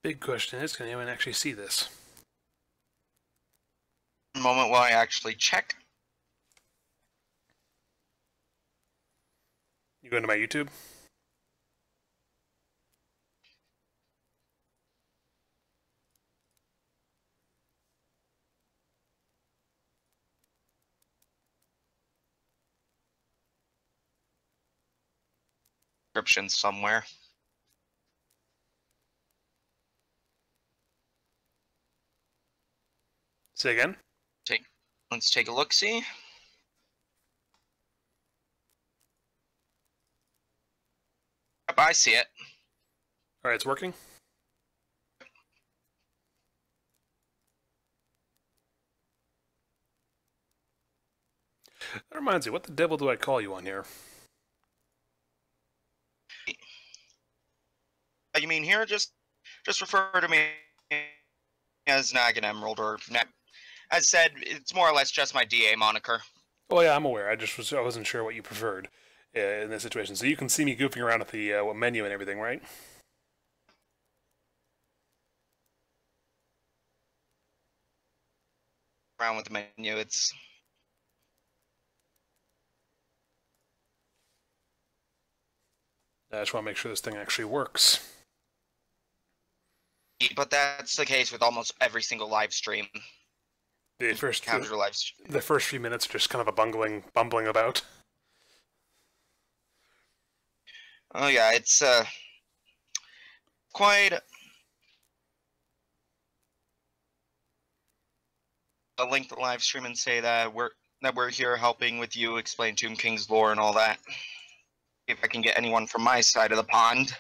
Big question is, can anyone actually see this? One moment while I actually check. You go into my YouTube? Description somewhere. Say again? Let's take a look-see. Yep, I see it. Alright, it's working? That reminds me, what the devil do I call you on here? You mean here? Just refer to me as Nag and Emerald, or as said, it's more or less just my DA moniker. Oh yeah, I'm aware. I wasn't sure what you preferred in this situation. So you can see me goofing around at the menu and everything, right? Around with the menu, it's... I just want to make sure this thing actually works. But that's the case with almost every single live stream. The first few minutes are just kind of a bumbling about. Oh yeah, it's quite a link the live stream and say that we're here helping with you explain Tomb King's lore and all that. If I can get anyone from my side of the pond.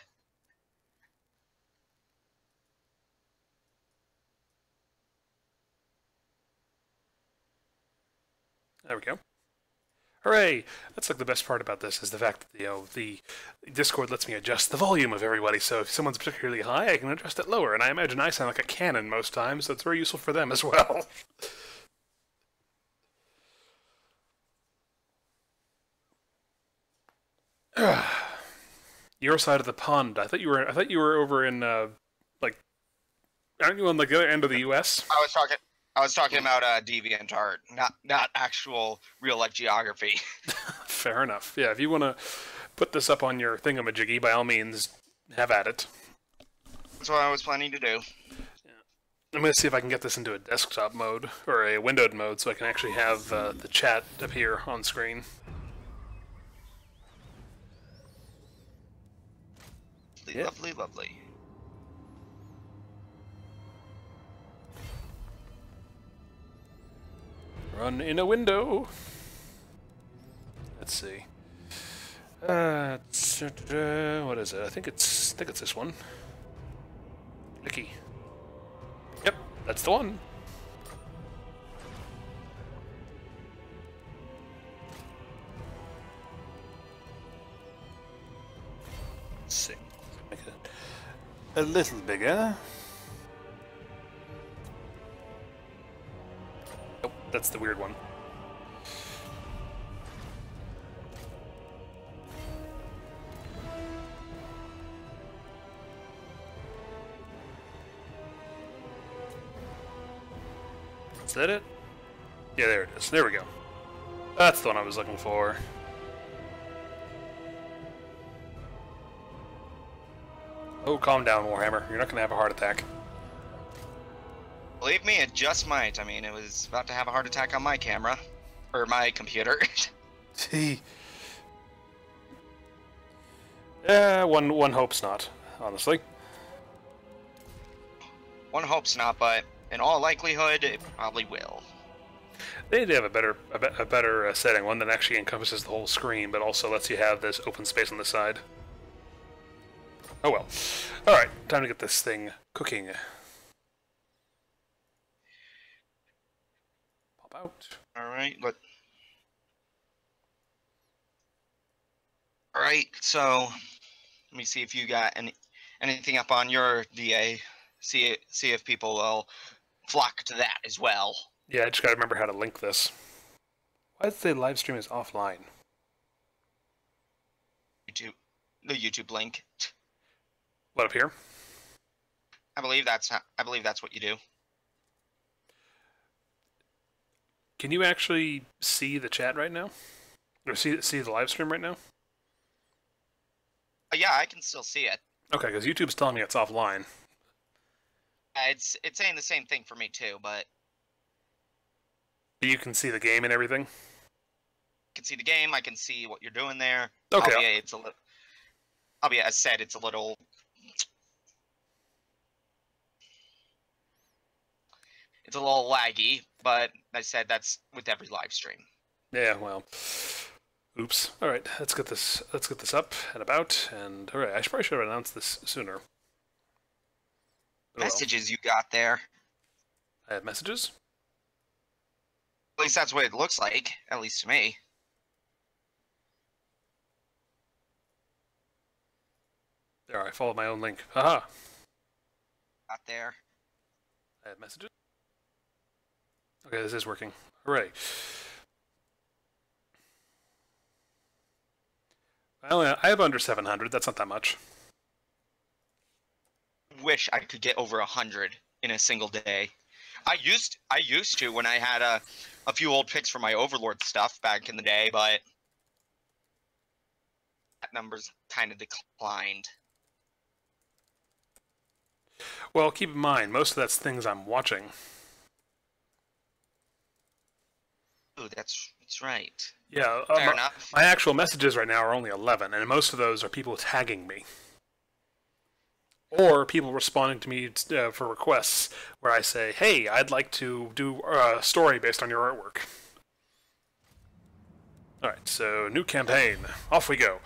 There we go. Hooray! That's like the best part about this is the fact that the Discord lets me adjust the volume of everybody. So if someone's particularly high, I can adjust it lower. And I imagine I sound like a cannon most times, so it's very useful for them as well. Your side of the pond. I thought you were over in like, aren't you on like the other end of the U.S.? I was talking about DeviantArt, not actual real life geography. Fair enough. Yeah, if you want to put this up on your thingamajiggy, by all means, have at it. That's what I was planning to do. Yeah. I'm going to see if I can get this into a desktop mode, or a windowed mode, so I can actually have the chat appear on screen. Yeah. Lovely, lovely. Run in a window. Let's see. What is it? I think it's this one. Licky. Yep, that's the one. Let's see. Make it a little bigger. Oh, that's the weird one. Is that it? Yeah, there it is. There we go. That's the one I was looking for. Oh, calm down, Warhammer. You're not going to have a heart attack. Believe me, it just might. I mean, it was about to have a heart attack on my camera. Or my computer. See. One hopes not, honestly. One hopes not, but in all likelihood, it probably will. They need to have a better setting, one that actually encompasses the whole screen, but also lets you have this open space on the side. Oh well. Alright, time to get this thing cooking. Pop out. Alright, Alright, so let me see if you got anything up on your DA. See if people will flock to that as well. Yeah, I just gotta remember how to link this. Why does it say live stream is offline? The YouTube link. What, up here? I believe that's what you do. Can you actually see the chat right now? Or see the live stream right now? Yeah, I can still see it. Okay, because YouTube's telling me it's offline. It's saying the same thing for me too, but You can see the game and everything? I can see the game. I can see what you're doing there. Okay. Albeit, as said, it's a little laggy, but I said that's with every live stream. Yeah, well. Oops. Alright, let's get this up and about, and alright, I probably should have announced this sooner. Messages you got there. I have messages? At least that's what it looks like, at least to me. There, I followed my own link. Haha! Got there. I have messages? Okay, this is working. Hooray. I have under 700, that's not that much. Wish I could get over 100 in a single day. I used to when I had a few old picks for my Overlord stuff back in the day, but that number's kind of declined. Well, keep in mind, most of that's things I'm watching. Ooh, that's right. Yeah, Fair enough. my actual messages right now are only 11, and most of those are people tagging me. Or people responding to me for requests where I say, hey, I'd like to do a story based on your artwork. Alright, so new campaign. Off we go.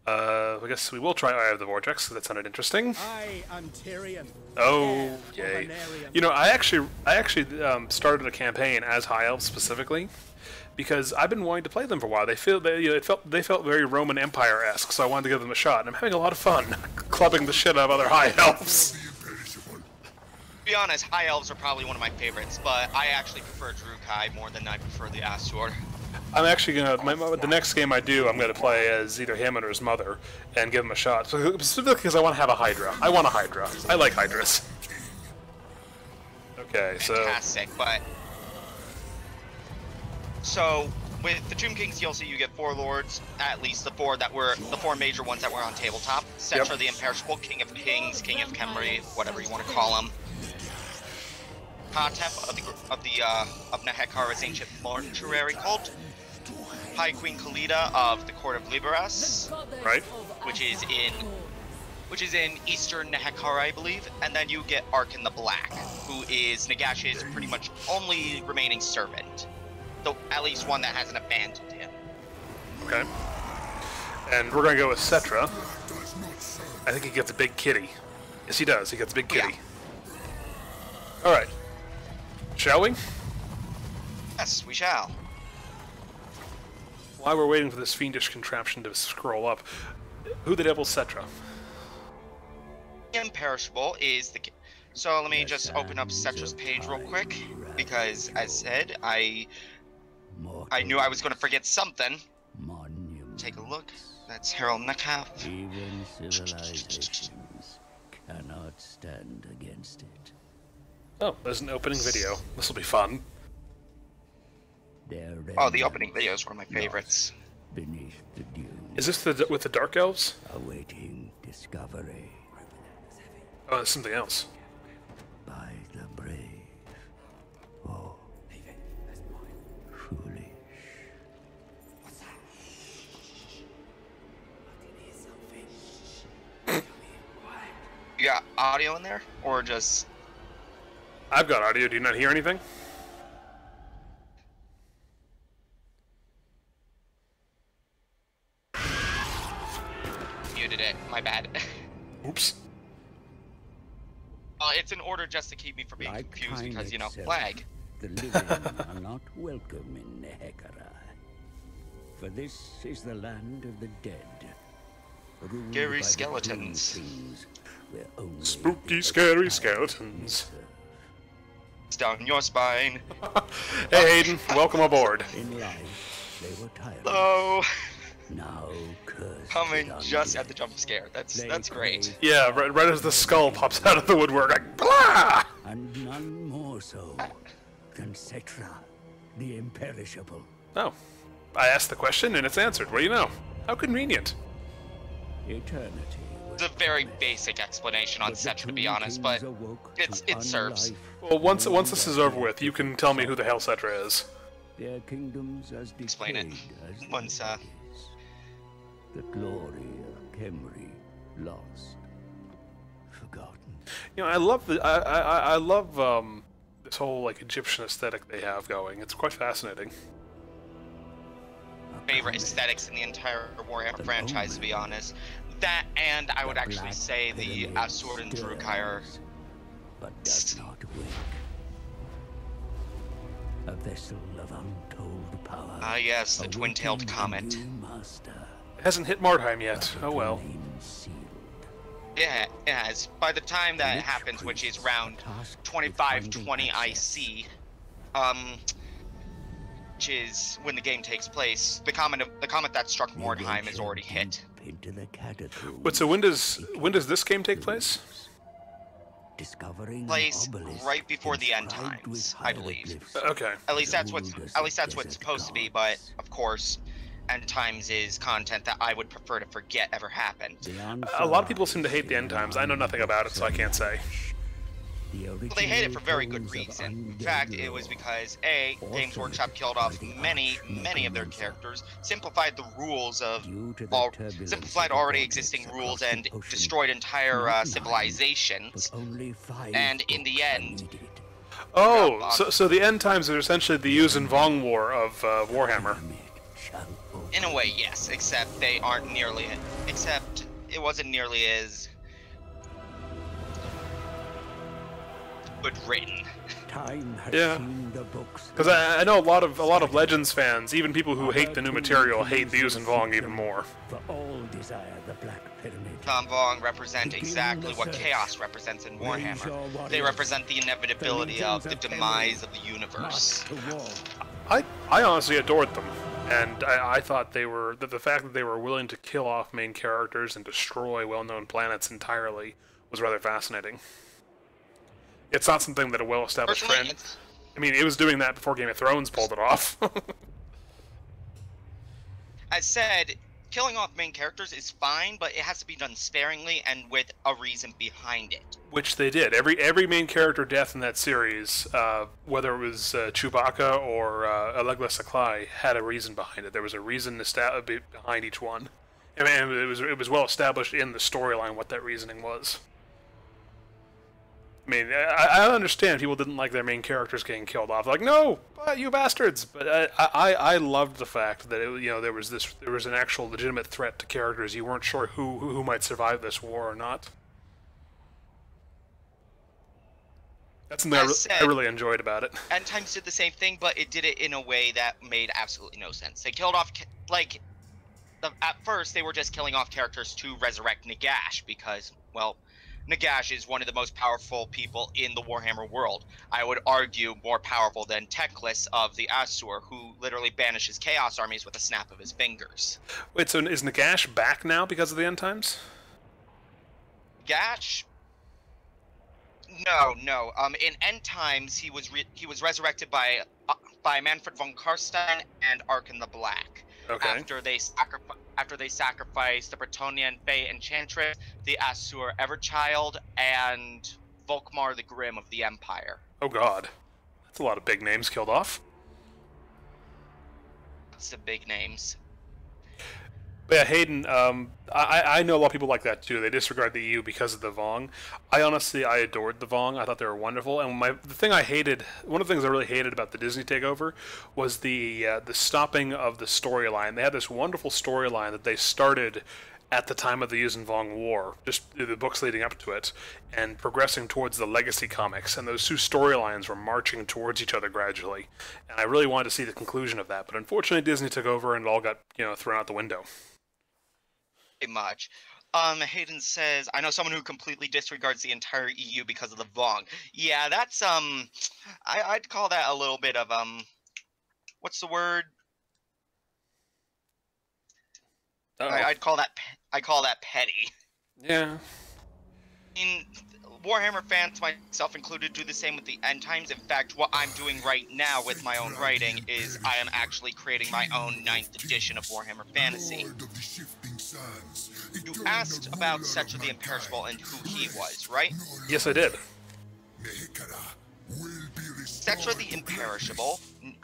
I guess we will try Eye of the Vortex, because that sounded interesting. I am Tyrion. Oh, yay. You know, I actually started a campaign as High Elves specifically, because I've been wanting to play them for a while. They felt very Roman Empire-esque, so I wanted to give them a shot, and I'm having a lot of fun clubbing the shit out of other High Elves. To be honest, High Elves are probably one of my favorites, but I actually prefer Drukhai more than I prefer the Astur. I'm actually the next game I do, I'm gonna play as either him or his mother, and give him a shot. So, specifically because I want to have a Hydra. I want a Hydra. I like Hydras. Okay, so... Fantastic, but... So, with the Tomb Kings DLC, you get 4 lords, at least the 4 major ones that were on tabletop. Cetra, Yep. the Imperishable, King of Kings, King of Khemri, whatever you want to call him. Hatep of Nehekara's ancient mortuary cult. High Queen Khalida of the Court of Liberas, Right? which is in Eastern Nehekara, I believe. And then you get Arkin the Black, who is Nagash's pretty much only remaining servant. Though at least one that hasn't abandoned him. Okay. And we're gonna go with Cetra. I think he gets a big kitty. Yes, he does. He gets a big kitty. Yeah. Alright. Shall we? Yes, we shall. While we're waiting for this fiendish contraption to scroll up, who the devil's Cetra? Imperishable is the... So let me just open up Cetra's page real quick, because as said, I knew I was going to forget something. Take a look. That's Harold Neckhaf. Even civilizations cannot stand against it. Oh, there's an opening video. This will be fun. Oh, the opening video is one of my favorites. Beneath the dunes, Is this with the Dark Elves? awaiting discovery Oh, it's something else. by the brave. Oh, foolish. You got audio in there? Or just... I've got audio. Do you not hear anything? muted it. My bad. Oops. It's in order just to keep me from being confused because, you know, itself, flag. The living are not welcome in Nehekara. For this is the land of the dead. Ruled Scary by the skeletons. Doom Kings, where only Spooky, the scary Earth skeletons. It's down your spine. Hey, Hayden. Welcome aboard. In life, they were tired. Hello. Now cursed Coming with just undead. at the jump scare. That's They great. crave Yeah, right as the skull pops out of the woodwork, like, blah! and none more so than Cetra, the imperishable. Oh, I asked the question and it's answered. What do you know? How convenient. Eternity. It's a very basic explanation on Cetra, to be honest, but it serves. Well, once this is over with, you can tell me who the hell Cetra is. Their kingdoms as Explain it. decayed as Once, their bodies. The glory of Khemri lost, forgotten. You know, I love I love this whole like Egyptian aesthetic they have going. It's quite fascinating. Favorite aesthetics in the entire Warhammer franchise, to be honest. That, and I would actually say the Asur and Drukgyr. But does not wake. A vessel of untold power. Ah, yes, the twin-tailed awaiting comet. a new master. It hasn't hit Mordheim yet. Oh well. Flame sealed. Yeah, it has. By the time that happens, which is around 2520 IC, which is when the game takes place, the comet that struck Mordheim is already hit. Into the catacombs. But so when does this game take place? Discovering Place an obelisk right before the end inscribed with times, I believe. hieroglyphs. Okay. At least that's what's Ruled as at least the that's what's desert supposed to be. gods. But of course, end times is content that I would prefer to forget ever happened. A lot of people seem to hate the end times. I know nothing about it, so I can't say. Well, they hate it for very good reason. In fact, it was because A, Games Workshop killed off many of their characters, simplified the rules of simplified already existing rules, and destroyed entire civilizations. And in the end, Oh, so the end times are essentially the Yuuzhan Vong War of Warhammer. in a way, yes, except they aren't nearly. Except it wasn't nearly as good written. Time has Yeah. seen the books. Because I know a lot of Legends fans, even people who hate the new material, hate the Yuuzhan Vong even more. For all desire the Black Pyramid. Tom Vong represent exactly what Chaos represents in Warhammer. They represent the inevitability of the demise of the universe. To war. I honestly adored them, and I thought they were the fact that they were willing to kill off main characters and destroy well-known planets entirely was rather fascinating. It's not something that a well-established Personally, trend. I mean, it was doing that before Game of Thrones pulled it off. as said, killing off main characters is fine, but it has to be done sparingly and with a reason behind it. Which they did. Every main character death in that series, whether it was Chewbacca or Allegra Saklai, had a reason behind it. There was a reason behind each one. I mean, it was well established in the storyline what that reasoning was. I mean, I understand people didn't like their main characters getting killed off. Like, no, you bastards! But I loved the fact that there was an actual legitimate threat to characters. You weren't sure who might survive this war or not. That's something I really enjoyed about it. End Times did the same thing, but it did it in a way that made absolutely no sense. They killed off at first they were just killing off characters to resurrect Nagash because, well, Nagash is one of the most powerful people in the Warhammer world. I would argue more powerful than Teclis of the Asur, who literally banishes Chaos armies with a snap of his fingers. Wait, so is Nagash back now because of the end times? Nagash? No. In End Times, he was resurrected by Manfred von Karstein and Arkin the Black. Okay. After they sacrificed the Bretonnian Fey Enchantress, the Asur Everchild, and Volkmar the Grim of the Empire. Oh God, that's a lot of big names killed off. That's the big names. But yeah, Hayden, I know a lot of people like that too. They disregard the EU because of the Vong. I adored the Vong. I thought they were wonderful. And one of the things I really hated about the Disney takeover was the stopping of the storyline. They had this wonderful storyline that they started at the time of the Yuuzhan Vong War, just the books leading up to it, and progressing towards the Legacy comics. And those two storylines were marching towards each other gradually. And I really wanted to see the conclusion of that. But unfortunately, Disney took over and it all got thrown out the window. Much. Hayden says, I know someone who completely disregards the entire EU because of the Vong. Yeah, that's, I'd call that a little bit of, what's the word? Oh. I call that petty. Yeah. I mean, Warhammer fans, myself included, do the same with the end times. In fact, what I'm doing right now with my own writing is I am actually creating my own 9th edition of Warhammer Fantasy. You asked about Settra the Imperishable and who he was, right? Yes, I did. Settra the Imperishable,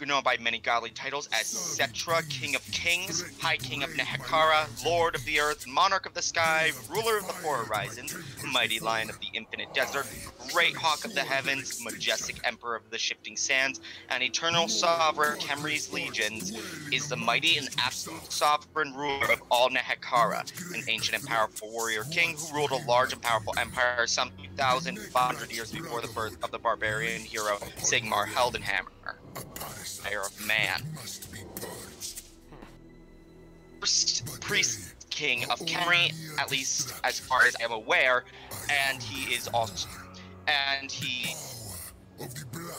known by many godly titles as Settra, King of Kings, High King of Nehekhara, Lord of the Earth, Monarch of the Sky, Ruler of the Four Horizons, Mighty Lion of the Infinite Desert, Great Hawk of the Heavens, Majestic Emperor of the Shifting Sands, and Eternal Sovereign of Khemri's legions, is the mighty and absolute sovereign ruler of all Nehekhara, an ancient and powerful warrior king who ruled a large and powerful empire some 2,500 years before the birth of the barbarian hero Sigmar Heldenhammer, Slayer of Man. First priest king of Khemri, at least as far as I am aware, and he is also,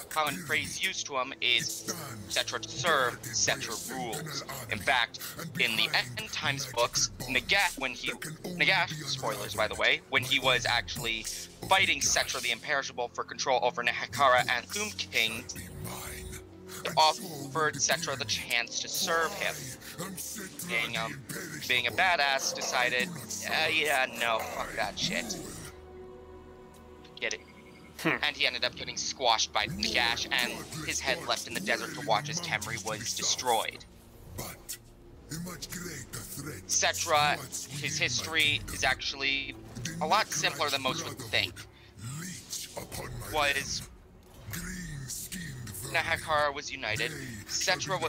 common phrase used to him is Settra to serve, Settra rules. In fact, in the End Times books, Nagash, spoilers by the way, when he was actually fighting Settra the Imperishable for control over Nehekhara and Tomb King, offered Settra the chance to serve him. Being a badass, decided, yeah, no, fuck that shit. Get it. And he ended up getting squashed by Nagash, and his head left in the desert to watch as Khemri was destroyed. Settra, his history is actually a lot simpler than most would think. Nehekhara was united. Settra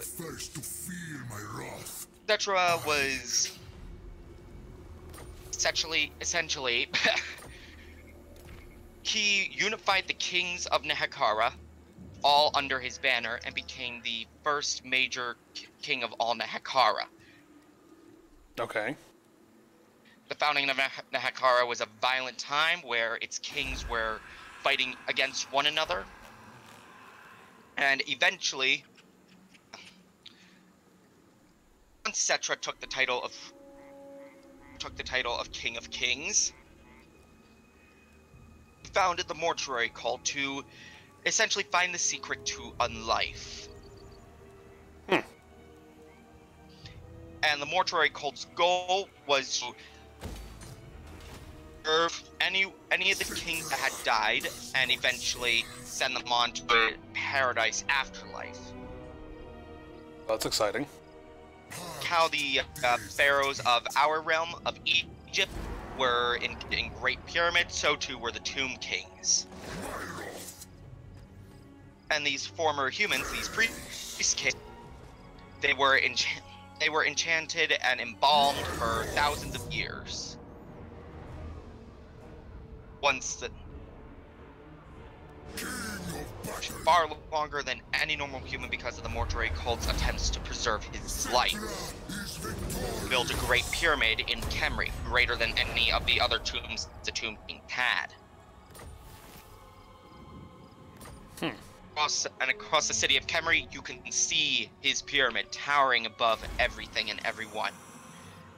was essentially he unified the kings of Nehekhara all under his banner and became the first major king of all Nehekhara. Okay. The founding of Nehekhara was a violent time where its kings were fighting against one another. And eventually, once Settra took the title of King of Kings, he founded the Mortuary Cult to essentially find the secret to unlife. And the Mortuary Cult's goal was to serve any of the kings that had died and eventually send them on to a paradise afterlife. That's exciting. How the pharaohs of our realm of Egypt were in Great Pyramid, so too were the Tomb Kings. And these former humans, these priest kings, they were enchanted and embalmed for thousands of years. Far longer than any normal human because of the Mortuary Cult's attempts to preserve his life. Built a great pyramid in Khemri, greater than any of the other tombs the Tomb King had. Across the city of Khemri, you can see his pyramid towering above everything and everyone.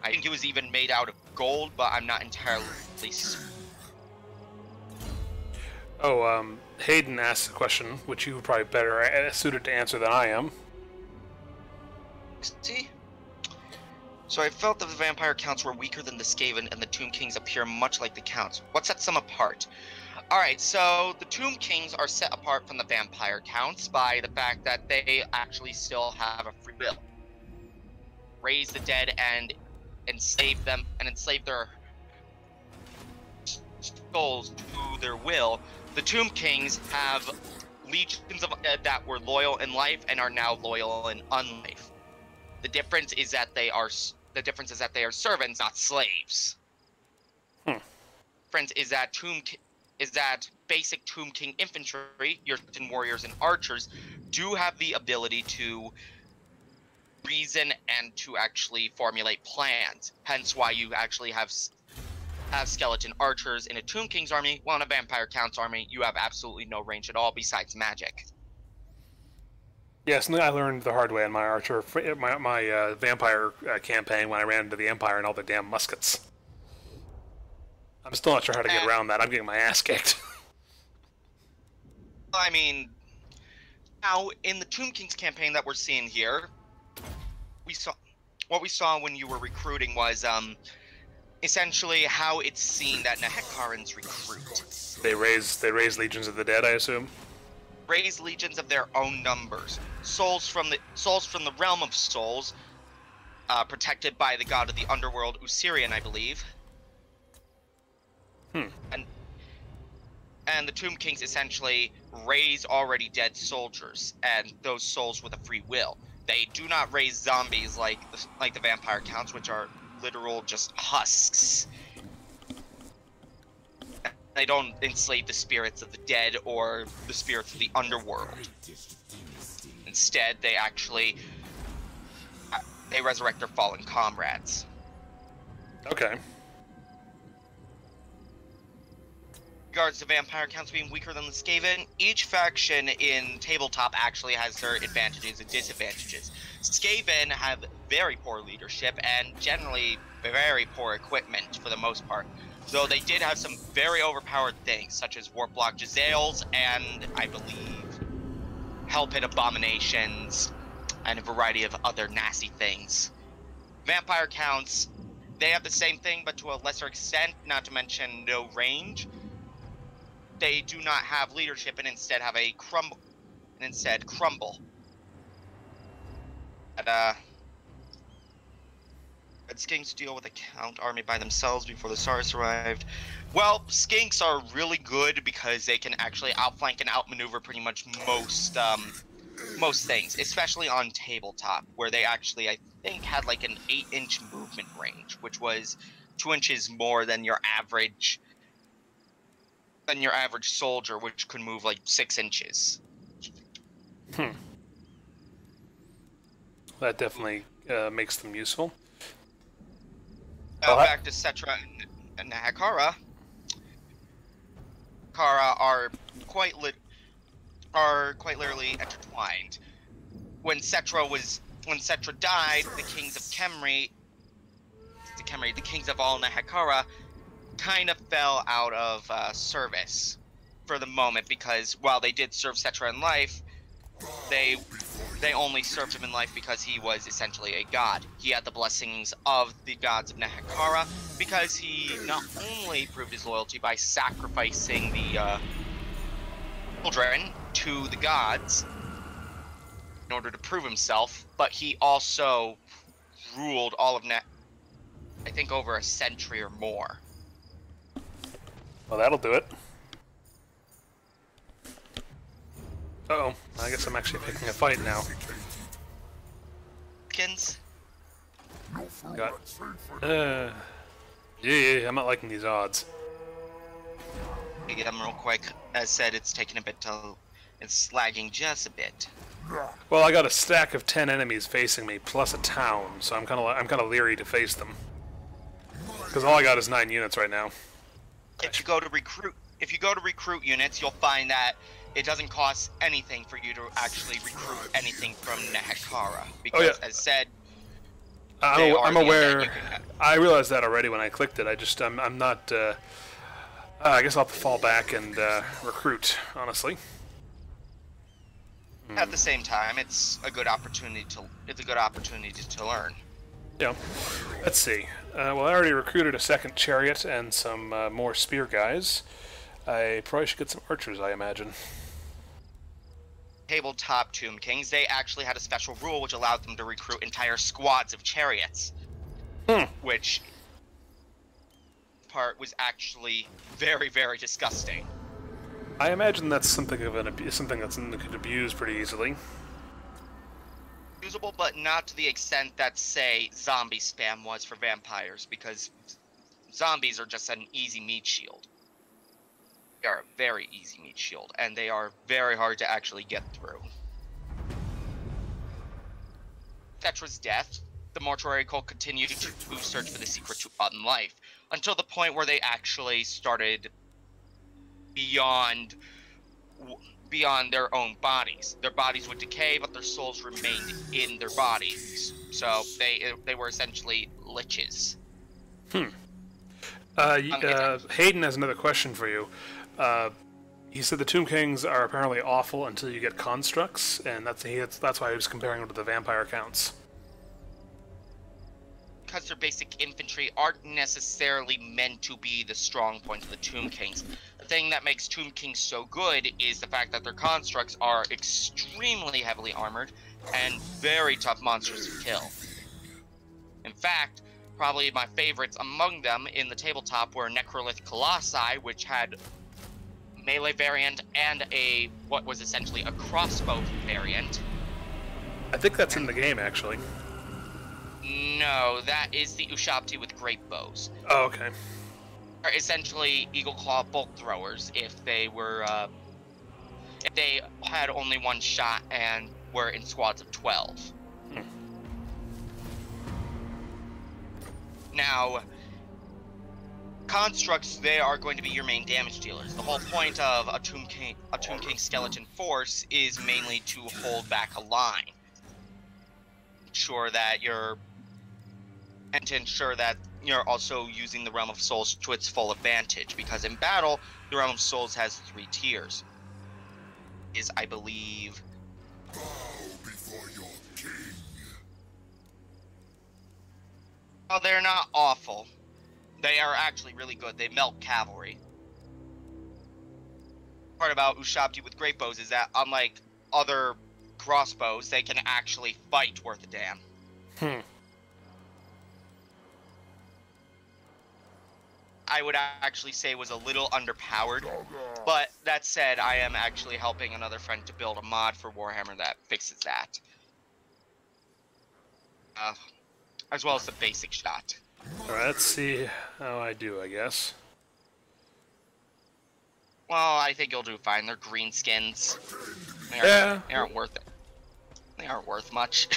I think it was even made out of gold, but I'm not entirely certain. Oh, Hayden asked a question, which you were probably better suited to answer than I am. See? So I felt that the vampire counts were weaker than the Skaven, and the Tomb Kings appear much like the counts. What sets them apart? Alright, so the Tomb Kings are set apart from the vampire counts by the fact that they actually still have a free will. Raise the dead and enslave them, and enslave their souls to their will. The Tomb Kings have legions of that were loyal in life and are now loyal in unlife. The difference is that they are servants, not slaves. Difference is that basic Tomb King infantry, your warriors and archers, do have the ability to reason and to actually formulate plans. Hence why you actually have skeleton archers in a Tomb King's army, while in a Vampire Count's army, you have absolutely no range at all besides magic. Yes, I learned the hard way in my archer, my vampire campaign when I ran into the Empire and all the damn muskets. I'm still not sure how to get around that. I'm getting my ass kicked. I mean, now in the Tomb Kings campaign that we're seeing here, we saw when you were recruiting was essentially how it's seen that Nehekarans recruit. They raise legions of the dead, I assume. Raise legions of their own numbers. Souls from the realm of souls, protected by the god of the underworld, Usirian, I believe. And the Tomb Kings essentially raise already dead soldiers, and those souls with a free will. They do not raise zombies like the vampire counts, which are literal just husks. They don't enslave the spirits of the dead or the spirits of the underworld. Instead, they actually they resurrect their fallen comrades. Okay. Regards to vampire counts being weaker than the Skaven, each faction in tabletop actually has their advantages and disadvantages. Skaven have very poor leadership and generally very poor equipment for the most part, though they did have some very overpowered things such as warp block Jezzails and, I believe, hell pit abominations and a variety of other nasty things. Vampire counts, they have the same thing but to a lesser extent, not to mention no range. They do not have leadership and instead have a crumble. Red Skinks deal with a count army by themselves before the Saurus arrived. Well, Skinks are really good because they can actually outflank and outmaneuver pretty much most things, especially on tabletop, where they actually, I think, had like an 8-inch movement range, which was 2 inches more than your average soldier, which could move like 6 inches. That definitely makes them useful. Back to Settra and Nehekhara. Kara are quite literally intertwined. When Settra died, the kings of the kings of all Nehekhara, kind of fell out of service for the moment, because while they did serve Settra in life, they only served him in life because he was essentially a god. He had the blessings of the gods of Nehekhara because he not only proved his loyalty by sacrificing the children to the gods in order to prove himself, but he also ruled all of I think over a century or more. Well, that'll do it. Uh-oh. I guess I'm actually picking a fight now. Kins? Got... Yeah, I'm not liking these odds. You get them real quick. As said, it's taking a bit to... It's lagging just a bit. Well, I got a stack of 10 enemies facing me, plus a town, so I'm kind of leery to face them. Because all I got is 9 units right now. If you go to recruit units, you'll find that it doesn't cost anything for you to actually recruit anything from Nehekhara, because as said, I'm aware. I realized that already when I clicked it. I'm not. I guess I'll have to fall back and recruit. Honestly. At the same time, it's a good opportunity to learn. Yeah. Let's see. Well, I already recruited a second chariot and some more spear guys. I probably should get some archers, I imagine. Tabletop Tomb Kings, they actually had a special rule which allowed them to recruit entire squads of chariots. Which part was actually very, very disgusting. I imagine that's something that could abuse pretty easily. Usable, but not to the extent that, say, zombie spam was for vampires, because zombies are just an easy meat shield. They are a very easy meat shield, and they are very hard to actually get through. Settra's death, the mortuary cult continued to search for the secret to unlife, until the point where they actually started beyond beyond their own bodies. Their bodies would decay, but their souls remained in their bodies. So they were essentially liches. Hayden has another question for you. He said the Tomb Kings are apparently awful until you get constructs, and that's why he was comparing them to the vampire counts. Because their basic infantry aren't necessarily meant to be the strong point of the Tomb Kings. The thing that makes Tomb Kings so good is the fact that their constructs are extremely heavily armored and very tough monsters to kill. In fact, probably my favorites among them in the tabletop were Necrolith Colossi, which had melee variant and what was essentially a crossbow variant. I think that's in the game, actually. No, that is the Ushabti with great bows. Oh, okay. Are essentially Eagle Claw bolt throwers if they were, if they had only one shot and were in squads of 12. Now, constructs, they are going to be your main damage dealers. The whole point of a Tomb King skeleton force is mainly to hold back a line. To ensure that you're also using the Realm of Souls to its full advantage, because in battle, the Realm of Souls has 3 tiers. I believe... Bow before your king. Oh, they're not awful. They are actually really good. They melt cavalry. Part about Ushabti with great bows is that, unlike other crossbows, they can actually fight worth a damn. I would actually say was a little underpowered, but that said, I am actually helping another friend to build a mod for Warhammer that fixes that. As well as the basic shot. Alright, let's see how I do, I guess. Well, I think you'll do fine. They're green skins. They aren't worth it. They aren't worth much.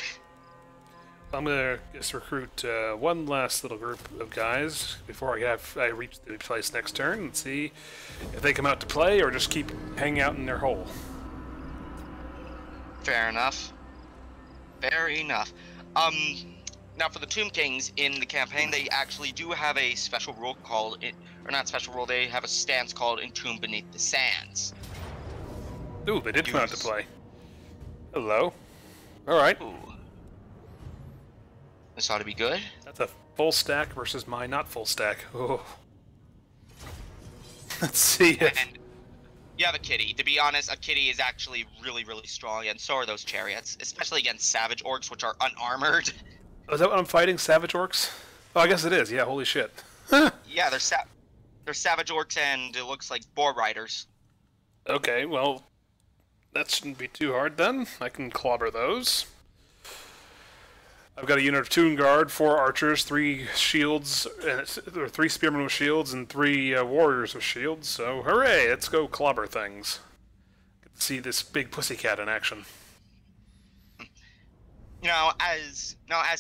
I'm gonna just recruit one last little group of guys before I reach the place next turn and see if they come out to play or just keep hanging out in their hole. Fair enough. Fair enough. Now for the Tomb Kings in the campaign, they actually do have a special rule called, or not special rule, they have a stance called Entombed Beneath the Sands. Ooh, they did come out to play. Hello. Alright. Ooh. This ought to be good. That's a full stack versus my not full stack. Oh. Let's see. And you have a kitty. To be honest, a kitty is actually really, really strong, and so are those chariots, especially against savage orcs, which are unarmored. Oh, is that what I'm fighting? Savage orcs? Oh, I guess it is. Yeah, holy shit. Yeah, they're savage orcs, and it looks like boar riders. Okay, well, that shouldn't be too hard then. I can clobber those. I've got a unit of Toon Guard, 4 archers, 3 shields, or 3 spearmen with shields, and 3 warriors with shields. So, hooray! Let's go clobber things. Get to see this big pussycat in action. You know, as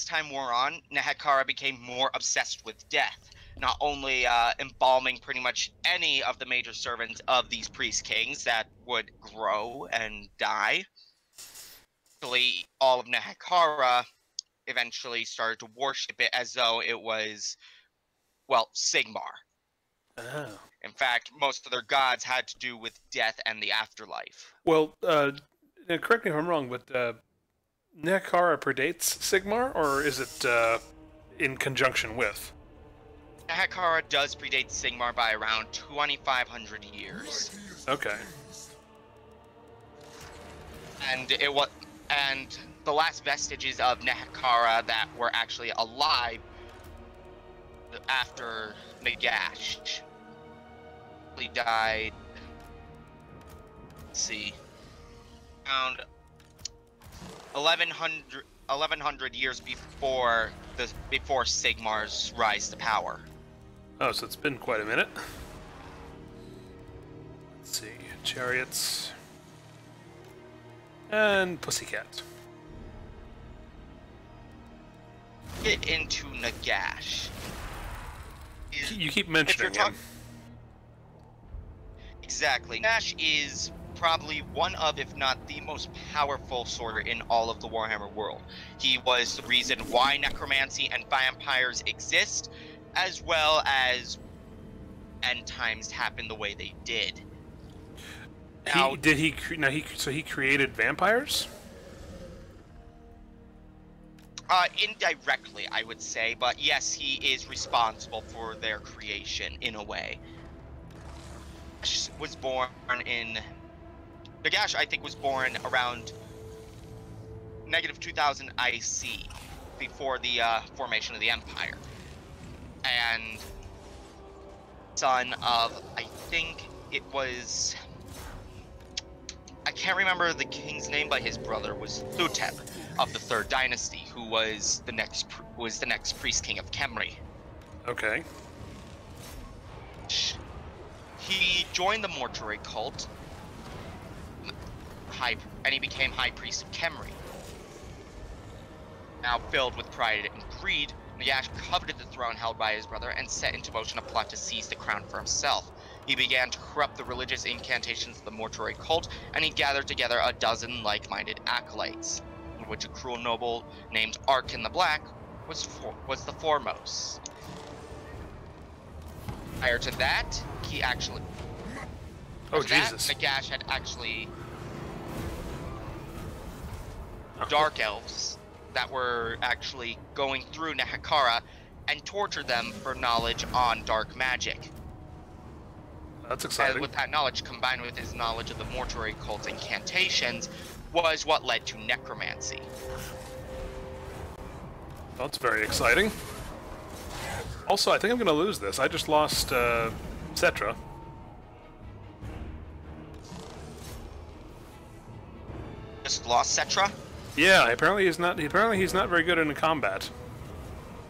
time wore on, Nehekhara became more obsessed with death. Not only embalming pretty much any of the major servants of these priest kings that would grow and die. Actually, all of Nehekhara eventually started to worship it as though it was, well, Sigmar. Oh. In fact, most of their gods had to do with death and the afterlife. Well, correct me if I'm wrong, but Nehekhara predates Sigmar, or is it in conjunction with? Nehekhara does predate Sigmar by around 2,500 years. Okay. And the last vestiges of Nehekhara that were actually alive after Nagash. He died, let's see, around 1100 years before Sigmar's rise to power. Oh, so it's been quite a minute. Let's see, chariots and pussycat. Get into Nagash. You keep mentioning him. Exactly. Nagash is probably one of, if not the most powerful sorter in all of the Warhammer world. He was the reason why necromancy and vampires exist, as well as end times happen the way they did. Now, he created vampires? Indirectly, I would say, but yes, he is responsible for their creation in a way. Was born in Nagash, I think, was born around -2000 IC, before the formation of the Empire, and son of, I think it was, I can't remember the king's name, but his brother was Thutep of the Third Dynasty, who was the next priest king of Khemri. Okay. He joined the mortuary cult, and he became High Priest of Khemri. Now filled with pride and greed, Nagash coveted the throne held by his brother and set into motion a plot to seize the crown for himself. He began to corrupt the religious incantations of the mortuary cult, and he gathered together a dozen like-minded acolytes, in which a cruel noble named Arkin the Black was the foremost. Prior to that, Jesus. Nagash had actually dark elves that were actually going through Nehekhara and tortured them for knowledge on dark magic. That's exciting. And with that knowledge, combined with his knowledge of the mortuary cult's incantations, was what led to necromancy. That's very exciting. Also, I think I'm going to lose this. I just lost Cetra. Just lost Cetra? Yeah, apparently he's not very good in combat.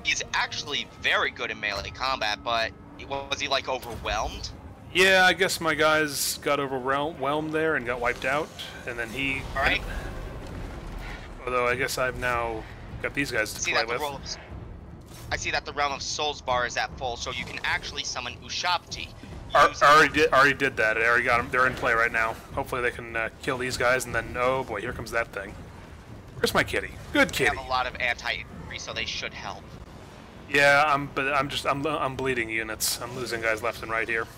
He's actually very good in melee combat, but was he like overwhelmed? Yeah, I guess my guys got overwhelmed there and got wiped out, and then he... Alright. Although I guess I've now got these guys to play with. I see that the Realm of Souls bar is at full, so you can actually summon Ushabti. Already did that. I already got them. They're in play right now. Hopefully they can kill these guys, and then, oh boy, here comes that thing. Where's my kitty? Good kitty. They have a lot of anti-injury, so they should help. Yeah, I'm bleeding units. I'm losing guys left and right here.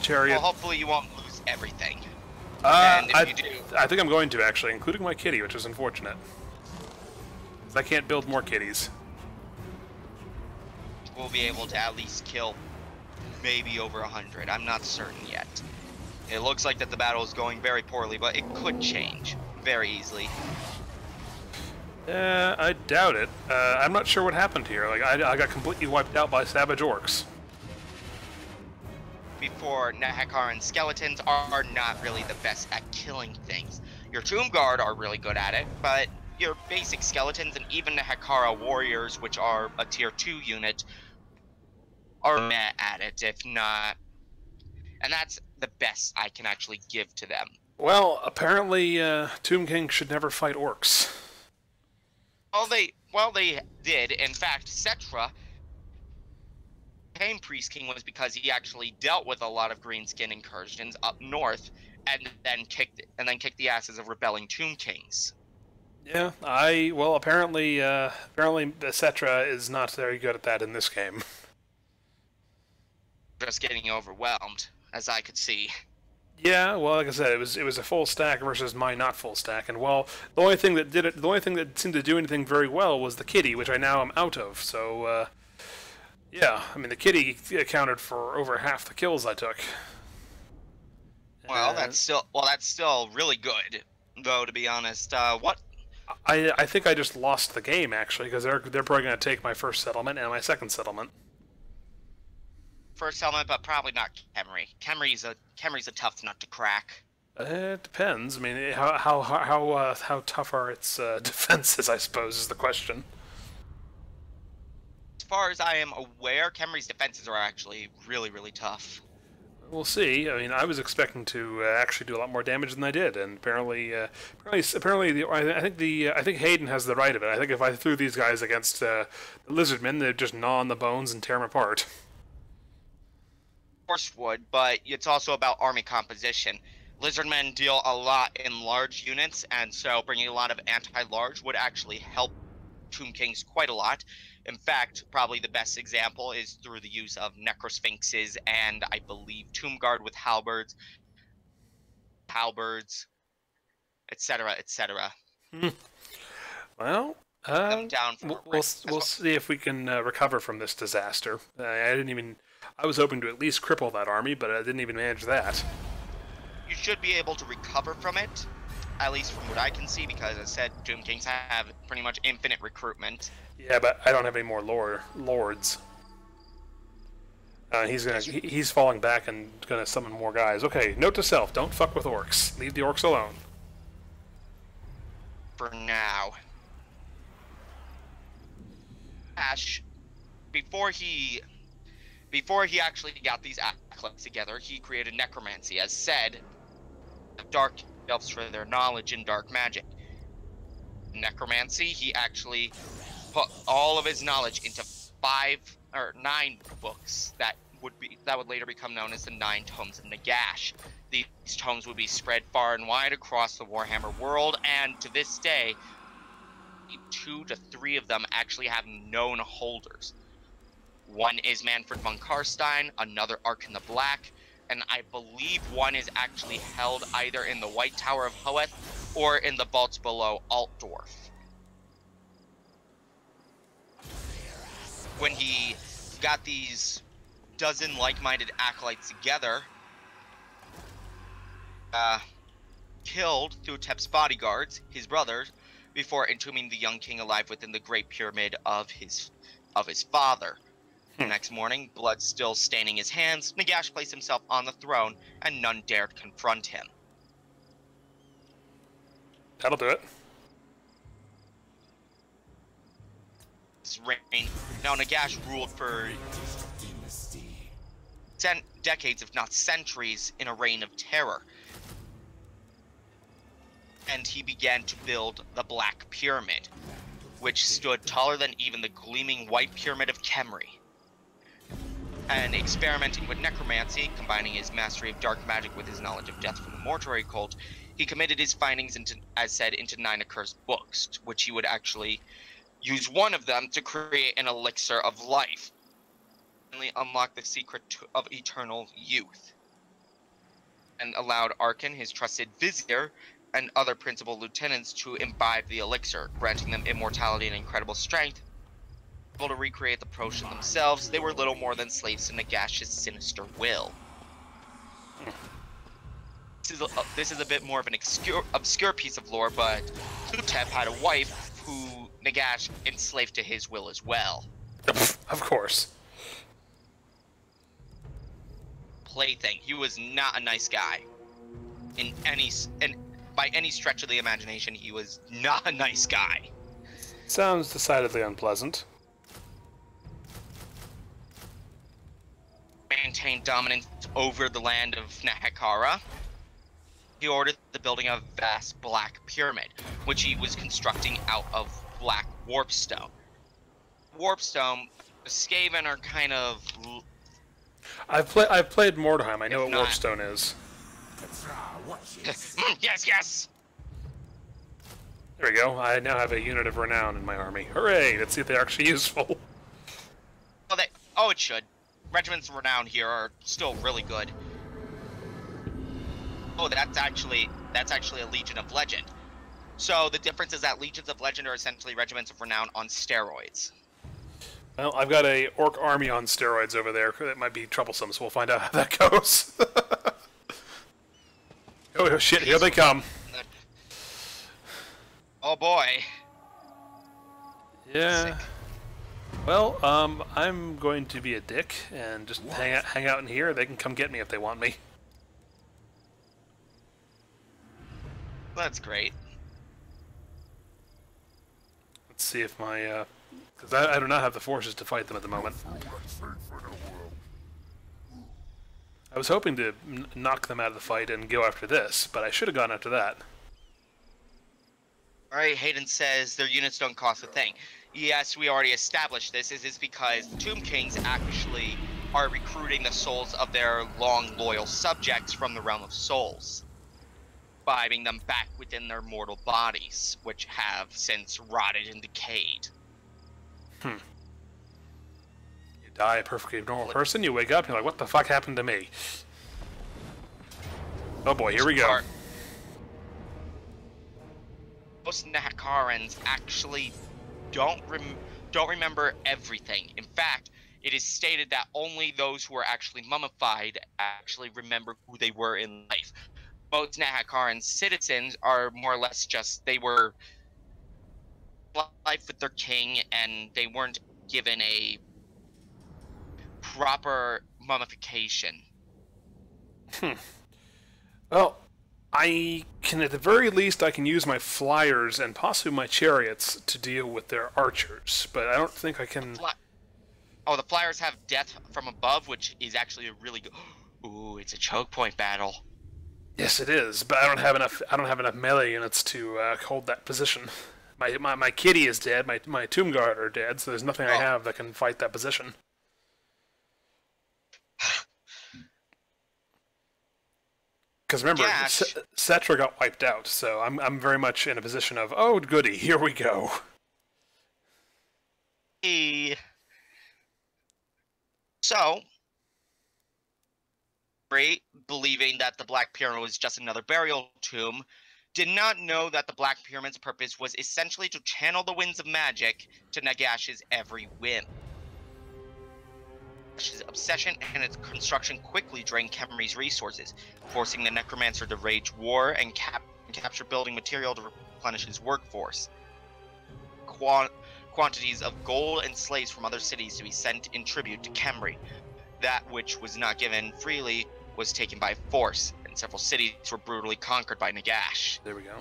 Chariot. Well, hopefully you won't lose everything. And if you do, I think I'm going to, actually, including my kitty, which is unfortunate. 'Cause I can't build more kitties. we'll be able to at least kill maybe over 100. I'm not certain yet. It looks like that the battle is going very poorly, but it could change very easily. I doubt it. I'm not sure what happened here. Like, I got completely wiped out by savage orcs. Before, Nehekaran skeletons are not really the best at killing things. Your Tomb Guard are really good at it, but your basic skeletons and even Nehekara warriors, which are a tier 2 unit, are meh at it, if not... And that's the best I can actually give to them. Well, apparently, Tomb King should never fight orcs. Well, they did. In fact, Cetra became Priest King was because he actually dealt with a lot of greenskin incursions up north, and then kicked the asses of rebelling Tomb Kings. Yeah, apparently Cetra is not very good at that in this game. Just getting overwhelmed, as I could see. Yeah, well, like I said, it was a full stack versus my not full stack, and well, the only thing that seemed to do anything very well was the kitty, which I now am out of. So, yeah, I mean the kitty accounted for over half the kills I took. Well, that's still really good, though. To be honest, what? I think I just lost the game actually, because they're probably going to take my first settlement and my second settlement. First settlement, but probably not Khemri. Khemri's a tough nut to crack. It depends. I mean, how tough are its defenses? I suppose is the question. As far as I am aware, Khemri's defenses are actually really, really tough. We'll see. I mean, I was expecting to actually do a lot more damage than I did, and apparently, I think Hayden has the right of it. I think if I threw these guys against the lizardmen, they'd just gnaw on the bones and tear them apart. course would, but it's also about army composition. Lizardmen deal a lot in large units, and so bringing a lot of anti-large would actually help Tomb Kings quite a lot. In fact, probably the best example is through the use of Necrosphinxes and I believe Tomb Guard with halberds, etc., etc. Well, Them down for we'll see if we can recover from this disaster. I was hoping to at least cripple that army, but I didn't even manage that. You should be able to recover from it, at least from what I can see, because as I said, Tomb Kings have pretty much infinite recruitment. Yeah, but I don't have any more lords. He's falling back and gonna summon more guys. Okay, note to self: don't fuck with orcs. Leave the orcs alone. For now. Ash, before he actually got these acolytes together, he created necromancy. As said, dark elves for their knowledge in dark magic. Necromancy, he actually put all of his knowledge into 9 books that would later become known as the 9 Tomes of Nagash. These tomes would be spread far and wide across the Warhammer world, and to this day, 2 to 3 of them actually have known holders. One is Manfred von Karstein, another Ark in the Black, and I believe one is actually held either in the White Tower of Hoeth or in the vaults below Altdorf. When he got these dozen like-minded acolytes together, killed Thutep's bodyguards, his brothers, before entombing the young king alive within the Great Pyramid of his father. The next morning, blood still staining his hands, Nagash placed himself on the throne, and none dared confront him. That'll do it. His reign. Now, Nagash ruled for decades, if not centuries, in a reign of terror. And he began to build the Black Pyramid, which stood taller than even the gleaming White Pyramid of Khemri. And experimenting with necromancy, combining his mastery of dark magic with his knowledge of death from the mortuary cult, he committed his findings into 9 accursed books, which he would actually use one of them to create an elixir of life, and unlock the secret of eternal youth, and allowed Arkan, his trusted vizier, and other principal lieutenants to imbibe the elixir, granting them immortality and incredible strength. Able to recreate the potion themselves, they were little more than slaves to Nagash's sinister will. This is a bit more of an obscure piece of lore, but Thutep had a wife who Nagash enslaved to his will as well. Of course. Plaything. He was not a nice guy. By any stretch of the imagination, he was not a nice guy. Sounds decidedly unpleasant. Maintained dominance over the land of Nehekara. He ordered the building of a vast black pyramid, which he was constructing out of black warpstone. Warpstone, the Skaven are kind of... I've played Mordheim. I know what warpstone is. Yes! There we go. I now have a unit of renown in my army. Hooray! Let's see if they're actually useful. It should. Regiments of renown here are still really good. Oh, that's actually a Legion of Legend. So the difference is that Legions of Legend are essentially regiments of renown on steroids. Well, I've got a orc army on steroids over there. That might be troublesome, so we'll find out how that goes. Oh shit, here they come. Oh boy. Yeah. Sick. Well, I'm going to be a dick and just hang out in here. They can come get me if they want me. That's great. Let's see if my, because I do not have the forces to fight them at the moment. I was hoping to knock them out of the fight and go after this, but I should have gone after that. Alright, Hayden says their units don't cost a thing. Yes, we already established this. Is because the Tomb Kings actually are recruiting the souls of their long loyal subjects from the realm of souls, vibing them back within their mortal bodies, which have since rotted and decayed. You die a perfectly normal person, you wake up, and you're like, what the fuck happened to me? Oh boy, here we go. Most Nahakarans actually don't remember everything. In fact, it is stated that only those who are actually mummified actually remember who they were in life. Most Nahakaran citizens are more or less just, they were life with their king, and they weren't given a proper mummification. Well, I can, at the very least, I can use my flyers and possibly my chariots to deal with their archers, but I don't think I can... The flyers have death from above, which is actually a really good... Ooh, it's a choke point battle. Yes, it is, but I don't have enough melee units to hold that position. My kitty is dead, my Tomb Guard are dead, so there's nothing I have that can fight that position. Because remember, Cetra got wiped out, so I'm very much in a position of, oh goody, here we go. So, believing that the Black Pyramid was just another burial tomb, did not know that the Black Pyramid's purpose was essentially to channel the winds of magic to Nagash's every whim. His obsession and its construction quickly drained Khemri's resources, forcing the Necromancer to wage war and capture building material to replenish his workforce. Quantities of gold and slaves from other cities to be sent in tribute to Khemri. That which was not given freely was taken by force, and several cities were brutally conquered by Nagash. There we go.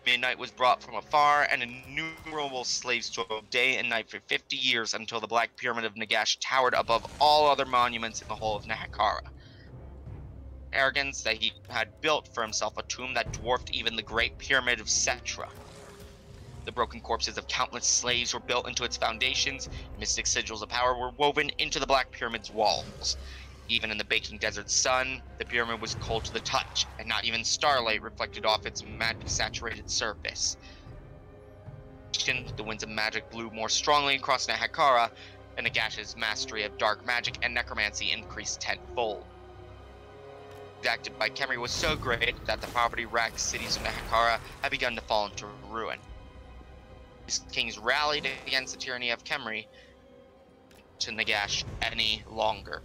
Midnight was brought from afar, and innumerable slaves toiled day and night for 50 years until the Black Pyramid of Nagash towered above all other monuments in the whole of Nahakara. Arrogance that he had built for himself a tomb that dwarfed even the Great Pyramid of Cetra. The broken corpses of countless slaves were built into its foundations, mystic sigils of power were woven into the Black Pyramid's walls. Even in the baking desert sun, the pyramid was cold to the touch, and not even starlight reflected off its magic-saturated surface. The winds of magic blew more strongly across Nahakara, and Nagash's mastery of dark magic and necromancy increased tenfold. Acted by Khemri was so great that the poverty-racked cities of Nahakara had begun to fall into ruin. These kings rallied against the tyranny of Khemri to Nagash any longer.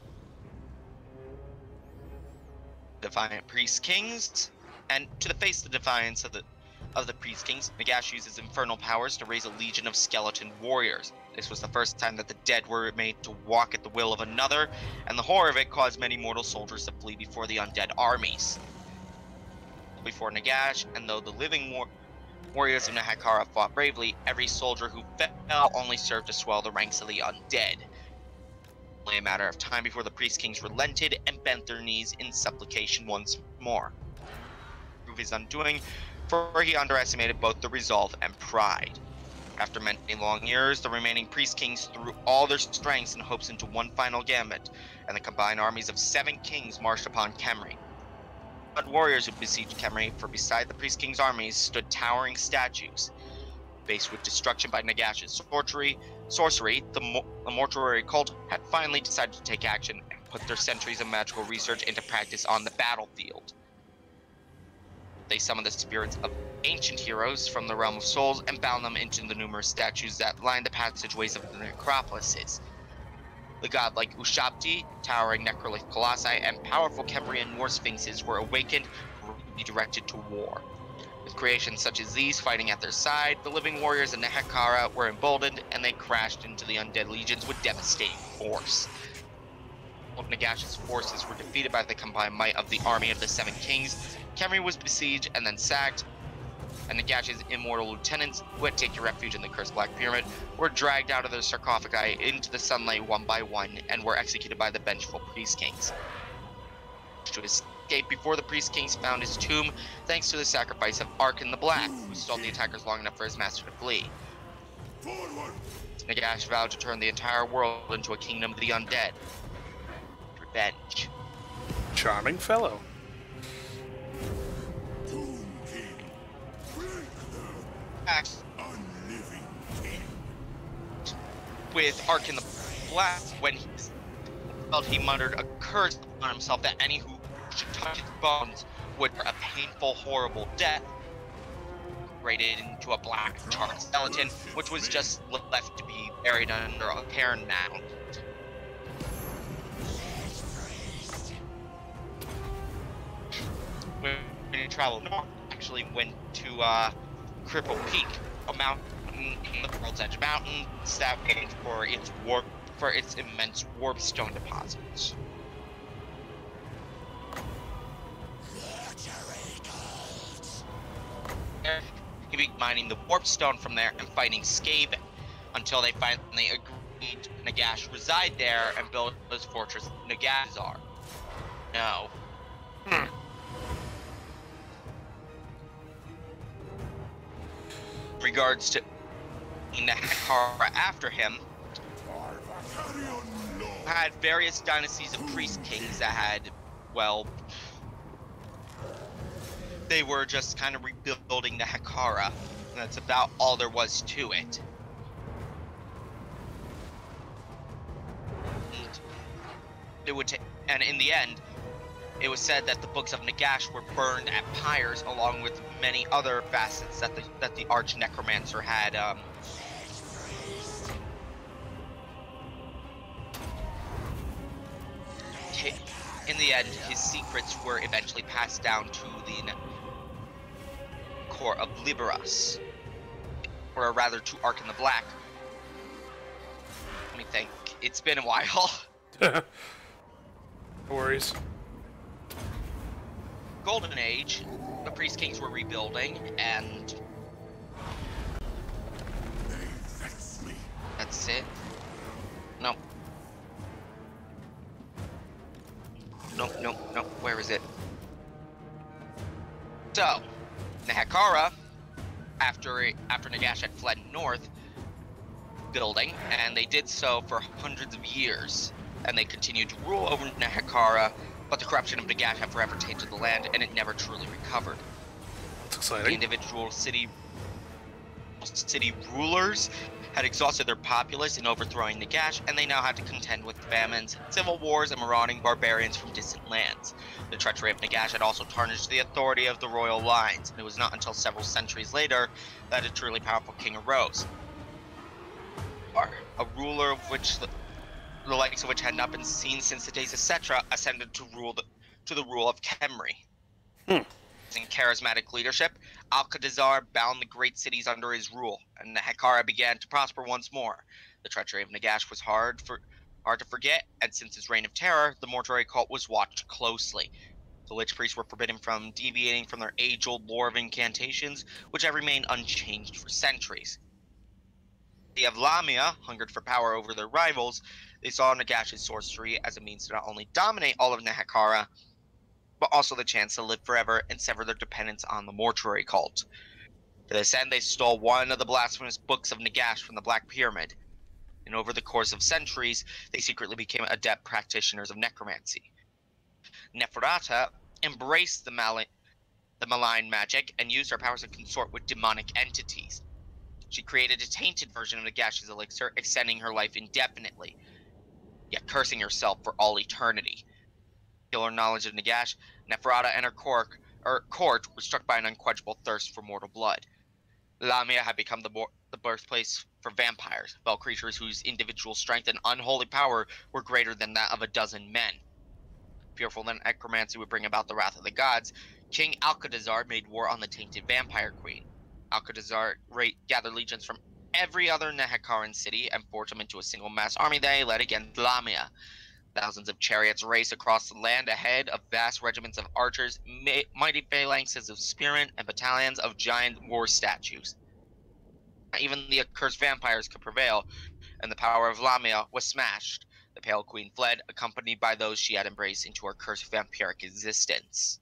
Defiant priest kings, and to the face of the defiance of the priest kings, Nagash uses infernal powers to raise a legion of skeleton warriors. This was the first time that the dead were made to walk at the will of another, and the horror of it caused many mortal soldiers to flee before the undead armies. Before Nagash, and though the living warriors of Nahakara fought bravely, every soldier who fell only served to swell the ranks of the undead. Only a matter of time before the priest kings relented and bent their knees in supplication once more. Prove his undoing, for he underestimated both the resolve and pride. After many long years, the remaining priest kings threw all their strengths and hopes into one final gambit, and the combined armies of 7 kings marched upon Khemri. Blood warriors who besieged Khemri, for beside the priest kings' armies stood towering statues. Faced with destruction by Nagash's sorcery, the mortuary cult had finally decided to take action and put their centuries of magical research into practice on the battlefield. They summoned the spirits of ancient heroes from the realm of souls and bound them into the numerous statues that lined the passageways of the necropolises. The godlike Ushabti, towering necrolith colossi, and powerful Khemrian war sphinxes were awakened and redirected to war. With creations such as these fighting at their side, the living warriors of Nahakara were emboldened, and they crashed into the undead legions with devastating force. All of Nagash's forces were defeated by the combined might of the army of the 7 kings. Khemri was besieged and then sacked, and Nagash's immortal lieutenants, who had taken refuge in the Cursed Black Pyramid, were dragged out of their sarcophagi into the sunlight one by one, and were executed by the vengeful priest kings. To escape before the priest kings found his tomb, thanks to the sacrifice of Arkan the Black, who stalled the attackers long enough for his master to flee. Nagash vowed to turn the entire world into a kingdom of the undead. Revenge. Charming fellow. Tomb King, break them, Act unliving king. with Arkin the Black, when he felt, he muttered a curse on himself that any who should touch his bones would suffer a painful, horrible death. Raided into a black charred skeleton, which was just left to be buried under a cairn mound. When he traveled north, actually went to Cripple Peak, a mountain in the World's Edge Mountain, named for its immense warpstone deposits. He began mining the warpstone from there and fighting Skaven until they finally agreed Nagash reside there and build his fortress Nagazar. No. In regards to Nehekara after him, Carry on, Lord. had various dynasties of priest kings that had, well, they were just kind of rebuilding the Hekara. That's about all there was to it. And it would and in the end, it was said that the books of Nagash were burned at pyres, along with many other facets that the arch necromancer had. In the end, his secrets were eventually passed down to the core of Liberus, or rather to Arkin the Black. Let me think. It's been a while. No worries. Golden Age, the Priest Kings were rebuilding, and They vex me. that's it. No. No. Where is it? So, Nehekara, after Nagash had fled north, building, and they did so for hundreds of years, and they continued to rule over Nehekara, but the corruption of Nagash had forever tainted the land, and it never truly recovered. That's The exciting. individual city rulers had exhausted their populace in overthrowing Nagash, and they now had to contend with famines, civil wars, and marauding barbarians from distant lands. The treachery of Nagash had also tarnished the authority of the royal lines, and it was not until several centuries later that a truly powerful king arose. A ruler of which the likes of which had not been seen since the days of Setra ascended to the rule of Khemri. In charismatic leadership, Alcadazar bound the great cities under his rule, and Nehekara began to prosper once more. The treachery of Nagash was hard to forget, and since his reign of terror, the mortuary cult was watched closely. The Lich Priests were forbidden from deviating from their age-old lore of incantations, which have remained unchanged for centuries. The Evlamia hungered for power over their rivals. They saw Nagash's sorcery as a means to not only dominate all of Nehekara, but also the chance to live forever and sever their dependence on the mortuary cult. To this end, they stole one of the blasphemous books of Nagash from the Black Pyramid, and over the course of centuries, they secretly became adept practitioners of necromancy. Neferata embraced the malign magic and used her powers to consort with demonic entities. She created a tainted version of Nagash's elixir, extending her life indefinitely, yet cursing herself for all eternity. Her knowledge of Nagash, Neferata and her court were struck by an unquenchable thirst for mortal blood. Lamia had become the birthplace for vampires, fell creatures whose individual strength and unholy power were greater than that of a dozen men. Fearful that necromancy would bring about the wrath of the gods, King Alcadazar made war on the tainted vampire queen. Alcadazar gathered legions from every other Nehekaran city and forged them into a single mass army that he led against Lamia. Thousands of chariots raced across the land ahead of vast regiments of archers, mighty phalanxes of spearmen, and battalions of giant war statues. Even the accursed vampires could prevail, and the power of Lamia was smashed. The Pale Queen fled, accompanied by those she had embraced into her cursed vampiric existence.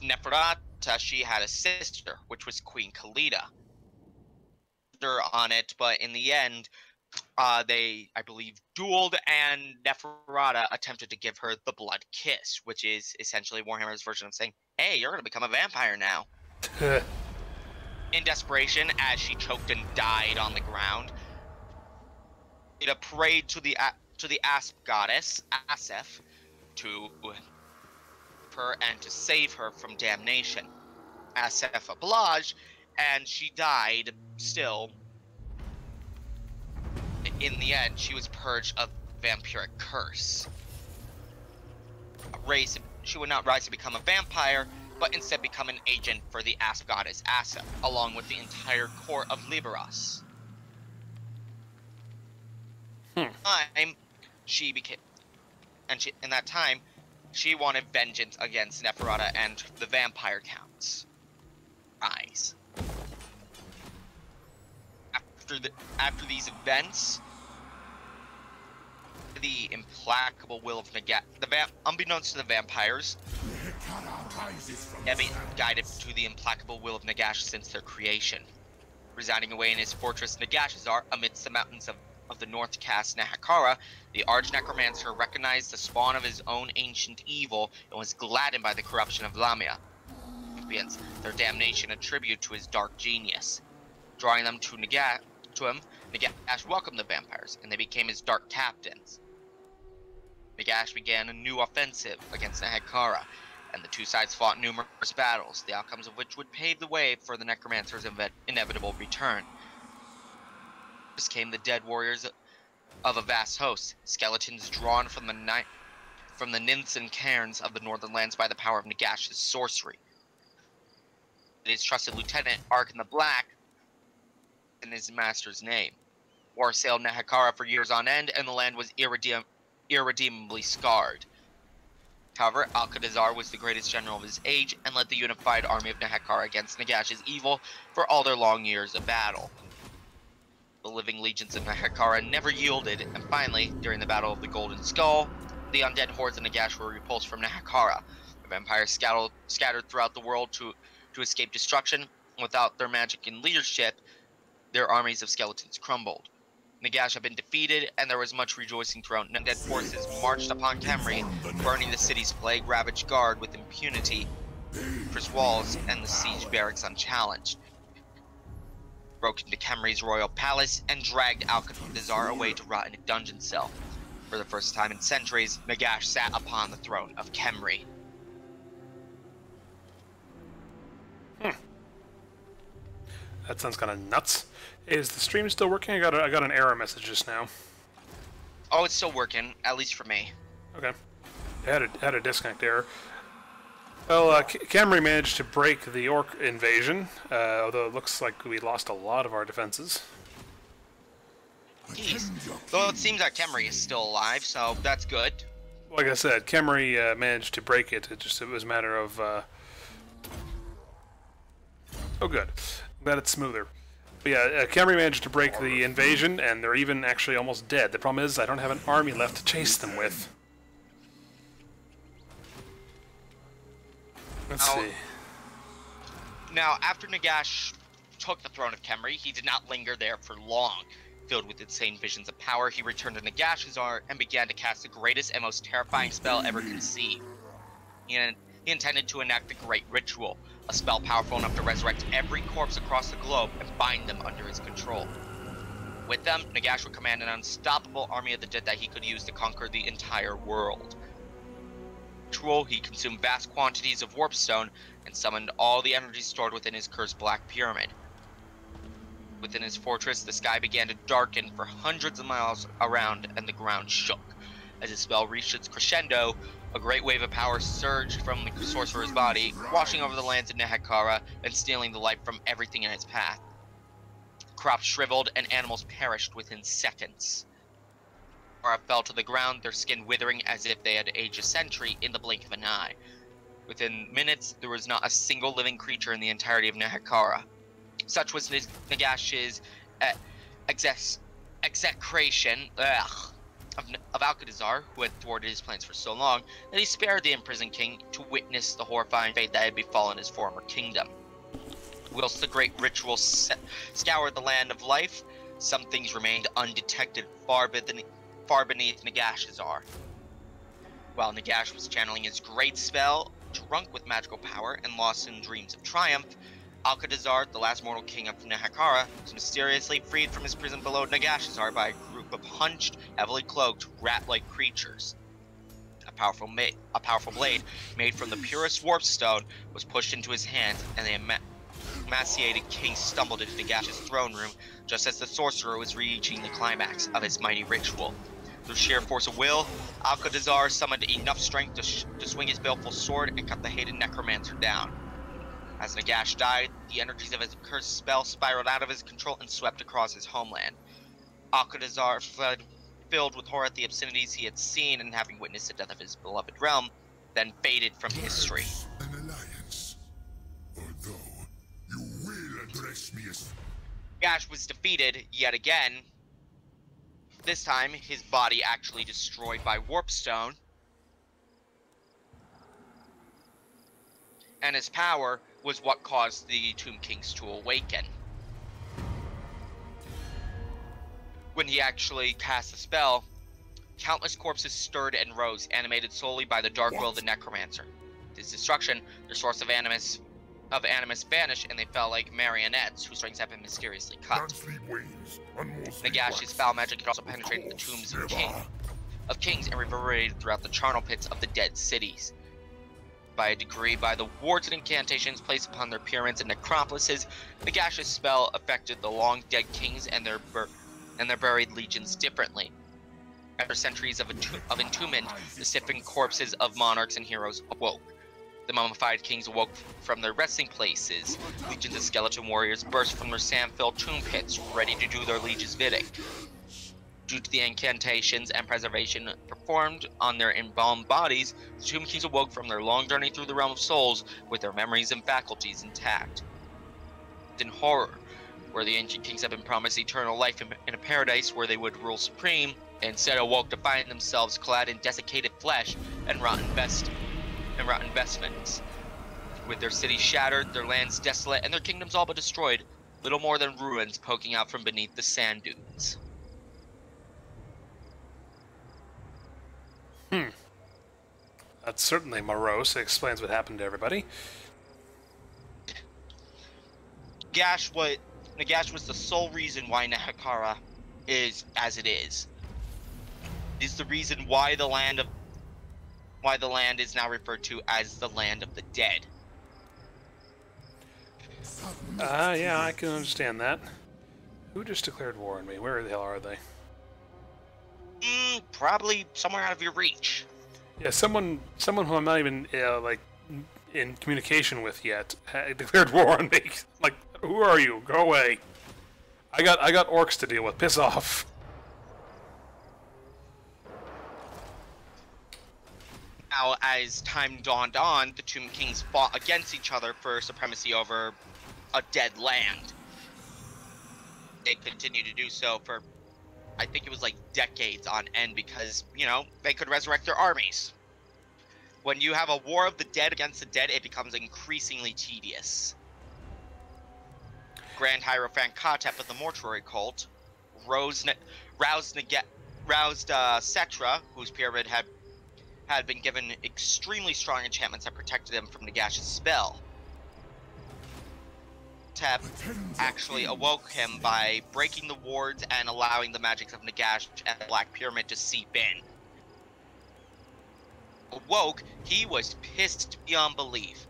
Neferata, she had a sister, which was Queen Khalida. on it, but in the end, they, I believe, dueled, and Neferata attempted to give her the blood kiss, which is essentially Warhammer's version of saying, "Hey, you're gonna become a vampire now." In desperation, as she choked and died on the ground, Ida prayed to the Asp goddess Asef to her and to save her from damnation. Asef obliged, and she died. Still, in the end, she was purged of vampiric curse. She would not rise to become a vampire, but instead become an agent for the Asp goddess Asef, along with the entire court of Liberos. In that time, she wanted vengeance against Neferata and the vampire counts. Eyes. After these events, the implacable will of Nagash, unbeknownst to the vampires, have been guided to the implacable will of Nagash since their creation. Residing away in his fortress Nagashazar, amidst the mountains of the North Caste Nahakara, the Arch-Necromancer recognized the spawn of his own ancient evil and was gladdened by the corruption of Lamia. Champions their damnation a tribute to his dark genius. Drawing them to him, Nagash welcomed the vampires, and they became his dark captains. Nagash began a new offensive against Nahakara, and the two sides fought numerous battles, the outcomes of which would pave the way for the Necromancer's inevitable return. First came the dead warriors of a vast host, skeletons drawn from the nymphs and cairns of the northern lands by the power of Nagash's sorcery. His trusted lieutenant, Arkan the Black, in his master's name. War assailed Nahakara for years on end, and the land was irredeemably scarred. However, Alcatazar was the greatest general of his age and led the unified army of Nahakara against Nagash's evil for all their long years of battle. The living legions of Nahakara never yielded, and finally, during the Battle of the Golden Skull, the undead hordes of Nagash were repulsed from Nahakara. The vampires scattered throughout the world to escape destruction. Without their magic and leadership, their armies of skeletons crumbled. Nagash had been defeated, and there was much rejoicing throughout. Undead forces marched upon Khemri, burning the city's plague-ravaged guard with impunity, fortress walls, and the siege barracks unchallenged. Broke into Khemri's royal palace and dragged Alcatazar away to rot in a dungeon cell. For the first time in centuries, Nagash sat upon the throne of Khemri. That sounds kind of nuts. Is the stream still working? I got an error message just now. Oh, it's still working, at least for me. Okay. It had a disconnect error. Well, Khemri managed to break the Orc invasion, although it looks like we lost a lot of our defenses. Jeez. Though it seems that Khemri is still alive, so that's good. Like I said, Khemri managed to break it. It was a matter of... Oh, good. I'm glad it's smoother. But yeah, Khemri managed to break the invasion, and they're even actually almost dead. The problem is I don't have an army left to chase them with. Let's see. Now, after Nagash took the throne of Khemri, he did not linger there for long. Filled with insane visions of power, he returned to Nagashazar and began to cast the greatest and most terrifying spell ever conceived. He intended to enact the Great Ritual, a spell powerful enough to resurrect every corpse across the globe and bind them under his control. With them, Nagash would command an unstoppable army of the dead that he could use to conquer the entire world. Ritual, he consumed vast quantities of warpstone and summoned all the energy stored within his cursed black pyramid. Within his fortress, the sky began to darken for hundreds of miles around, and the ground shook. As his spell reached its crescendo, a great wave of power surged from the sorcerer's body, washing over the lands of Nahakara and stealing the life from everything in its path. Crops shriveled and animals perished within seconds. Nahakara fell to the ground, their skin withering as if they had aged a century in the blink of an eye. Within minutes, there was not a single living creature in the entirety of Nahakara. Such was Nagash's execration of Alcatazar, who had thwarted his plans for so long, that he spared the imprisoned king to witness the horrifying fate that had befallen his former kingdom. Whilst the great ritual scoured the land of life, some things remained undetected far beneath Nagashazar. While Nagash was channeling his great spell, drunk with magical power and lost in dreams of triumph, Alcatazar, the last mortal king of Nehekhara, was mysteriously freed from his prison below Nagashazar by a group of hunched, heavily cloaked, rat-like creatures. A powerful blade made from the purest warpstone was pushed into his hand, and the emaciated king stumbled into Nagash's throne room just as the sorcerer was reaching the climax of his mighty ritual. Through sheer force of will, Alcatazar summoned enough strength to swing his baleful sword and cut the hated necromancer down. As Nagash died, the energies of his cursed spell spiraled out of his control and swept across his homeland. Alcatazar fled, filled with horror at the obscenities he had seen and having witnessed the death of his beloved realm, then faded from history. An alliance. Although you will address me as Nagash was defeated yet again. This time, his body actually destroyed by Warpstone, and his power was what caused the Tomb Kings to awaken. When he actually cast the spell, countless corpses stirred and rose, animated solely by the dark will of the Necromancer. His destruction, their source of animus vanished, and they fell like marionettes whose strings had been mysteriously cut. Nagash's foul magic had also penetrated the tombs of kings and reverberated throughout the charnel pits of the dead cities. By a degree, by the wards and incantations placed upon their pyramids and necropolises, Nagash's spell affected the long-dead kings and their buried legions differently. After centuries of entombment, the stiffened corpses of monarchs and heroes awoke. The mummified kings awoke from their resting places. Legions of skeleton warriors burst from their sand-filled tomb pits, ready to do their liege's bidding. Due to the incantations and preservation performed on their embalmed bodies, the Tomb Kings awoke from their long journey through the realm of souls with their memories and faculties intact. In horror, where the ancient kings had been promised eternal life in a paradise where they would rule supreme, instead awoke to find themselves clad in desiccated flesh and rotten vestments. With their cities shattered, their lands desolate, and their kingdoms all but destroyed, little more than ruins poking out from beneath the sand dunes. That's certainly morose. It explains what happened to everybody. Nagash was the sole reason why Nehekhara is as it is. It is the reason why the land is now referred to as the Land of the Dead. Yeah, I can understand that. Who just declared war on me? Where the hell are they? Probably somewhere out of your reach. Yeah, someone who I'm not even in communication with yet declared war on me. Like, who are you? Go away. I got orcs to deal with. Piss off. Now, as time dawned on, the Tomb Kings fought against each other for supremacy over a dead land. They continued to do so for, I think it was like decades on end because, they could resurrect their armies. When you have a war of the dead against the dead, it becomes increasingly tedious. Grand Hierophant Khatep of the Mortuary Cult roused Settra, whose pyramid had been given extremely strong enchantments that protected him from Nagash's spell. Tep actually awoke him by breaking the wards and allowing the magics of Nagash and the Black Pyramid to seep in. Awoke, he was pissed beyond belief.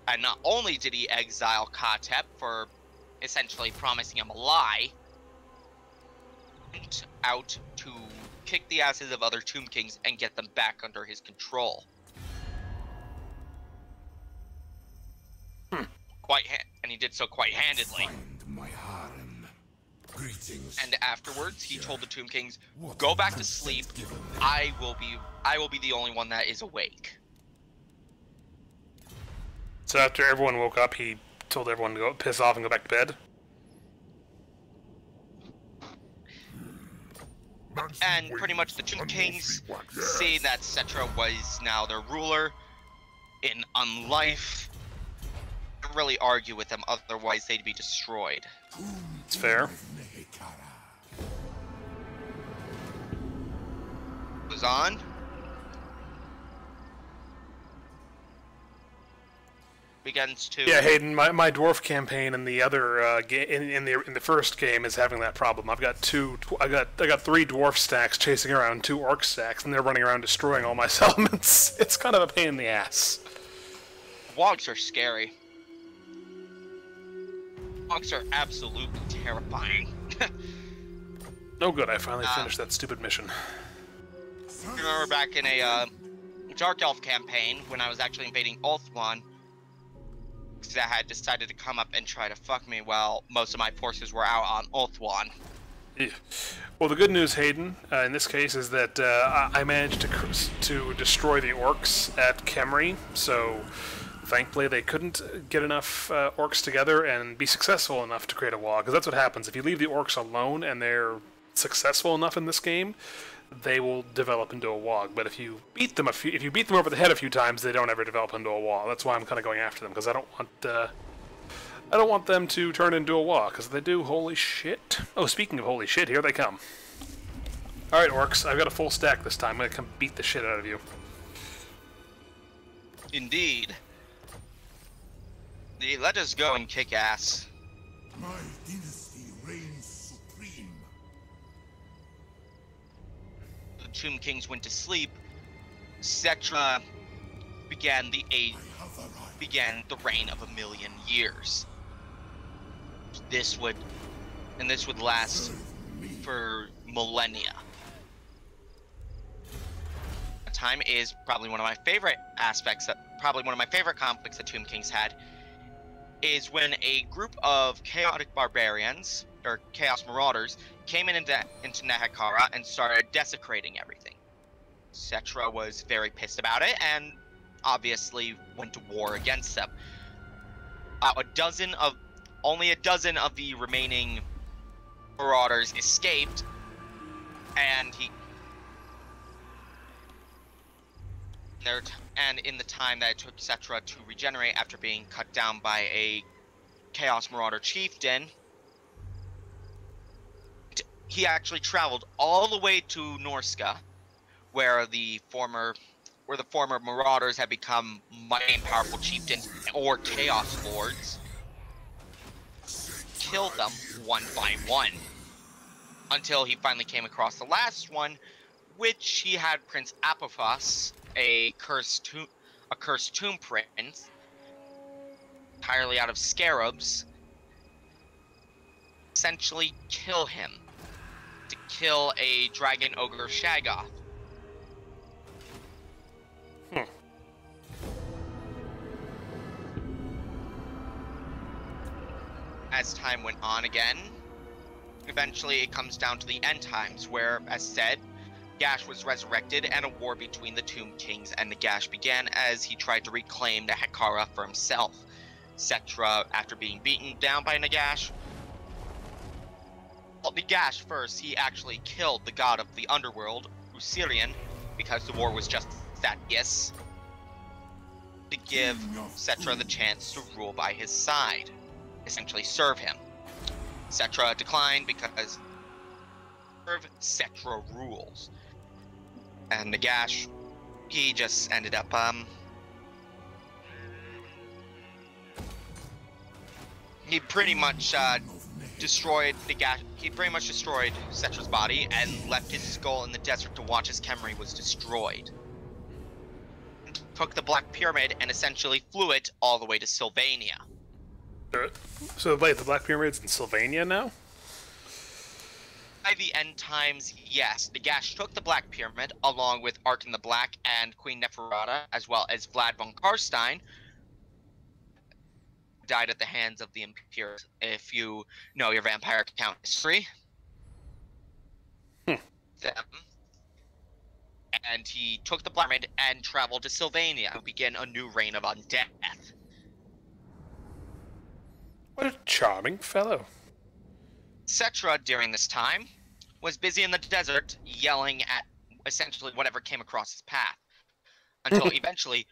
And not only did he exile Khatep for essentially promising him a lie, he went out to kick the asses of other Tomb Kings and get them back under his control. And he did so quite handedly. Find my harem. Greetings. And afterwards, he told the Tomb Kings, "Go back to sleep. I will be the only one that is awake." So after everyone woke up, he told everyone to go piss off and go back to bed. And pretty much the Tomb Kings, seeing that Settra was now their ruler in unlife, really argue with them, otherwise they'd be destroyed. It's fair. Who's on? Begins to. Yeah, Hayden, my dwarf campaign in the other in the first game is having that problem. I've got I got 3 dwarf stacks chasing around 2 orc stacks, and they're running around destroying all my settlements. It's kind of a pain in the ass. Wogs are scary. Wogs are absolutely terrifying. Oh good, I finally finished that stupid mission. I remember back in a Dark Elf campaign when I was actually invading Ulthuan, that had decided to come up and try to fuck me while most of my forces were out on Ulthuan. Yeah. Well, the good news, Hayden, in this case, is that I managed to destroy the orcs at Khemri, so thankfully they couldn't get enough orcs together and be successful enough to create a wall, because that's what happens. If you leave the orcs alone and they're successful enough in this game, they will develop into a wog. But if you beat them if you beat them over the head a few times, they don't ever develop into a wall. That's why I'm kind of going after them, because I don't want them to turn into a wall. Because if they do, holy shit! Oh, speaking of holy shit, here they come. All right, orcs, I've got a full stack this time. I'm gonna come beat the shit out of you. Indeed. Let us go and kick ass. My dynasty reigns supreme. The Tomb Kings went to sleep. Cetra began the reign of 1,000,000 years. This would last for millennia. Time is probably one of my favorite conflicts that Tomb Kings had, is when a group of chaotic barbarians, or chaos marauders, came into Nehekhara and started desecrating everything. Cetra was very pissed about it, and obviously went to war against them. Only a dozen of the remaining marauders escaped, and in the time that it took Cetra to regenerate after being cut down by a Chaos Marauder chieftain, he actually traveled all the way to Norska, where the former marauders had become mighty and powerful chieftains or chaos lords, killed them one by one, until he finally came across the last one, which he had Prince Apophos, a cursed tomb prince, entirely out of scarabs, essentially kill him, to kill a dragon ogre Shaggoth. As time went on again, eventually it comes down to the end times, where, as said, Gash was resurrected and a war between the Tomb Kings and Nagash began as he tried to reclaim Nehekhara for himself. Cetra, after being beaten down by Nagash, Nagash first, he actually killed the god of the underworld, Usirian, because the war was just that, yes, to give Cetra the chance to rule by his side, essentially serve him. Cetra declined because Cetra rules. And Nagash, he just ended up, he pretty much destroyed Nagash. He pretty much destroyed Cetra's body and left his skull in the desert to watch as Khemri was destroyed. Took the Black Pyramid and essentially flew it all the way to Sylvania. So wait, the Black Pyramid's in Sylvania now? By the end times, yes. Nagash took the Black Pyramid, along with Arkin the Black and Queen Neferata, as well as Vlad von Karstein, died at the hands of the Imperials, if you know your Vampire Count history. Them. And he took the Black Pyramid and traveled to Sylvania to begin a new reign of undeath. What a charming fellow. Cetra, during this time, was busy in the desert yelling at essentially whatever came across his path, until eventually,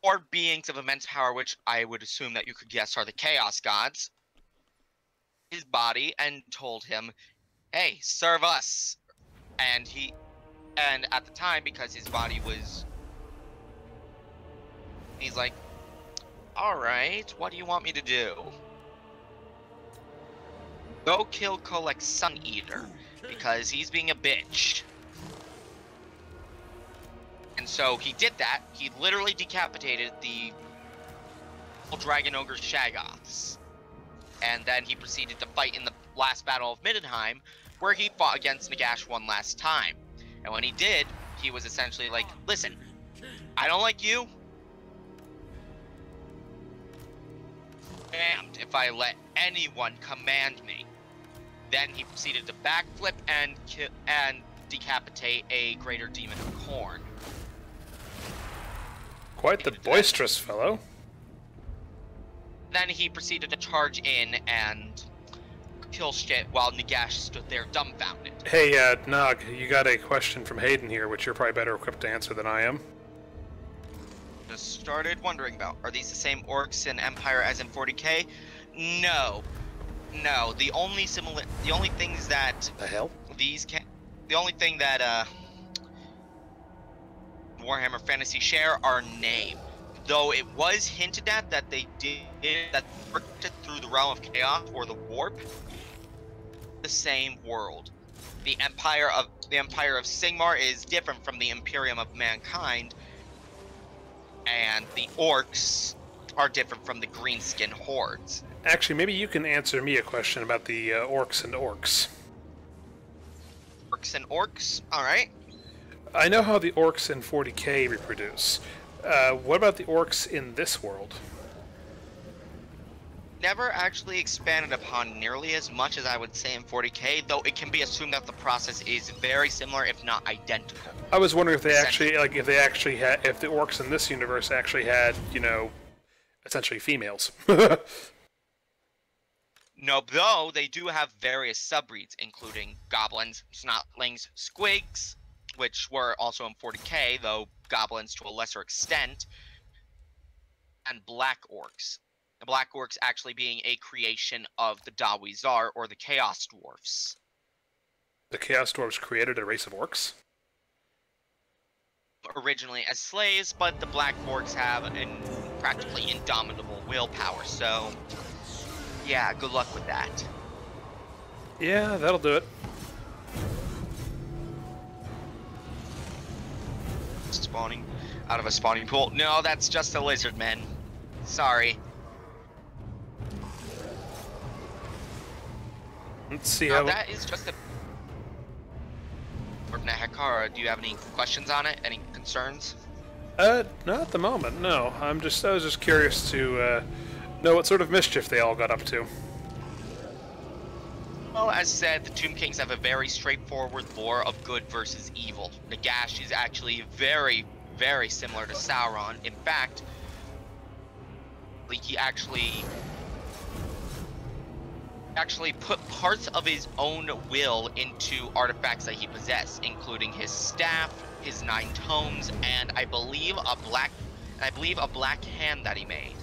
four beings of immense power, which I would assume that you could guess are the Chaos Gods, his body and told him, "Hey, serve us." And at the time, because his body was, he's like, "All right, what do you want me to do?" Go kill Kolek's Sun Eater, because he's being a bitch. And so he did that. He literally decapitated the Dragon Ogre Shaggoths. And then he proceeded to fight in the last battle of Middenheim, where he fought against Nagash one last time. And when he did, he was essentially like, "Listen, I don't like you. Damned if I let anyone command me." Then he proceeded to backflip and decapitate a greater demon of Khorne. Quite the boisterous fellow. Then he proceeded to charge in and kill shit while Nagash stood there dumbfounded. Hey, Nog, you got a question from Hayden here, which you're probably better equipped to answer than I am. Just started wondering about, are these the same orcs in Empire as in 40k? No. No, the only things that The hell? the only thing that Warhammer Fantasy share are name. Though it was hinted at that they did that worked through the realm of chaos or the warp, the same world. The Empire of Sigmar is different from the Imperium of Mankind, and the orcs are different from the greenskin hordes. Actually, maybe you can answer me a question about the orcs and orcs. Orcs and orcs? Alright. I know how the orcs in 40k reproduce. What about the orcs in this world? Never actually expanded upon nearly as much as I would say in 40k, though it can be assumed that the process is very similar, if not identical. I was wondering if they actually, like, if the orcs in this universe actually had, you know, essentially females. No, though they do have various subbreeds, including goblins, snotlings, squigs, which were also in 40k, though goblins to a lesser extent, and black orcs. The black orcs actually being a creation of the Dawizar, or the Chaos Dwarfs. The Chaos Dwarves created a race of orcs? Originally as slaves, but the black orcs have practically indomitable willpower, so yeah, good luck with that. Yeah, that'll do it. Spawning out of a spawning pool. No, that's just a lizard, man. Sorry. Let's see No, how... that is just a... Hekara, do you have any questions on it? Any concerns? Not at the moment, no. I was just curious to know what sort of mischief they all got up to. Well, as said, the Tomb Kings have a very straightforward lore of good versus evil. Nagash is actually very, very similar to Sauron. In fact, he actually put parts of his own will into artifacts that he possessed, including his staff, his 9 tomes, and I believe a black hand that he made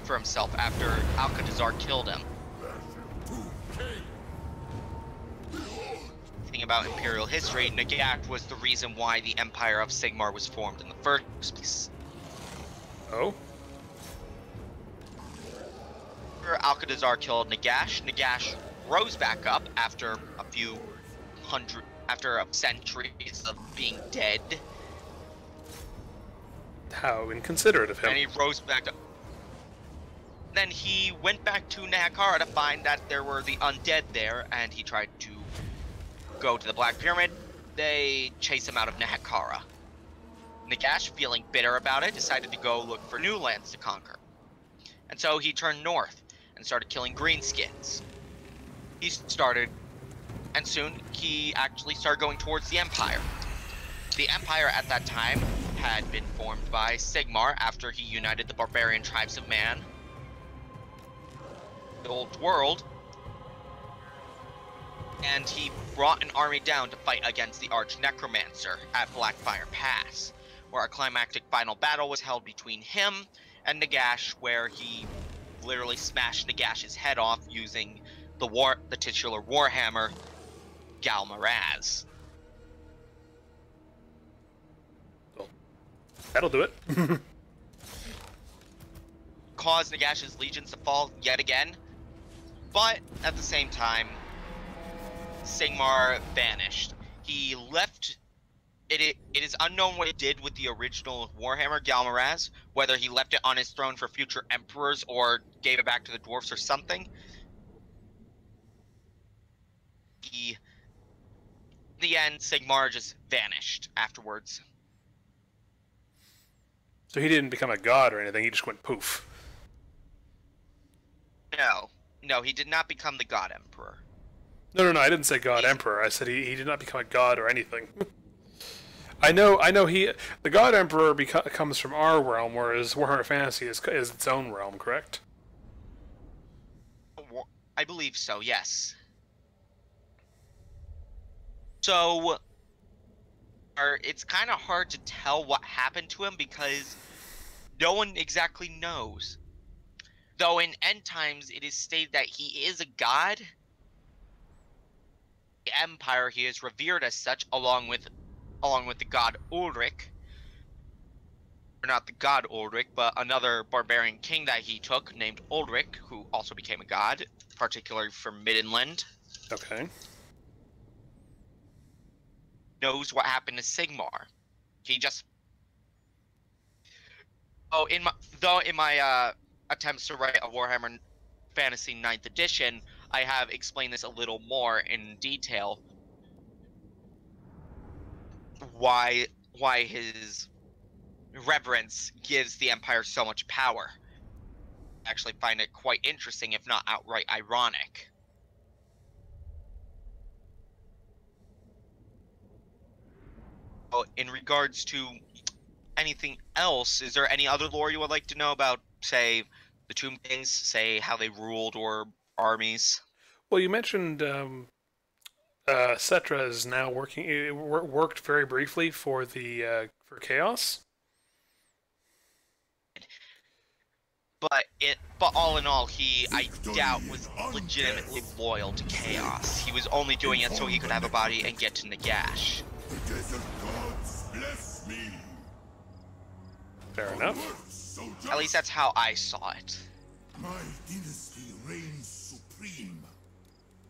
for himself after Alcatazar killed him. About Imperial history, Nagash was the reason why the Empire of Sigmar was formed in the first place. Oh? After Alcatazar killed Nagash, Nagash rose back up after a centuries of being dead. How inconsiderate of him. And he rose back up. Then he went back to Nehekara to find that there were the undead there, and he tried to go to the Black Pyramid. They chase him out of Nehekara. Nagash, feeling bitter about it, decided to go look for new lands to conquer. And so he turned north and started killing greenskins. And soon he actually started going towards the Empire. The Empire at that time had been formed by Sigmar after he united the barbarian tribes of man, the old world, and he brought an army down to fight against the Arch Necromancer at Blackfire Pass, where a climactic final battle was held between him and Nagash, where he literally smashed Nagash's head off using the titular warhammer Galmaraz. Well, that'll do it. Caused Nagash's legions to fall yet again, but at the same time, Sigmar vanished. He left. It is unknown what he did with the original Warhammer Galmaraz, whether he left it on his throne for future emperors or gave it back to the dwarfs or something. In the end, Sigmar just vanished afterwards. So he didn't become a god or anything, he just went poof. No, he did not become the God Emperor. No, I didn't say god emperor, I said he did not become a god or anything. I know the god emperor comes from our realm, whereas Warhammer Fantasy is its own realm, correct? I believe so, yes. So, it's kind of hard to tell what happened to him because no one exactly knows. Though in End Times it is stated that he is a god. The Empire, he is revered as such, along with the god Ulrich. Or not the god Ulrich, but another barbarian king that he took named Ulrich, who also became a god, particularly from Middenland. Okay. Knows what happened to Sigmar. He just in my attempts to write a Warhammer Fantasy 9th edition, I have explained this a little more in detail. Why his reverence gives the Empire so much power. I actually find it quite interesting, if not outright ironic. In regards to anything else, is there any other lore you would like to know about, say, the Tomb Kings, say how they ruled or armies? Well, you mentioned Settra is now working. It worked very briefly for for Chaos. But all in all, I doubt was legitimately loyal to Chaos. He was only doing it so he could have a body and get to Nagash. The desert gods bless me. Fair enough. At least that's how I saw it. My dynasty reigns supreme.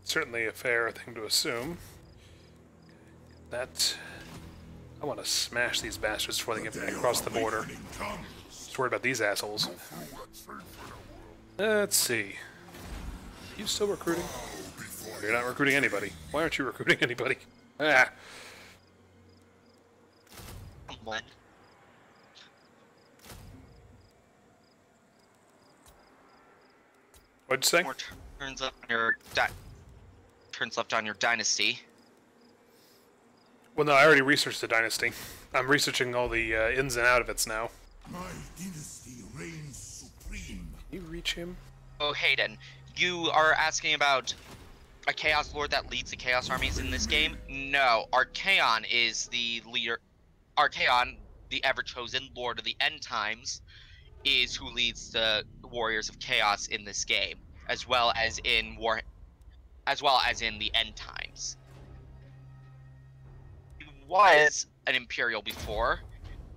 Certainly a fair thing to assume. That I want to smash these bastards before they get across the border. Just worried about these assholes. Let's see. Are you still recruiting? You're not recruiting anybody. Why aren't you recruiting anybody? Ah. One. What'd you say? More turns left on your dynasty. Well, no, I already researched the dynasty. I'm researching all the ins and outs of it now. My dynasty reigns supreme. Can you reach him? Oh, Hayden, you are asking about a Chaos Lord that leads the Chaos armies in this game? No, Archaon is the leader. Archaon, the ever-chosen Lord of the End Times, is who leads the Warriors of Chaos in this game, as well as in the End Times. He was an Imperial before.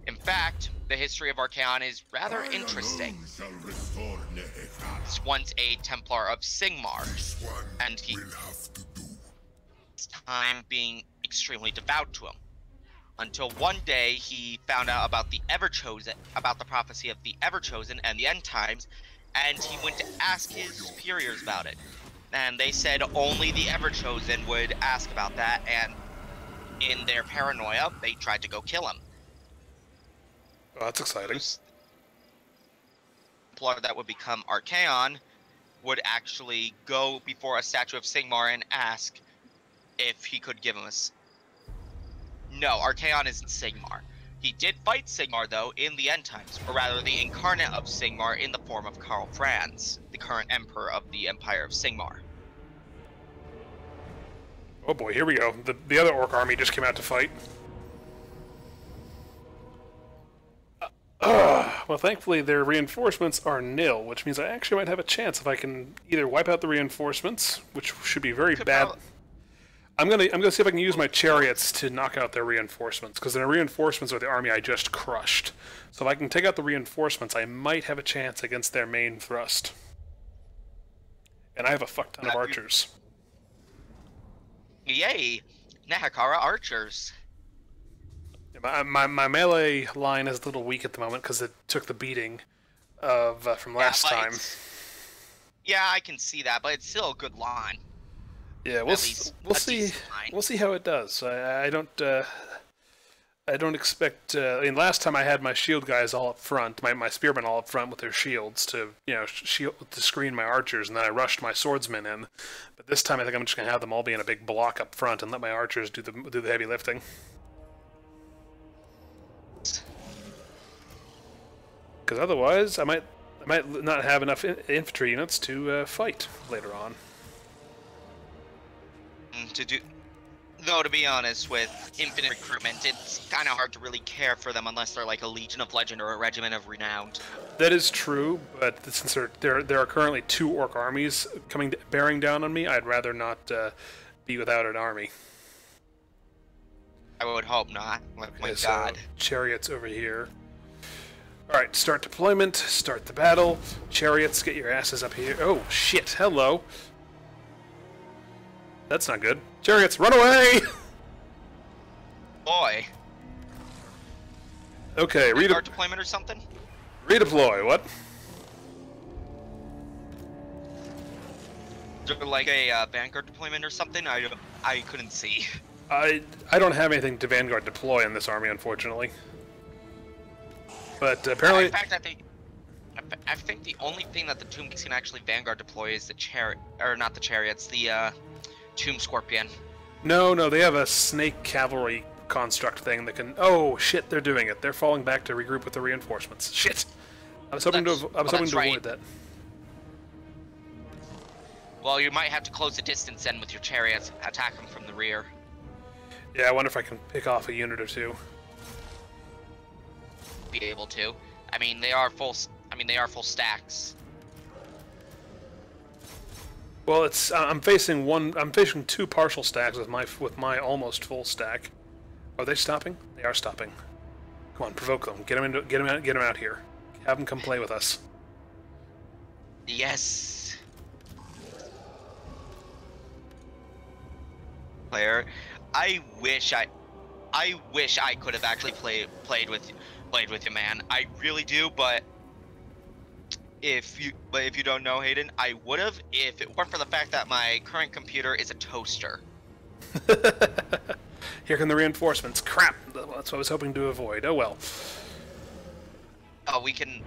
In fact, the history of Archaon is rather interesting. He's once a Templar of Sigmar, and he his time being extremely devout to him. Until one day he found out about the Everchosen, about the prophecy of the Everchosen and the End Times, and he went to ask his superiors about it. And they said only the Everchosen would ask about that, and in their paranoia, they tried to go kill him. Oh, that's exciting. Templar that would become Archaon would actually go before a statue of Sigmar and ask if he could give him a... No, Archaon isn't Sigmar. He did fight Sigmar, though, in the End Times, or rather the incarnate of Sigmar in the form of Karl Franz, the current emperor of the Empire of Sigmar. Oh boy, here we go. The other orc army just came out to fight. Well, thankfully their reinforcements are nil, which means I actually might have a chance if I can either wipe out the reinforcements, which should be very bad. I'm gonna see if I can use my chariots to knock out their reinforcements, because their reinforcements are the army I just crushed. So if I can take out the reinforcements, I might have a chance against their main thrust. And I have a fuck ton of archers. Yay! Nehekara archers. My melee line is a little weak at the moment because it took the beating of from last time. Yeah, I can see that, but it's still a good line. Yeah, we'll see how it does. I don't expect. I mean, last time I had my shield guys all up front, my spearmen all up front with their shields to to screen my archers, and then I rushed my swordsmen in. But this time I think I'm just gonna have them all be in a big block up front and let my archers do the heavy lifting. Because otherwise, I might not have enough infantry units to fight later on. Though, to be honest, with infinite recruitment, it's kind of hard to really care for them unless they're like a Legion of Legend or a Regiment of Renown. That is true, but since there are currently 2 orc armies bearing down on me, I'd rather not be without an army. I would hope not. Oh my so God. Chariots over here. Alright, start deployment, start the battle. Chariots, get your asses up here. Oh, shit, hello. That's not good. Chariots, run away! Boy. Okay, Vanguard deployment or something? Redeploy, what? Is there like a Vanguard deployment or something? I couldn't see. I don't have anything to Vanguard deploy in this army, unfortunately. But apparently... in fact, I think the only thing that the Tomb can actually Vanguard deploy is the not the chariots, the Tomb Scorpion. No, they have a snake cavalry construct thing that can... Oh, shit, they're doing it. They're falling back to regroup with the reinforcements. Shit! I was hoping to avoid that. Well, you might have to close the distance then with your chariots, attack them from the rear. Yeah, I wonder if I can pick off a unit or two. Be able to. I mean, they are full stacks. Well, it's I'm facing 2 partial stacks with my almost full stack. Are they stopping? They are stopping. Come on, provoke them. Get them out here. Have them come play with us. Yes. Player, I wish I could have actually played with you, man. I really do, but if you don't know, Hayden, I would have if it weren't for the fact that my current computer is a toaster. Here come the reinforcements. Crap! That's what I was hoping to avoid. Oh well. Oh, we can.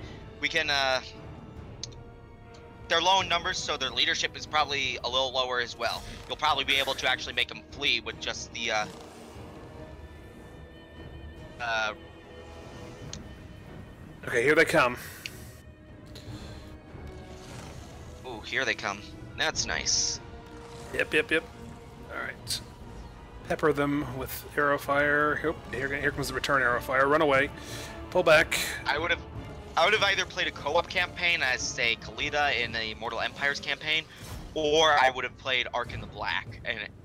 They're low in numbers, so their leadership is probably a little lower as well. You'll probably be able to actually make them flee with just the Okay, here they come. Ooh, here they come. That's nice. Yep. Alright. Pepper them with arrow fire. Oh, here comes the return arrow fire. Run away. Pull back. I would have either played a co-op campaign as, say, Khalida in the Mortal Empires campaign, or I would have played Ark in the Black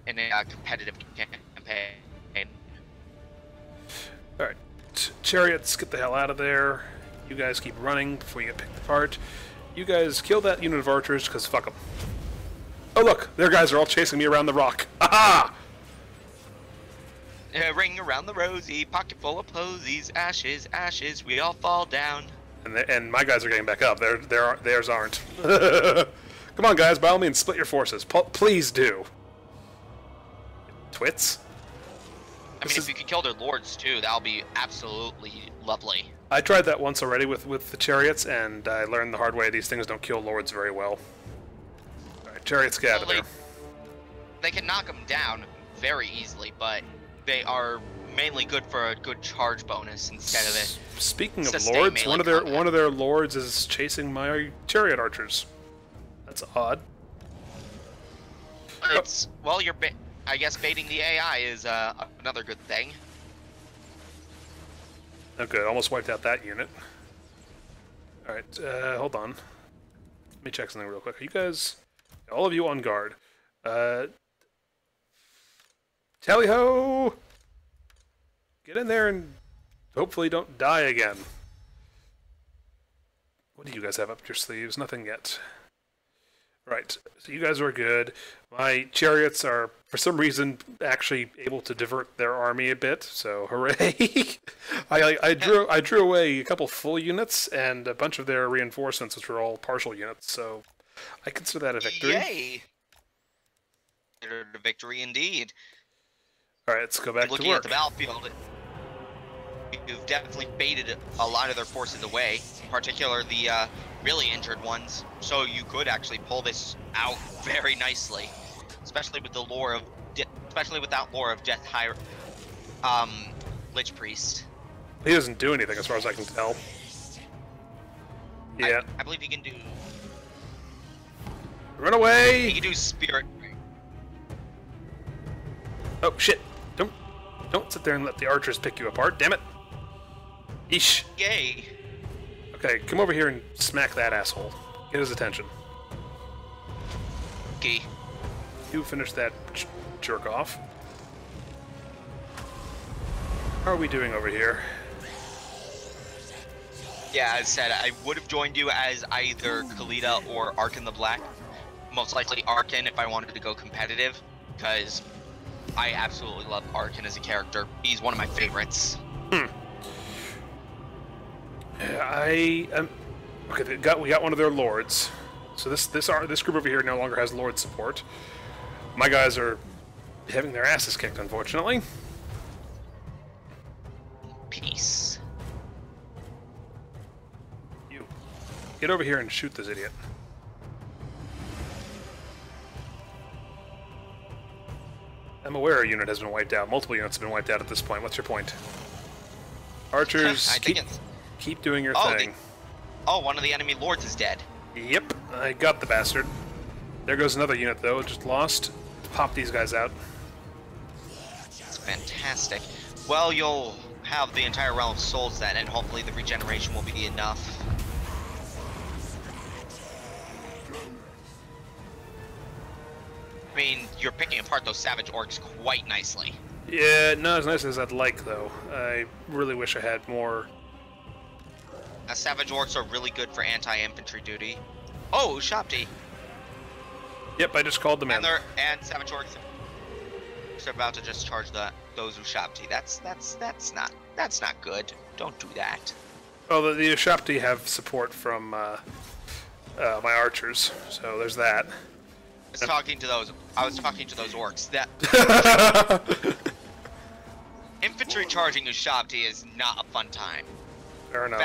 in a competitive campaign. Alright. Chariots, get the hell out of there. You guys keep running before you get picked apart. You guys kill that unit of archers, because fuck them. Oh look, their guys are all chasing me around the rock. Aha! Ring around the rosy, pocket full of posies, ashes, ashes, we all fall down. And my guys are getting back up. Theirs aren't. Come on, guys, by all means, split your forces. Please do. Twits? I mean, if you could kill their lords, too, that'll be absolutely lovely. I tried that once already with the chariots, and I learned the hard way these things don't kill lords very well. Alright, chariots, get out of there. They can knock them down very easily, but they are mainly good for a good charge bonus instead of it. Speaking of lords, one of their lords is chasing my chariot archers. That's odd. It's well, I guess baiting the AI is another good thing. Okay, almost wiped out that unit. Alright, hold on. Let me check something real quick. Are you guys... all of you on guard. Tally-ho! Get in there and hopefully don't die again. What do you guys have up your sleeves? Nothing yet. Right, so you guys are good. My chariots are, for some reason, actually able to divert their army a bit, so hooray! I drew away a couple full units and a bunch of their reinforcements, which were all partial units, so I consider that a victory. Yay! A victory indeed. Alright, let's go back to Looking at work. the battlefield, you've definitely baited a lot of their forces away, in particular the really injured ones. So you could actually pull this out very nicely, especially with the lore of, especially with that lore of Death High, Lich Priest. He doesn't do anything as far as I can tell. Yeah. I believe he can do. Run away! He can do Spirit. Oh shit! Don't sit there and let the archers pick you apart. Damn it! Eesh. Yay! Okay, come over here and smack that asshole. Get his attention. Okay. You finish that jerk off. How are we doing over here? Yeah, as I said, I would have joined you as either Khalida or Arkin the Black. Most likely Arkin if I wanted to go competitive, because I absolutely love Arkin as a character. He's one of my favorites. Okay. We got one of their lords. So this group over here no longer has lord support. My guys are having their asses kicked, unfortunately. Peace. You get over here and shoot this idiot. I'm aware a unit has been wiped out. Multiple units have been wiped out at this point. What's your point? Archers, I think it's... keep doing your Oh, thing. Oh, one of the enemy lords is dead. Yep, I got the bastard. There goes another unit, though. Just lost. Pop these guys out. That's fantastic. Well, you'll have the entire Realm of Souls then, and hopefully the regeneration will be enough. I mean, you're picking apart those savage orcs quite nicely. Yeah, not as nice as I'd like, though. I really wish I had more. Savage orcs are really good for anti-infantry duty. Oh, Ushabti. Yep, I just called them in. And savage orcs are about to just charge those Ushabti. That's not good. Don't do that. Oh, the Ushabti have support from my archers, so there's that. I was talking to those orcs. That infantry charging Ushabti is not a fun time. Fair enough.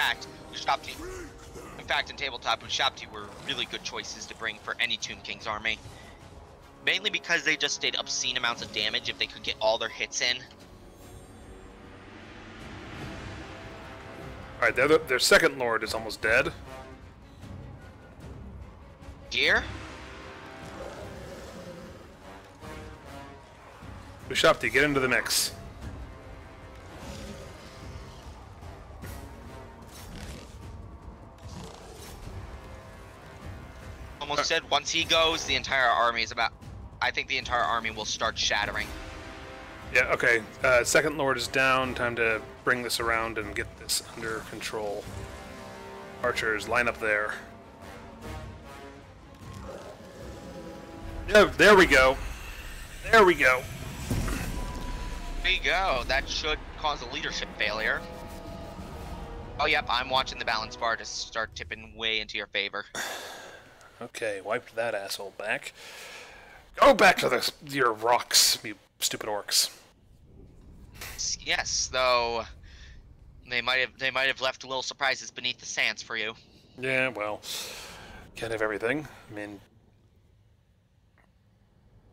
In fact, in tabletop, Ushabti were really good choices to bring for any Tomb King's army. Mainly because they just did obscene amounts of damage if they could get all their hits in. Alright, their second lord is almost dead. Gear? Ushabti, get into the mix. Almost said once he goes, the entire army is about... I think the entire army will start shattering. Yeah, okay. Second lord is down. Time to bring this around and get this under control. Archers, line up there. Yeah, there we go. There we go. There you go. That should cause a leadership failure. Oh, yep, I'm watching the balance bar to start tipping way into your favor. Okay, wiped that asshole back. Go back to your rocks, you stupid orcs. Yes, though they might have left little surprises beneath the sands for you. Yeah, well, can't have everything. I mean,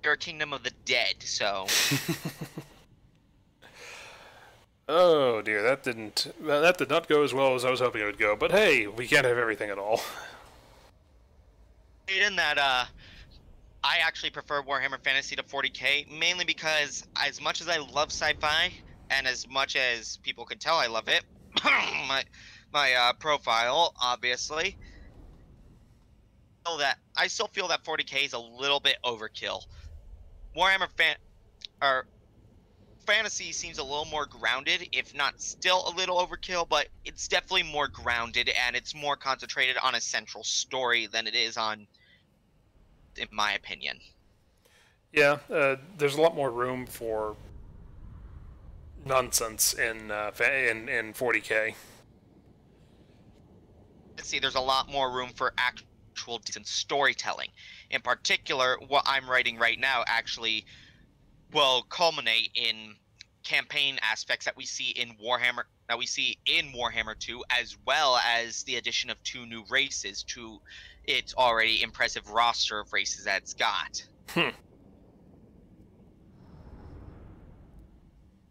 You're a kingdom of the dead, so oh dear, that did not go as well as I was hoping it would go. But hey, we can't have everything at all. in that I actually prefer Warhammer Fantasy to 40k, mainly because as much as I love sci-fi and as much as people can tell I love it, my profile, obviously. I still feel that 40k is a little bit overkill. Warhammer or fantasy seems a little more grounded, if not still a little overkill, but it's definitely more grounded and it's more concentrated on a central story than it is on, in my opinion. Yeah, there's a lot more room for nonsense in 40k. Let's see, there's a lot more room for actual decent storytelling. In particular, what I'm writing right now actually will culminate in campaign aspects that we see in Warhammer 2, as well as the addition of 2 new races to its already impressive roster of races that it's got.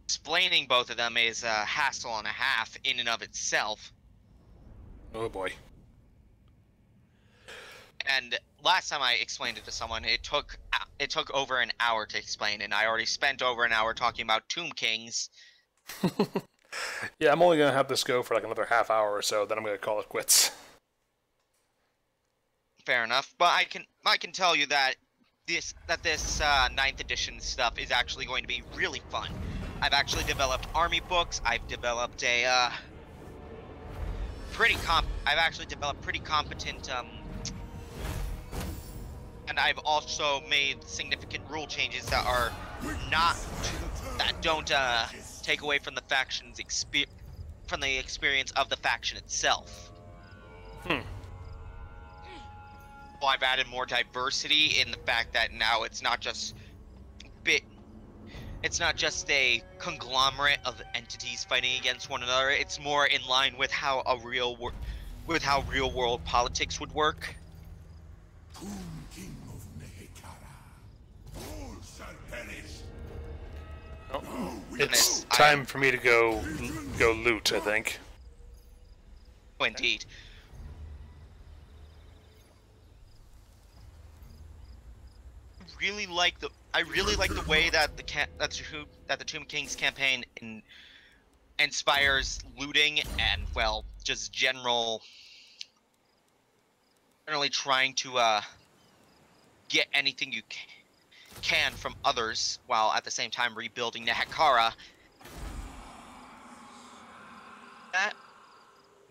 Explaining both of them is a hassle and a half in and of itself. Oh boy. And last time I explained it to someone, it took over an hour to explain, and I already spent over an hour talking about Tomb Kings. Yeah, I'm only gonna have this go for like another half hour or so, then I'm gonna call it quits. Fair enough, but I can tell you that this 9th edition stuff is actually going to be really fun. I've actually developed army books. I've developed a pretty competent and I've also made significant rule changes that don't take away from the faction's experience of the faction itself. Well, I've added more diversity in the fact that now it's not just a conglomerate of entities fighting against one another. It's more in line with how real world politics would work. Well, it's time for me to go loot, I think. Oh, indeed. I really like the way that the Tomb Kings campaign inspires looting and, well, just generally trying to get anything you can from others while at the same time rebuilding Nehekara.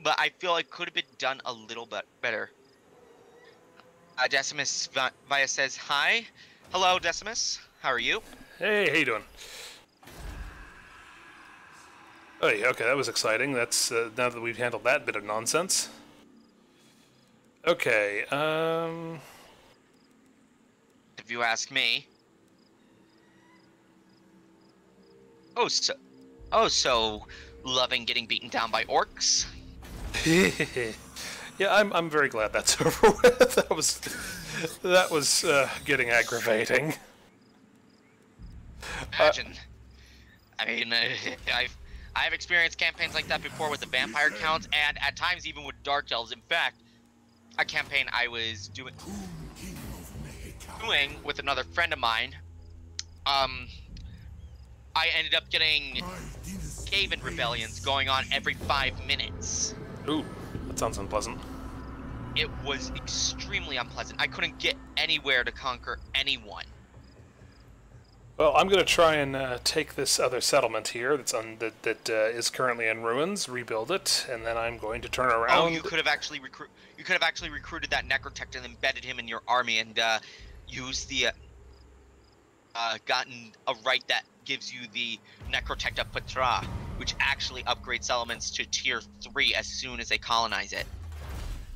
But I feel it could have been done a little bit better. Decimus Via says hi. Hello, Decimus. How are you? Hey, how you doing? Oh, yeah, okay, that was exciting. That's now that we've handled that bit of nonsense. Okay, If you ask me. So loving getting beaten down by orcs. Yeah, I'm very glad that's over with. That was getting aggravating. Imagine. I mean, I've experienced campaigns like that before with the vampire counts, and at times even with dark elves. In fact, a campaign I was doing with another friend of mine, I ended up getting Skaven rebellions going on every 5 minutes. Ooh, that sounds unpleasant. It was extremely unpleasant. I couldn't get anywhere to conquer anyone. Well, I'm going to try and take this other settlement here that is currently in ruins, rebuild it, and then I'm going to turn around. Oh, you could have actually recruited that Necrotect and embedded him in your army and used the gotten a right that gives you the Necrotect of Petra, which actually upgrades settlements to tier 3 as soon as they colonize it.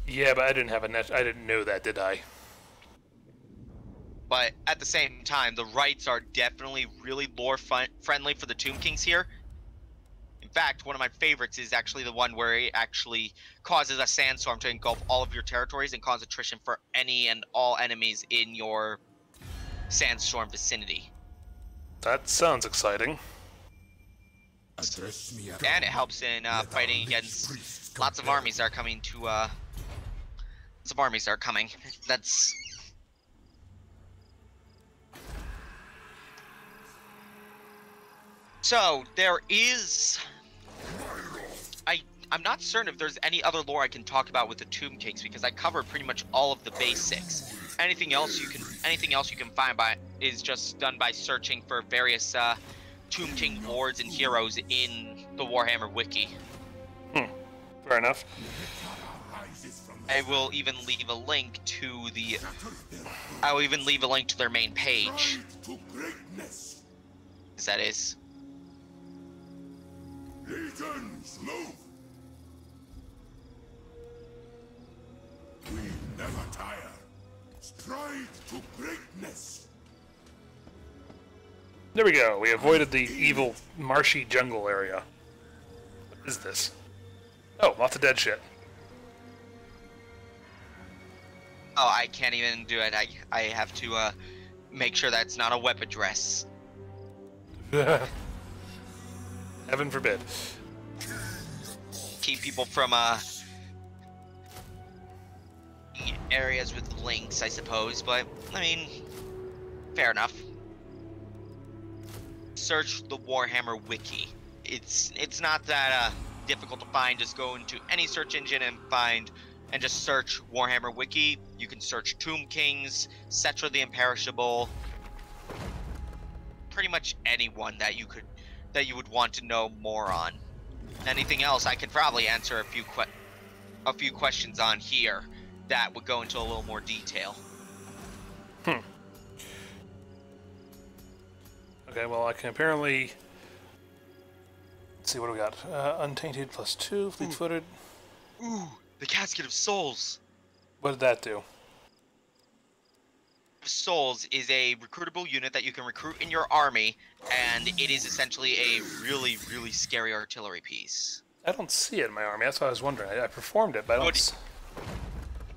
Yeah, but I didn't know that, did I? But at the same time, the rights are definitely really lore-friendly for the Tomb Kings here. In fact, one of my favorites is actually the one where it actually causes a sandstorm to engulf all of your territories and cause attrition for any and all enemies in your sandstorm vicinity. That sounds exciting. And it helps in fighting against lots of armies that are coming to... lots of armies that are coming. That's... So, there is... I'm not certain if there's any other lore I can talk about with the Tomb Kings because I covered pretty much all of the basics. Anything else you can find by is just done by searching for various Tomb King lords and heroes in the Warhammer wiki. Fair enough. I will even leave a link to their main page. As that is. Legion's loaf. We never tire. Stride to greatness. There we go. We avoided the evil marshy jungle area. What is this? Oh, lots of dead shit. Oh, I can't even do it. I have to make sure that's not a web address. Heaven forbid. Keep people from areas with links, I suppose, but I mean, fair enough. Search the Warhammer wiki. It's not that difficult to find. Just go into any search engine and just search Warhammer wiki. You can search Tomb Kings, Cetra the Imperishable, pretty much anyone that you would want to know more on. Anything else, I could probably answer a few questions on here that would go into a little more detail. Okay, well, I can apparently... Let's see, what do we got? Untainted +2, fleet-footed. Ooh, the Casket of Souls! What did that do? Souls is a recruitable unit that you can recruit in your army, and it is essentially a really, really scary artillery piece. I don't see it in my army, that's what I was wondering. I performed it, but I don't...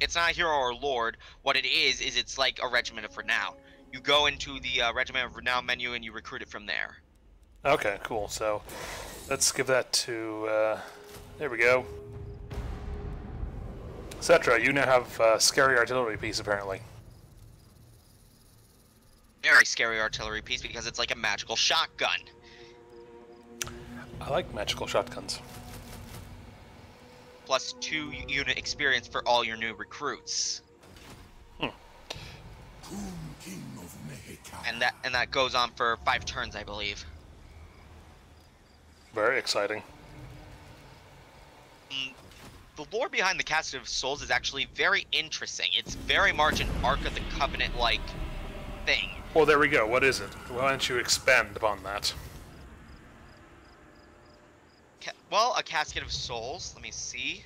It's not a hero or lord. What it is it's like a regiment of renown. You go into the regiment of renown menu and you recruit it from there. Okay, cool. So let's give that to... there we go. Cetra, you now have a scary artillery piece, apparently. Very scary artillery piece because it's like a magical shotgun. I like magical shotguns. +2 unit experience for all your new recruits. King of Neheka. And that goes on for 5 turns, I believe. Very exciting. The lore behind the Casket of Souls is actually very interesting. It's very much an Ark of the Covenant-like thing. Well, there we go. What is it? Why don't you expand upon that? Well, a Casket of Souls. Let me see.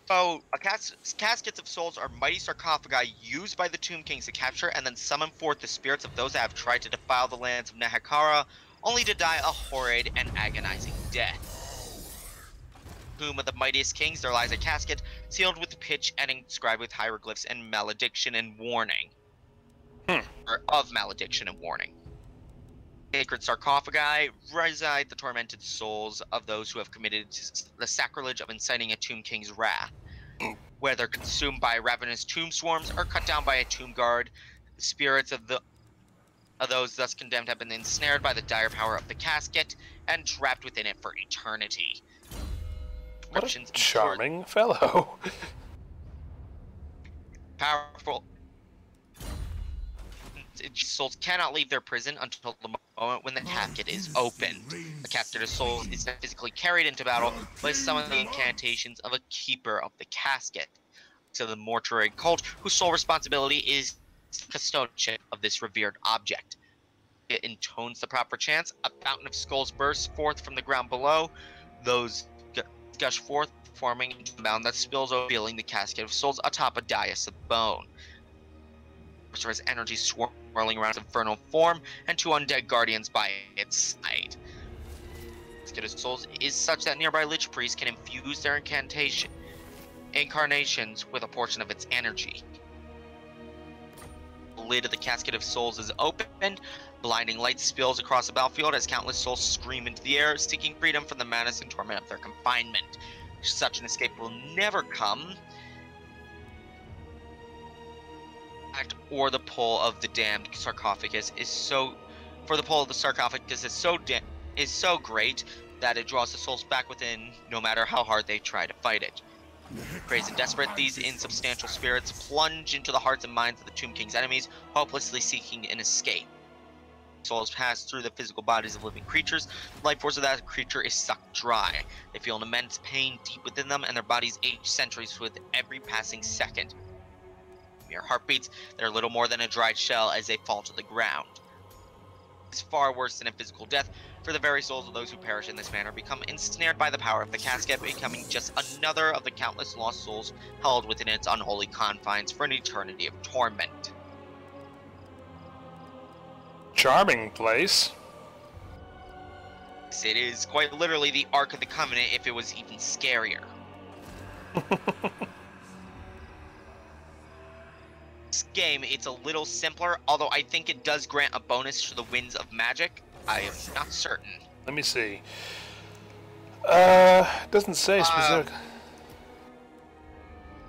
So, Caskets of Souls are mighty sarcophagi used by the Tomb Kings to capture and then summon forth the spirits of those that have tried to defile the lands of Nehekara, only to die a horrid and agonizing death. Tomb of the mightiest kings, there lies a casket sealed with pitch and inscribed with hieroglyphs and malediction and warning. Or of malediction and warning. Sacred sarcophagi reside the tormented souls of those who have committed the sacrilege of inciting a Tomb King's wrath. Whether consumed by ravenous tomb swarms or cut down by a tomb guard, the spirits of those thus condemned have been ensnared by the dire power of the casket and trapped within it for eternity. What a charming fellow. Powerful. Souls cannot leave their prison until the moment when the casket is opened. The Casket of Souls is physically carried into battle by some of the incantations of a keeper of the casket. So the mortuary cult, whose sole responsibility is custodianship of this revered object. It intones the proper chants, a fountain of skulls bursts forth from the ground below. Those gush forth, forming a mound that spills over, revealing the Casket of Souls atop a dais of bone. Sorcerer's energy swirling around its infernal form, and 2 undead guardians by its side. Casket of Souls is such that nearby Lich Priests can infuse their incarnations with a portion of its energy. The lid of the Casket of Souls is opened, blinding light spills across the battlefield as countless souls scream into the air, seeking freedom from the madness and torment of their confinement. Such an escape will never come, or the pull of the damned sarcophagus is so is so great that it draws the souls back within no matter how hard they try to fight it. Crazed and desperate, these insubstantial spirits plunge into the hearts and minds of the Tomb King's enemies, hopelessly seeking an escape. Souls pass through the physical bodies of living creatures. The life force of that creature is sucked dry. They feel an immense pain deep within them, and their bodies age centuries with every passing second. Mere heartbeats, they're little more than a dried shell as they fall to the ground. It's far worse than a physical death, for the very souls of those who perish in this manner become ensnared by the power of the casket, becoming just another of the countless lost souls held within its unholy confines for an eternity of torment. Charming place. It is quite literally the Ark of the Covenant if it was even scarier. This game, it's a little simpler, although I think it does grant a bonus to the Winds of Magic. I am not certain. Let me see. Doesn't say specific.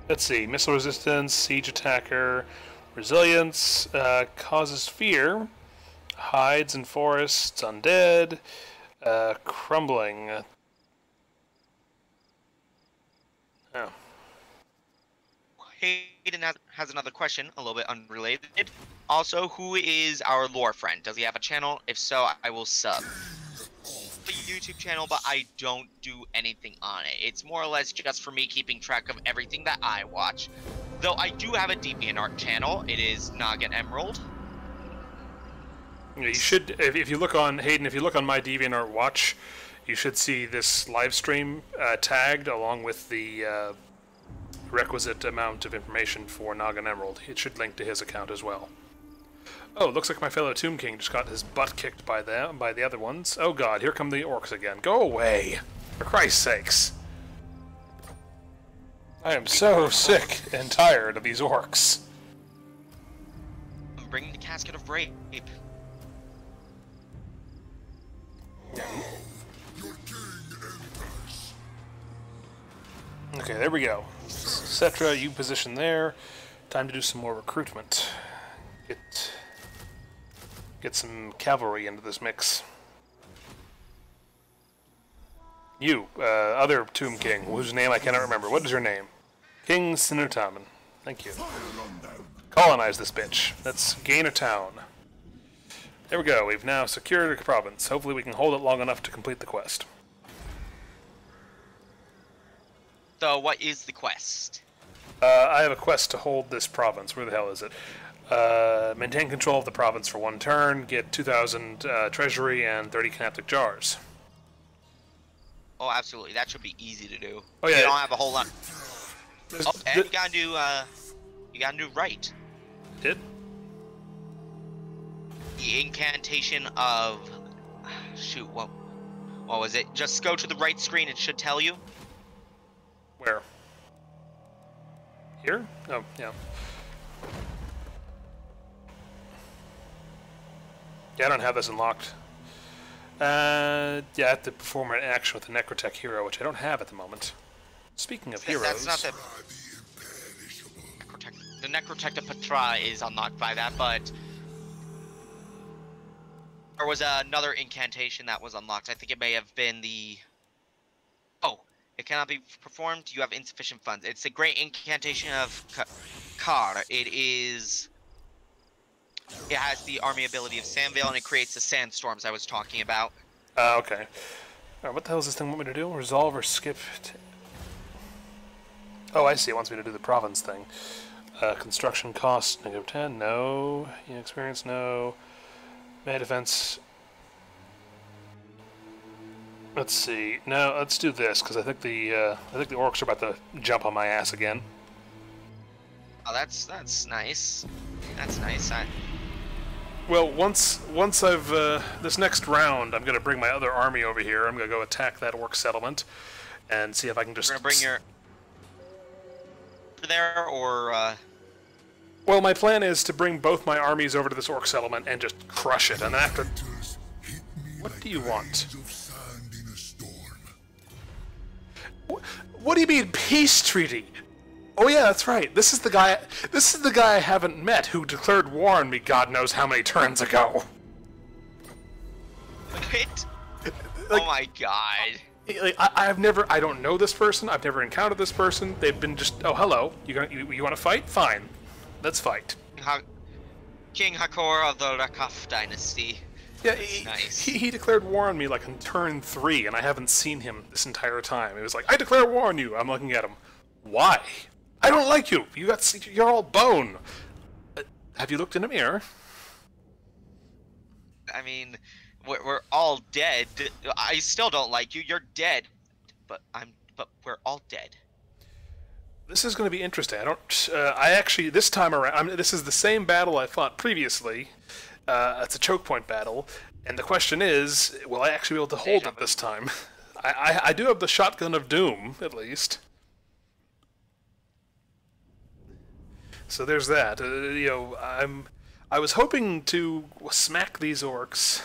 Let's see. Missile resistance, siege attacker, resilience, causes fear, hides in forests, undead, crumbling. Oh. Hayden has another question, a little bit unrelated. Also, who is our lore friend? Does he have a channel? If so, I will sub. The YouTube channel, but I don't do anything on it. It's more or less just for me keeping track of everything that I watch. Though I do have a DeviantArt channel. It is Noggin Emerald. You should, if you look on Hayden, if you look on my DeviantArt watch, you should see this live stream tagged along with the requisite amount of information for Noggin Emerald. It should link to his account as well. Oh, looks like my fellow Tomb King just got his butt kicked by the other ones. Oh god, here come the orcs again. Go away! For Christ's sakes! I am so sick and tired of these orcs. I'm bringing the Casket of Rape. Okay, there we go. Cetra, you position there. Time to do some more recruitment. Get some cavalry into this mix. You, other Tomb King, whose name I cannot remember. What is your name? King Sinutamen. Thank you. Colonize this bitch. Let's gain a town. There we go. We've now secured a province. Hopefully we can hold it long enough to complete the quest. So, what is the quest? I have a quest to hold this province. Where the hell is it? Maintain control of the province for 1 turn, get 2,000 treasury and 30 Canoptic jars. Oh, absolutely. That should be easy to do. Oh yeah. You don't have a whole lot. Oh, and you gotta do right. Did? The incantation of... Shoot, what was it? Just go to the right screen, it should tell you. Where? Here? Oh, yeah. Yeah, I don't have this unlocked. Yeah, I have to perform an action with the Necrotech hero, which I don't have at the moment. Speaking of heroes... That's not the Necrotech of Petra is unlocked by that, but... There was another incantation that was unlocked. I think it may have been the... Oh, it cannot be performed. You have insufficient funds. It's a great incantation of Kar. It has the army ability of Sandvale, and it creates the sandstorms I was talking about. Okay. Alright, what the hell does this thing want me to do? Resolve or skip? Oh, I see. It wants me to do the province thing. Construction cost, -10, no. Experience, no. Melee defense. Let's see. No, let's do this because I think the orcs are about to jump on my ass again. Oh, that's nice. That's nice. Well, once I've this next round, I'm gonna bring my other army over here. I'm gonna go attack that orc settlement and see if I can just. You're gonna bring your there or. Well, my plan is to bring both my armies over to this orc settlement and just crush it. And then after, what do you want? What do you mean peace treaty? Oh yeah, that's right. This is the guy I haven't met who declared war on me God knows how many turns ago. Wait. Oh my god. Like, I don't know this person. I've never encountered this person. They've been just, oh, hello. You want to fight? Fine, let's fight. King Hakor of the Rakaf dynasty. Yeah, Nice. he declared war on me like on turn 3, and I haven't seen him this entire time. It was like, I declare war on you. I'm looking at him. Why? I don't like you. You're all bone. Have you looked in a mirror? I mean, we're all dead. I still don't like you. You're dead. But we're all dead. This is going to be interesting. I actually, this time around, this is the same battle I fought previously. It's a choke point battle, and the question is, will I actually be able to hold it this time? I do have the shotgun of doom, at least. So there's that. I was hoping to smack these orcs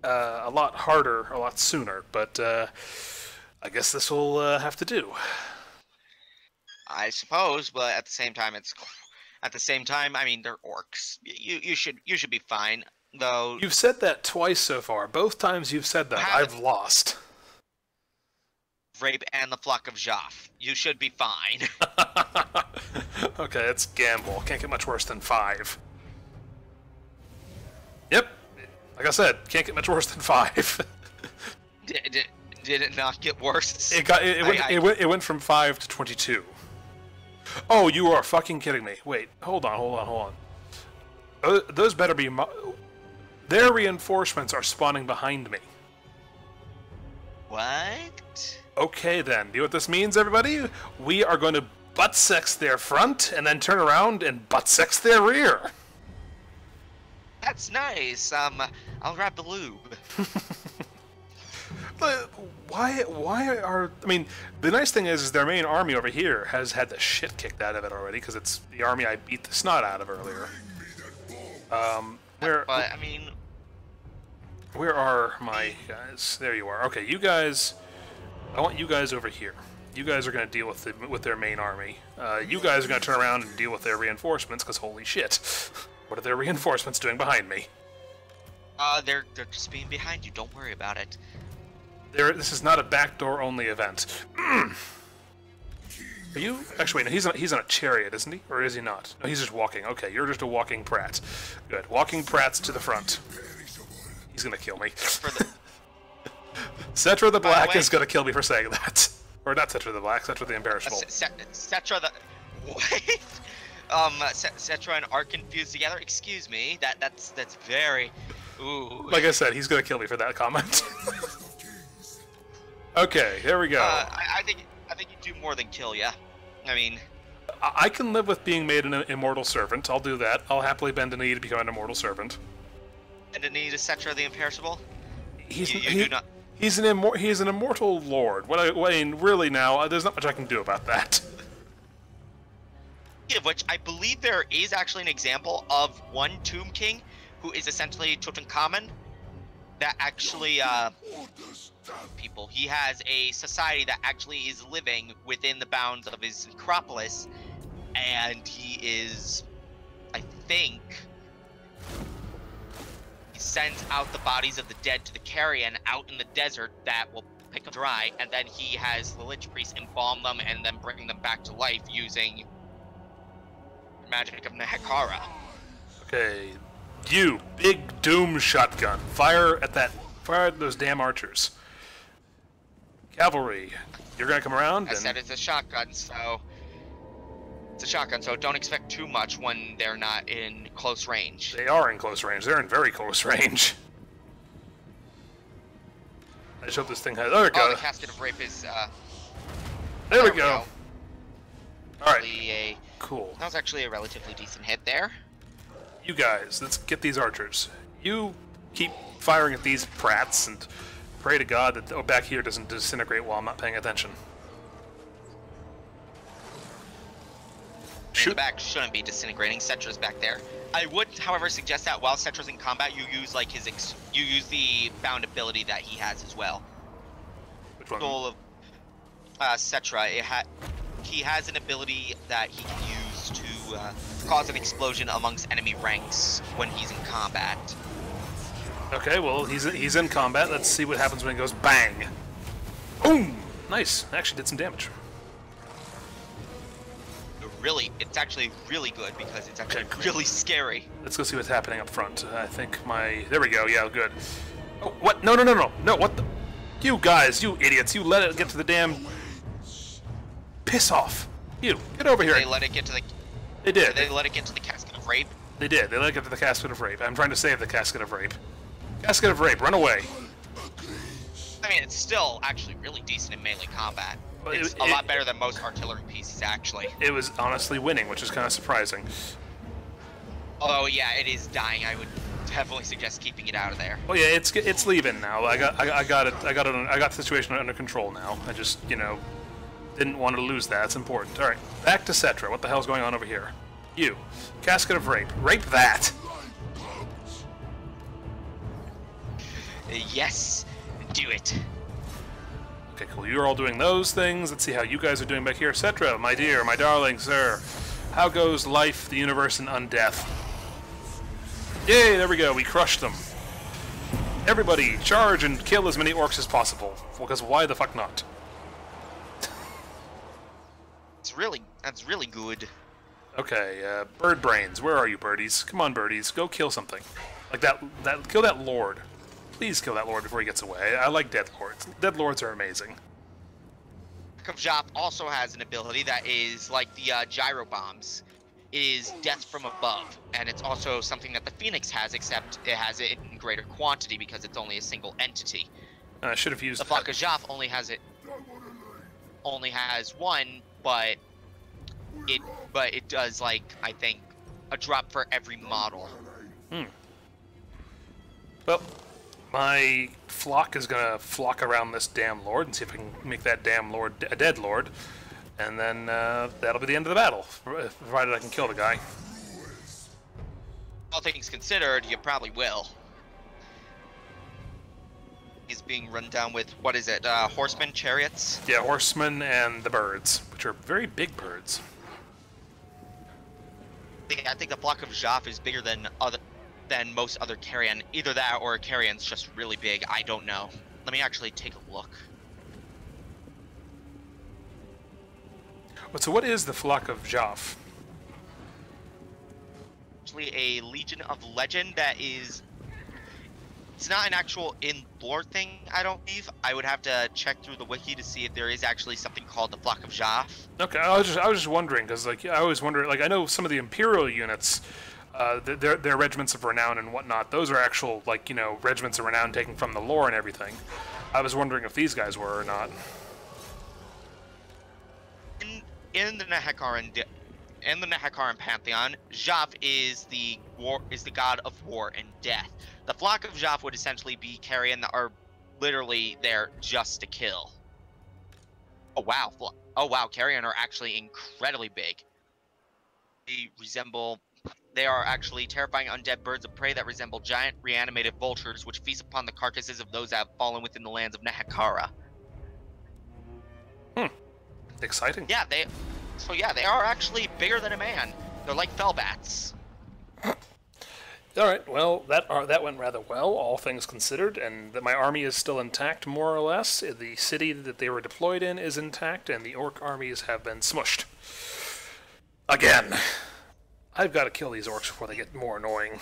a lot harder, a lot sooner, but I guess this will have to do. I suppose, but at the same time, I mean, they're orcs. You should be fine, though. You've said that twice so far. Both times you've said that, I've lost. Rape and the flock of Joff. You should be fine. Okay, it's gamble. Can't get much worse than 5. Yep. Like I said, can't get much worse than 5. Did it not get worse? It went from 5 to 22. Oh, you are fucking kidding me. Wait, hold on. Those better be... Their reinforcements are spawning behind me. What? Okay then, you know what this means, everybody? We are going to butt-sex their front, and then turn around and butt-sex their rear. That's nice. I'll grab the lube. But why are... I mean, the nice thing is their main army over here has had the shit kicked out of it already, because it's the army I beat the snot out of earlier. But, I mean... Where are my guys? There you are. Okay, you guys... I want you guys over here. You guys are going to deal with their main army. You guys are going to turn around and deal with their reinforcements, because holy shit. What are their reinforcements doing behind me? They're just being behind you. Don't worry about it. This is not a backdoor only event. Are you? Actually, wait, no, he's on a chariot, isn't he? Or is he not? No, he's just walking. Okay, you're just a walking prat. Good. Walking prats to the front. He's gonna kill me. Cetra the Black is gonna kill me for saying that. Or not Cetra the Black, Cetra the Imperishable. Cetra the... What? Cetra and Ark fused together? Excuse me. That's very... Ooh. Like I said, he's gonna kill me for that comment. Okay, here we go. I think you do more than kill ya. I mean... I can live with being made an immortal servant. I'll do that. I'll happily bend a knee to become an immortal servant. And a knee to Cetra the Imperishable? He's an immortal lord. I mean, really now, there's not much I can do about that. Of which, I believe there is actually an example of one Tomb King who is essentially Tutankhamun that actually, he has a society that actually is living within the bounds of his necropolis, and he is, I think, he sends out the bodies of the dead to the carrion out in the desert that will pick them dry, and then he has the Lich Priest embalm them and then bring them back to life using magic of Nehekara. Okay, you big doom shotgun, fire at those damn archers. Cavalry, you're gonna come around. I said it's a shotgun, so don't expect too much when they're not in close range. They are in close range. They're in very close range. I just hope this thing has. There we go. Oh, the Casket of Rape is. There we go. All right. Cool. That was actually a relatively decent hit there. You guys, let's get these archers. You keep firing at these prats and pray to God that back here doesn't disintegrate while I'm not paying attention. The back shouldn't be disintegrating. Cetra's back there. I would, however, suggest that while Cetra's in combat, you use like you use the bound ability that he has as well. Which one? Goal of Cetra, he has an ability that he can use to cause an explosion amongst enemy ranks when he's in combat. Okay, well, he's in combat. Let's see what happens when he goes bang. Boom! Nice. Actually did some damage. Really, it's actually really good because it's actually Okay. really scary. Let's go see what's happening up front. I think my... There we go. Yeah, good. Oh, what? No, no, no, no. No, what the... You guys, you idiots. You let it get to the damn... Piss off. You, get over here. They let it get to the. They did. They let it get to the casket of rape. They did. They let it get to the casket of rape. I'm trying to save the casket of rape. Casket of rape, run away. I mean, it's still actually really decent in melee combat. Well, It's a lot better than most artillery pieces, actually. It was honestly winning, which is kind of surprising. Although, yeah, it is dying. I would definitely suggest keeping it out of there. Oh yeah, it's leaving now. I got the situation under control now. I just, you know, didn't want to lose that. It's important. All right, back to Cetra. What the hell's going on over here? You, casket of rape. Rape that. Yes, do it. Okay, cool. You're all doing those things. Let's see how you guys are doing back here. Cetra, my dear, my darling sir. How goes life, the universe, and undeath? Yay, there we go. We crushed them. Everybody, charge and kill as many orcs as possible. Because why the fuck not? That's really good. Okay, bird brains. Where are you, birdies? Come on, birdies. Go kill something. Like kill that lord. Please kill that lord before he gets away. I like dead lords. Dead lords are amazing. Kavjap also has an ability that is like the gyro bombs. It is death from above, and it's also something that the Phoenix has, except it has it in greater quantity because it's only a single entity. I should have used The Flock of Jaf only has one, but it does, like, I think, a drop for every model. Well, my flock is gonna flock around this damn lord and see if I can make that damn lord a dead lord, and then that'll be the end of the battle, provided I can kill the guy. All things considered, you probably will. He's being run down with, what is it, horsemen, chariots? Yeah, horsemen and the birds, which are very big birds. I think the Flock of Jaf is bigger than most other carrion. Either that or a carrion's just really big. I don't know. Let me actually take a look. So what is the Flock of Jaf? Actually, a Legion of Legend that is... It's not an actual in-lore thing, I don't believe. I would have to check through the wiki to see if there is actually something called the Flock of Jaf. Okay, I was just wondering, because like I always wonder, like I know some of the Imperial units, their regiments of renown and whatnot, those are actual, like, you know, regiments of renown taken from the lore and everything. I was wondering if these guys were or not. In the Nehekaran pantheon, Jaf is the god of war and death. The Flock of Jaf would essentially be carrion that are literally there just to kill. Oh wow, carrion are actually incredibly big. They are actually terrifying undead birds of prey that resemble giant reanimated vultures, which feast upon the carcasses of those that have fallen within the lands of Nehekara. Exciting. Yeah, they are actually bigger than a man. They're like fellbats. All right. Well, that went rather well, all things considered, and my army is still intact, more or less. The city that they were deployed in is intact, and the orc armies have been smushed. Again. I've got to kill these orcs before they get more annoying,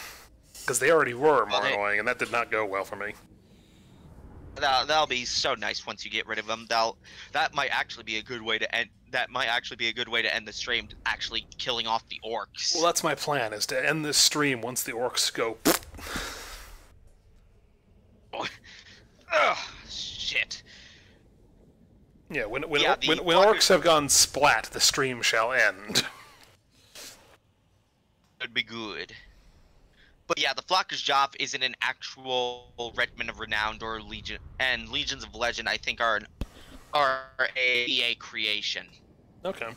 because they already were more annoying, and that did not go well for me. That'll be so nice once you get rid of them. That might actually be a good way to end. That might actually be a good way to end the stream. Actually, killing off the orcs. Well, that's my plan: is to end this stream once the orcs go. Ugh, shit. Yeah, when orcs have gone splat, the stream shall end. Would be good. But yeah, the Flock of Jaf isn't an actual regiment of renown or legion, and legions of legend I think are a EA creation. Okay.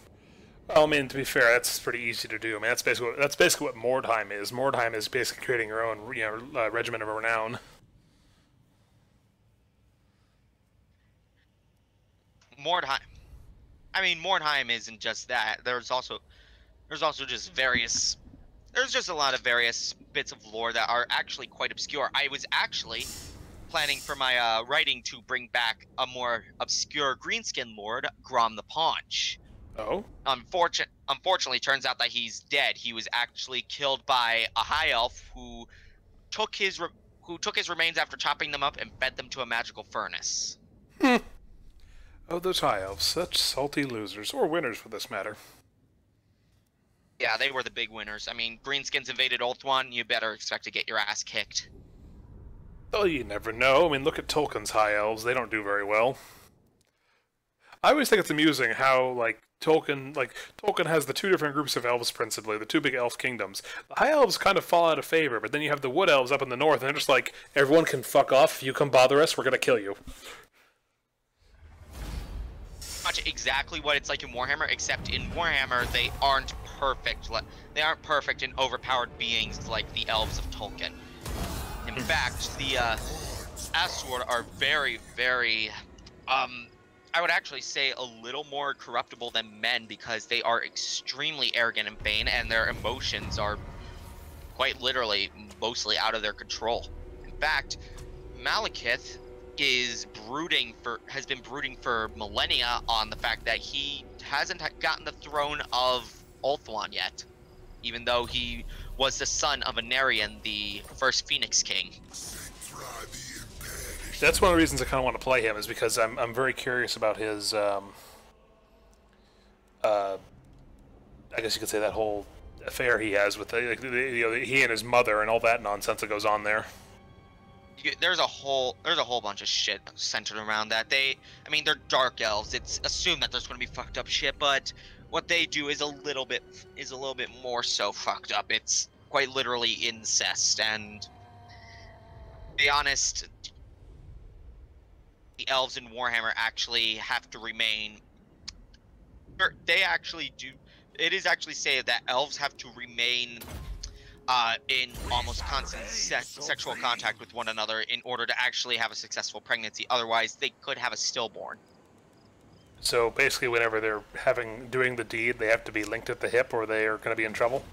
Well, I mean, to be fair, that's pretty easy to do. I mean, that's basically what Mordheim is. Mordheim is basically creating your own, regiment of renown. Mordheim isn't just that. There's also just various there's just a lot of various bits of lore that are actually quite obscure. I was actually planning for my writing to bring back a more obscure greenskin lord, Grom the Paunch. Oh? Unfortunately, turns out that he's dead. He was actually killed by a high elf who took his remains after chopping them up and fed them to a magical furnace. Oh, those high elves. Such salty losers. Or winners, for this matter. Yeah, they were the big winners. I mean, Greenskins invaded Ulthuan, you better expect to get your ass kicked. Oh, you never know. I mean, look at Tolkien's high elves. They don't do very well. I always think it's amusing how, Tolkien has the two different groups of elves, principally, the two big elf kingdoms. The high elves kind of fall out of favor, but then you have the wood elves up in the north, and they're just like, everyone can fuck off. If you come bother us, we're gonna kill you. Much exactly what it's like in Warhammer, except in Warhammer, they aren't perfect. They aren't perfect and overpowered beings like the elves of Tolkien. In fact, the Aswad are very, very, I would actually say a little more corruptible than men because they are extremely arrogant and vain, and their emotions are quite literally mostly out of their control. In fact, Malekith has been brooding for millennia on the fact that he hasn't gotten the throne of Ulthuan yet, even though he was the son of Anarion, the first Phoenix King. That's one of the reasons I kind of want to play him, is because I'm very curious about his, I guess you could say that whole affair he has with he and his mother and all that nonsense that goes on there. There's a whole bunch of shit centered around that. I mean, they're dark elves. It's assumed that there's going to be fucked up shit, but what they do is a little bit more so fucked up. It's quite literally incest, and to be honest, the elves in Warhammer actually have to remain. They actually do. It is actually said that elves have to remain in almost constant sexual contact with one another in order to actually have a successful pregnancy. Otherwise, they could have a stillborn. So basically, whenever they're doing the deed, they have to be linked at the hip, or they are going to be in trouble.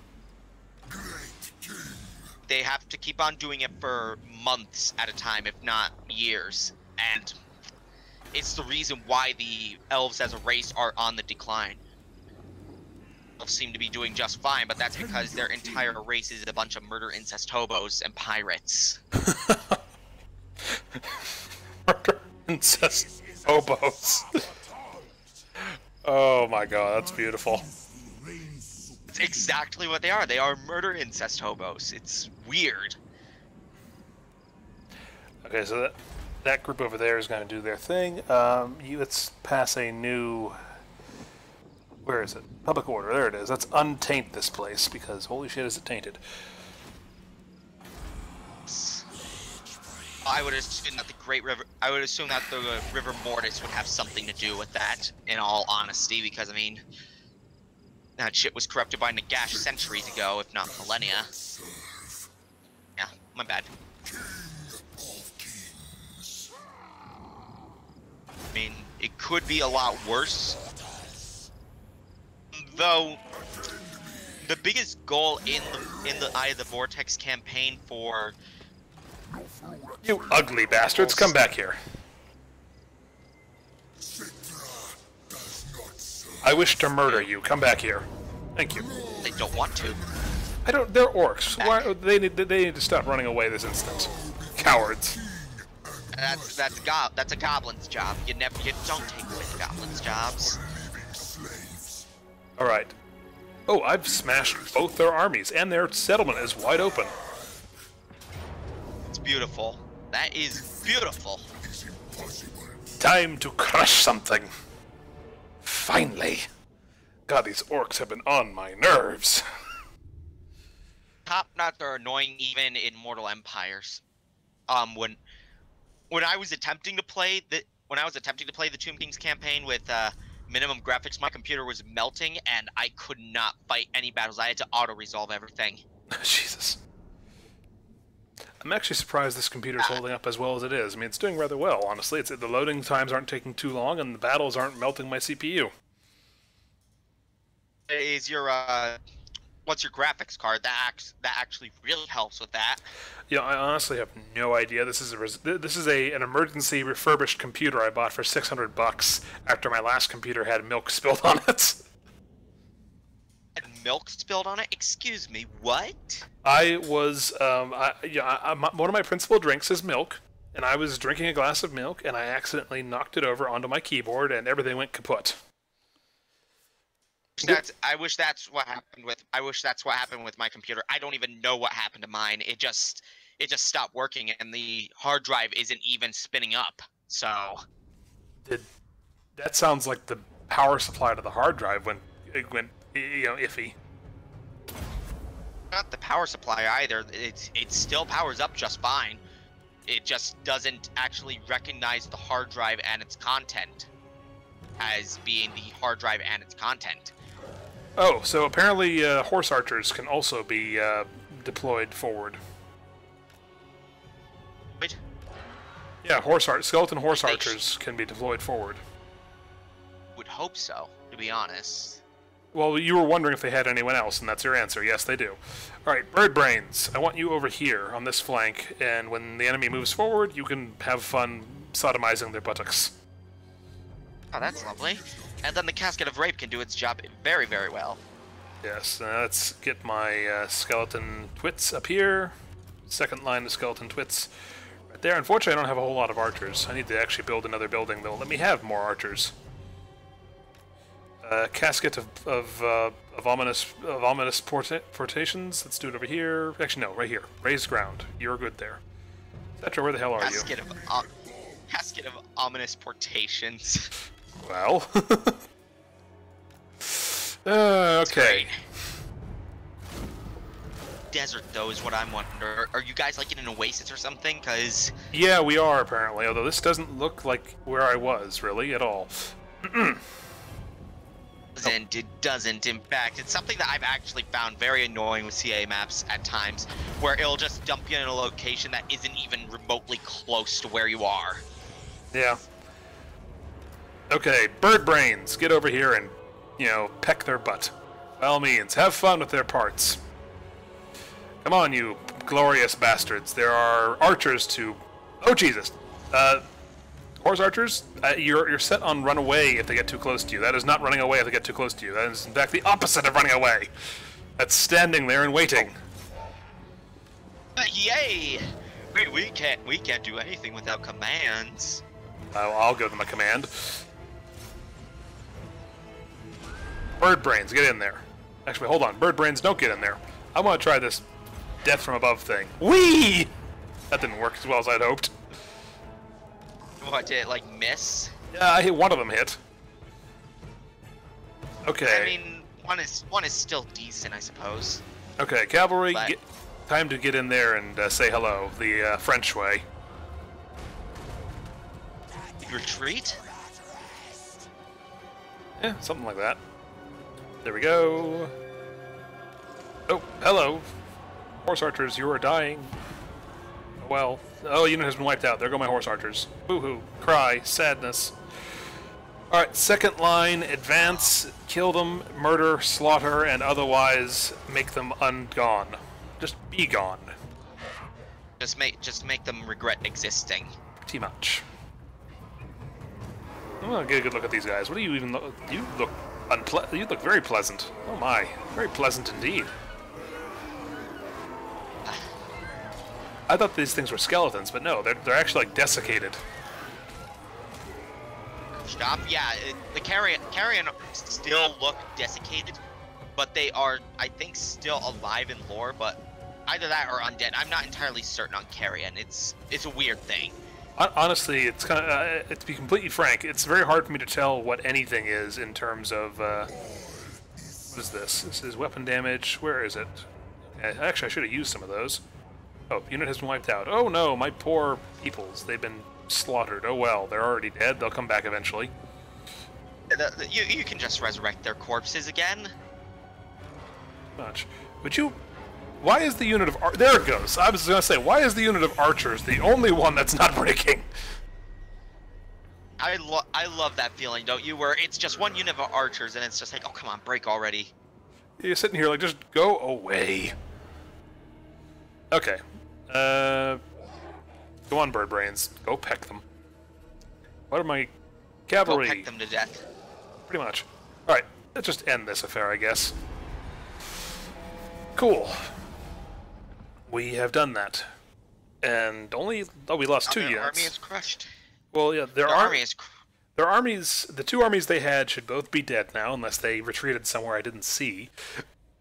They have to keep on doing it for months at a time, if not years, and it's the reason why the elves as a race are on the decline. Elves seem to be doing just fine, but that's because their entire race is a bunch of murder incest hobos and pirates. Murder incest hobos. Oh my god, that's beautiful. It's exactly what they are. They are murder incest hobos. It's weird. Okay, so that group over there is going to do their thing. Let's pass a new... Where is it? Public order. There it is. Let's untaint this place, because holy shit is it tainted. I would assume that the River Mortis would have something to do with that, in all honesty, because, I mean, that shit was corrupted by Nagash centuries ago, if not millennia. Yeah, my bad. I mean, it could be a lot worse. Though, the biggest goal in the Eye of the Vortex campaign for... You ugly bastards, come back here. I wish to murder you. Come back here. Thank you. They don't want to. They're orcs. Why, they need to stop running away this instant. Cowards. That's a goblin's job. You don't take away the goblin's jobs. Alright. Oh, I've smashed both their armies, and their settlement is wide open. It's beautiful. That is beautiful. Time to crush something. Finally. God, these orcs have been on my nerves. Top notch, they're annoying even in Mortal Empires. When I was attempting to play the Tomb Kings campaign with minimum graphics, my computer was melting and I could not fight any battles. I had to auto-resolve everything. Jesus. I'm actually surprised this computer's holding up as well as it is. I mean, it's doing rather well, honestly. The loading times aren't taking too long, and the battles aren't melting my CPU. Is your what's your graphics card? That actually really helps with that. You know, I honestly have no idea. This is an emergency refurbished computer I bought for $600 after my last computer had milk spilled on it. And milk spilled on it? Excuse me, what? I was one of my principal drinks is milk, and I was drinking a glass of milk, and I accidentally knocked it over onto my keyboard, and everything went kaput. I wish that's what happened with my computer. I don't even know what happened to mine. It just stopped working, and the hard drive isn't even spinning up. So That sounds like the power supply to the hard drive went iffy. Not the power supply either. It still powers up just fine. It just doesn't actually recognize the hard drive and its content as being the hard drive and its content. Oh, so apparently horse archers can also be deployed forward. Wait, Yeah, skeleton horse archers can be deployed forward. would hope so, to be honest. Well, you were wondering if they had anyone else, and that's your answer. Yes, they do. Alright, Bird Brains, I want you over here on this flank, and when the enemy moves forward, you can have fun sodomizing their buttocks. Oh, that's lovely. And then the Casket of Rape can do its job very, very well. Yes, let's get my skeleton twits up here. Second line of skeleton twits right there. Unfortunately, I don't have a whole lot of archers. I need to actually build another building that'll let me have more archers. Casket of ominous portations. Let's do it over here. Actually, no, right here. Raised ground. You're good there. Cetra, where the hell are you? Casket of ominous portations. Well. Okay. Desert, though, is what I'm wondering. Are you guys like in an oasis or something? Cause Yeah, we are apparently. Although this doesn't look like where I was really at all. it doesn't. In fact, it's something that I've actually found very annoying with CA maps at times, where it'll just dump you in a location that isn't even remotely close to where you are. Yeah. Okay, Bird Brains, get over here and, peck their butt. By all means, have fun with their parts. Come on, you glorious bastards. There are archers to... Oh, Jesus. Horse archers, you're set on run away if they get too close to you. That is not running away if they get too close to you. That is, in fact, the opposite of running away. That's standing there and waiting. Yay! We can't do anything without commands. I'll give them a command. Bird Brains, get in there. Actually, hold on. Bird Brains, don't get in there. I want to try this death from above thing. Whee! That didn't work as well as I'd hoped. What, did it, miss? Yeah, I hit one of them hit. Okay. I mean, one is still decent, I suppose. Okay, cavalry, But... time to get in there and say hello, the French way. Retreat? Yeah, something like that. There we go. Oh, hello. Horse archers, you are dying. Oh, well. Oh, unit has been wiped out. There go my horse archers. Boo-hoo. Cry. Sadness. Alright, second line, advance, kill them, murder, slaughter, and otherwise make them ungone. Just be gone. Just make them regret existing. Pretty much. I'm gonna get a good look at these guys. What do you even look? You look you look very pleasant. Oh my, very pleasant indeed. I thought these things were skeletons, but no, they're actually desiccated. Stop. Yeah, the carrion still look desiccated, but they are, I think, still alive in lore. But either that or undead. I'm not entirely certain on carrion. It's a weird thing. Honestly, it's kind of to be completely frank, it's very hard for me to tell what anything is in terms of what is this? This is weapon damage. Where is it? Actually, I should have used some of those. Oh, unit has been wiped out. Oh no, my poor peoples. They've been slaughtered. Oh well, they're already dead. They'll come back eventually. You can just resurrect their corpses again. Much. Would you... Why is the unit of... There it goes. I was going to say, why is the unit of archers the only one that's not breaking? I love that feeling, don't you? Where it's just one unit of archers and it's just like, oh, come on, break already. You're sitting here like, just go away. Okay. Go on, bird brains. Go peck them. What are my Go cavalry? peck them to death. Pretty much. Alright, let's just end this affair, I guess. Cool. We have done that. And only... Oh, we lost 2 Their units. army is crushed. Well, yeah, Their army is their armies... The 2 armies they had should both be dead now, unless they retreated somewhere I didn't see.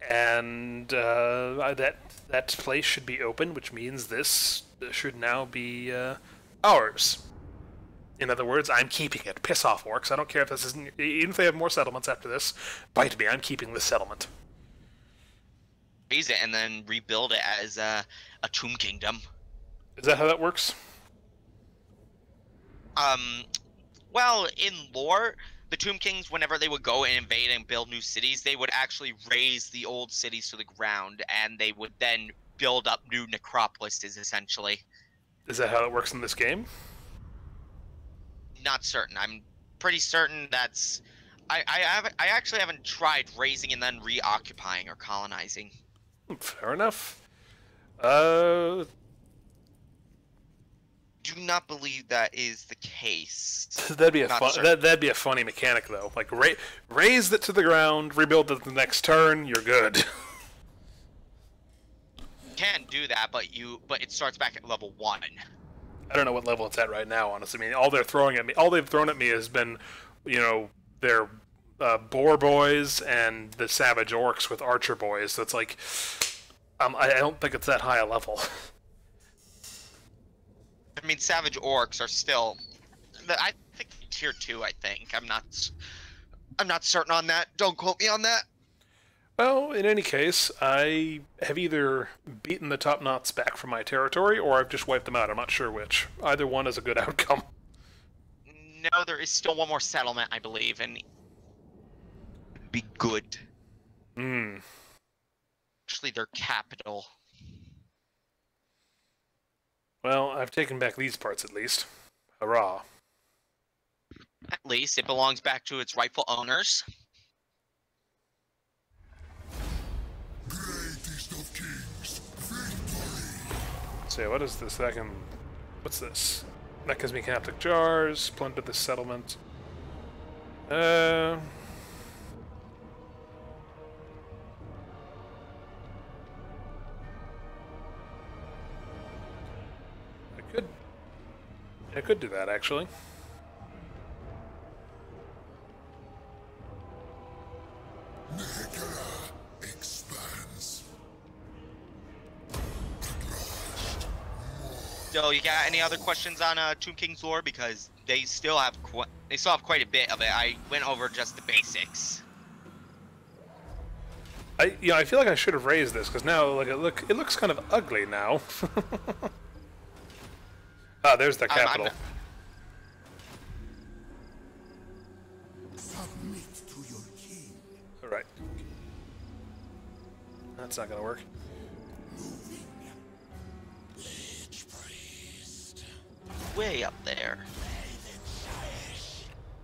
And that place should be open, which means this should now be ours. In other words, I'm keeping it. Piss off, orcs. I don't care if this isn't... Even if they have more settlements after this, bite me, I'm keeping this settlement. raise it and then rebuild it as a tomb kingdom. Is that how that works? Well, in lore, the Tomb Kings, whenever they would go and invade and build new cities, they would actually raise the old cities to the ground, and they would then build up new necropolises, essentially. Is that how it works in this game? Not certain. I'm pretty certain that's... I actually haven't tried raising and then reoccupying or colonizing. Fair enough. Do not believe that is the case. That'd be a Not fun. certain. That'd be a funny mechanic, though. Like raise it to the ground, rebuild it the next turn. You're good. Can do that, but it starts back at level 1. I don't know what level it's at right now. Honestly, I mean, all they've thrown at me has been, their boar boys and the savage orcs with archer boys. So it's like, I don't think it's that high a level. I mean, savage orcs are still... I think tier 2, I think. I'm not certain on that. Don't quote me on that. Well, in any case, I have either beaten the top knots back from my territory, or I've just wiped them out. I'm not sure which. Either one is a good outcome. No, there is still one more settlement, I believe, and... be good. Hmm. Actually, their capital. Well, I've taken back these parts at least. Hurrah. At least, it belongs back to its rightful owners. Greatest of kings, victory! So what is this? What's this? That gives me Catholic jars. Plunder the settlement. I could do that, actually. Nehekara expands. So, you got any other questions on Tomb King's lore? Because they still have quite a bit of it. I went over just the basics. I feel like I should have raised this because now, it looks kind of ugly now. Ah, there's the capital. Submit to your king. All right. That's not gonna work. Lich priest. Way up there.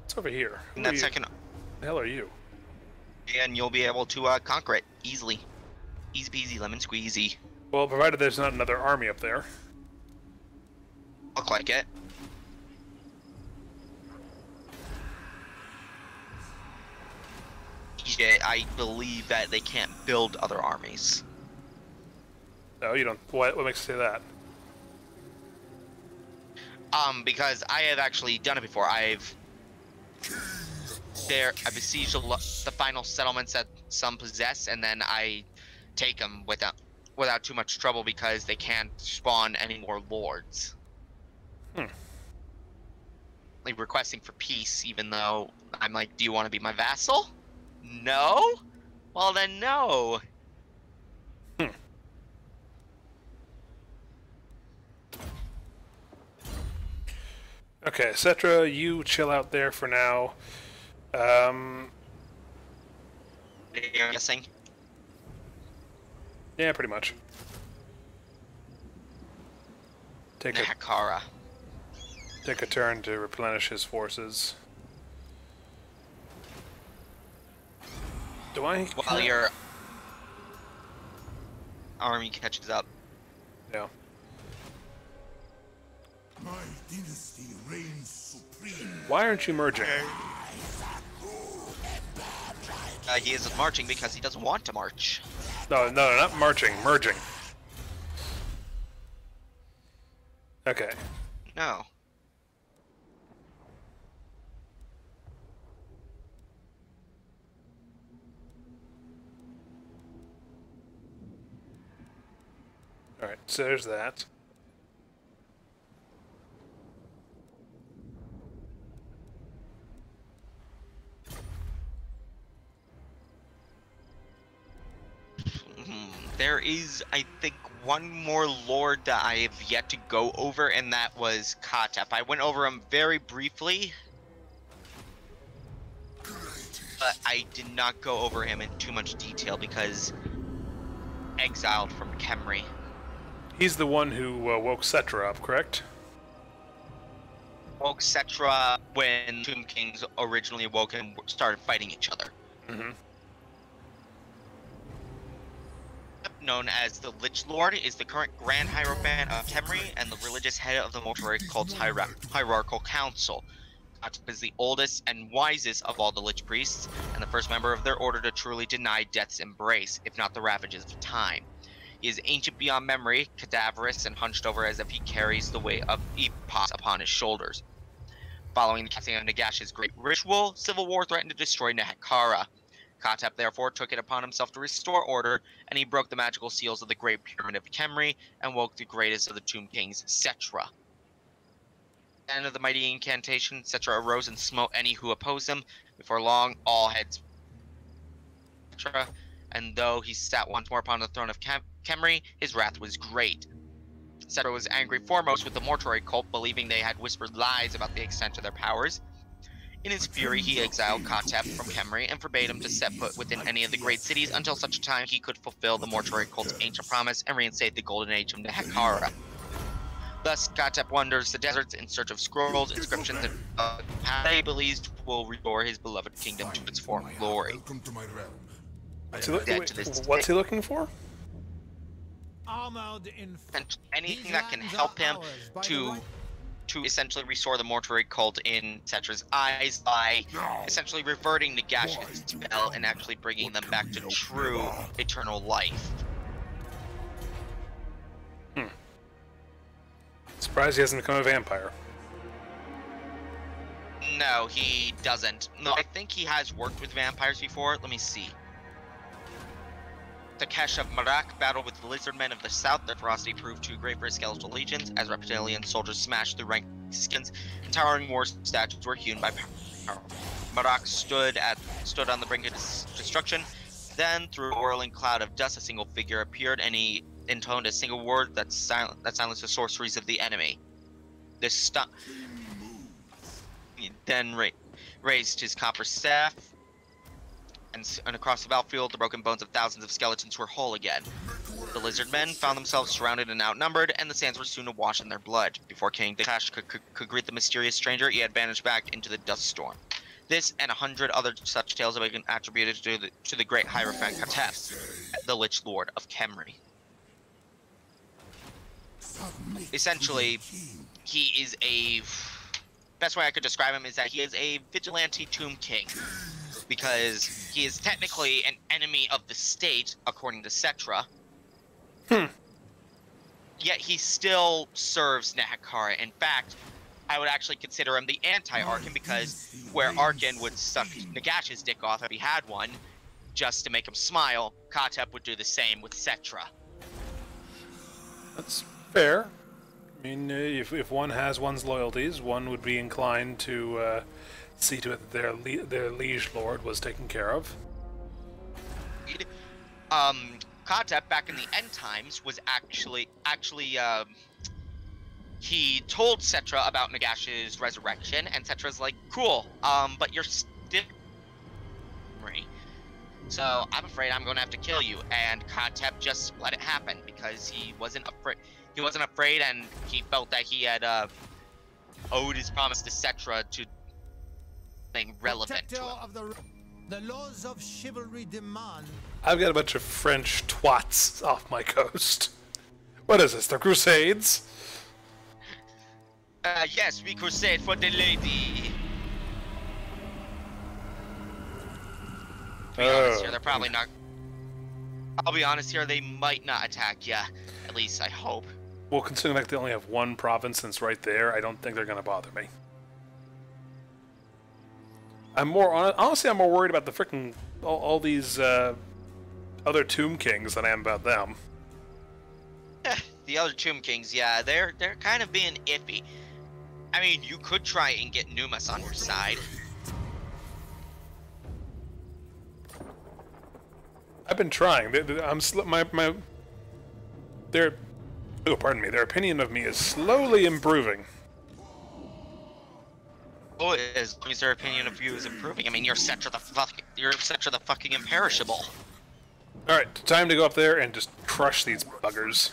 It's over here. In that second... The hell are you? And you'll be able to conquer it easily. Easy peasy, lemon squeezy. Well, provided there's not another army up there. Look like it. Yeah, I believe that they can't build other armies. No, you don't. What makes you say that? Because I have actually done it before. I besieged the final settlements that some possess, and then I take them without too much trouble because they can't spawn any more lords. Like requesting for peace, even though I'm like, do you want to be my vassal? No? Well then, no. Okay, Cetra, you chill out there for now. I'm guessing. Yeah, pretty much. Take Nehekara. a turn to replenish his forces. Do I? While you're army catches up. Yeah. My dynasty reigns supreme. Why aren't you merging? He isn't marching because he doesn't want to march. No, not marching. Merging. Okay. No. Alright, so there's that. There is, I think, one more lord that I have yet to go over, and that was Katep. I went over him very briefly, but I did not go over him in too much detail because exiled from Khemri. He's the one who woke Cetra up, correct? Woke Cetra when Tomb Kings originally woke and started fighting each other. Mm-hmm. Known as the Lich Lord, is the current Grand Hierophant of Khemri and the religious head of the mortuary cult's hierarchical council. Katep is the oldest and wisest of all the Lich priests, and the first member of their order to truly deny death's embrace, if not the ravages of time. He is ancient beyond memory, cadaverous, and hunched over as if he carries the weight of epochs upon his shoulders. Following the casting of Nagash's great ritual, civil war threatened to destroy Nehekhara. Katep therefore took it upon himself to restore order, and he broke the magical seals of the Great Pyramid of Khemri and woke the greatest of the Tomb Kings, Cetra. At the end of the mighty incantation, Cetra arose and smote any who opposed him. Before long, all heads Cetra, and though he sat once more upon the throne of Khemri, his wrath was great. Cetra was angry foremost with the mortuary cult, believing they had whispered lies about the extent of their powers. In his fury, he exiled Katep from Khemri and forbade him to set foot within any of the great cities until such a time he could fulfill the mortuary cult's ancient promise and reinstate the golden age of Nehekhara. Thus, Katep wanders the deserts in search of scrolls, inscriptions, and paths he believes will restore his beloved kingdom to its former glory. Welcome to my realm. What's he looking for? And anything that can help him to essentially restore the mortuary cult in Cetra's eyes by essentially reverting Nagash's spell and actually bringing them back to true eternal life. Surprised he hasn't become a vampire. No, he doesn't. No, I think he has worked with vampires before. Let me see. Takesh of Marak battled with the Lizardmen of the South. Their ferocity proved too great for his skeletal legions, as reptilian soldiers smashed through rank skins, and towering war statues were hewn by power. Marak stood on the brink of destruction. Then, through a whirling cloud of dust, a single figure appeared, and he intoned a single word that silenced the sorceries of the enemy. He then raised his copper staff, and across the battlefield, the broken bones of thousands of skeletons were whole again. The lizard men found themselves surrounded and outnumbered, and the sands were soon awash in their blood. Before King Takesh could greet the mysterious stranger, he had vanished back into the dust storm. This and 100 other such tales have been attributed to the great Hierophant Katep, the Lich Lord of Khemri. Essentially, he is best way I could describe him is that he is a vigilante Tomb King, because he is technically an enemy of the state, according to Cetra. Yet he still serves Nehekhara. In fact, I would actually consider him the anti-Arkan, because where Arkan would suck Nagash's dick off if he had one, just to make him smile, Katep would do the same with Cetra. That's fair. I mean, if one has one's loyalties, one would be inclined to see to it that their liege lord was taken care of. Katep, back in the end times, was actually he told Cetra about Nagash's resurrection, and Cetra's like, cool, but you're still so I'm afraid I'm going to have to kill you. And Katep just let it happen because he wasn't afraid. He wasn't afraid, and he felt that he had owed his promise to Cetra to something relevant to him. The laws of chivalry demand. I've got a bunch of French twats off my coast. What is this, the Crusades? Yes, we crusade for the lady. To be honest here, they're probably not. I'll be honest here, they might not attack ya. At least I hope. Well, considering like they only have one province and it's right there, I don't think they're going to bother me. Honestly, I'm more worried about the frickin' all these other Tomb Kings than I am about them. The other Tomb Kings, yeah, they're kind of being iffy. I mean, you could try and get Numas on your side. I've been trying. Their opinion of me is slowly improving. Oh, as long as their opinion of you is improving. I mean, you're Cetra the fucking imperishable. Alright, time to go up there and just crush these buggers.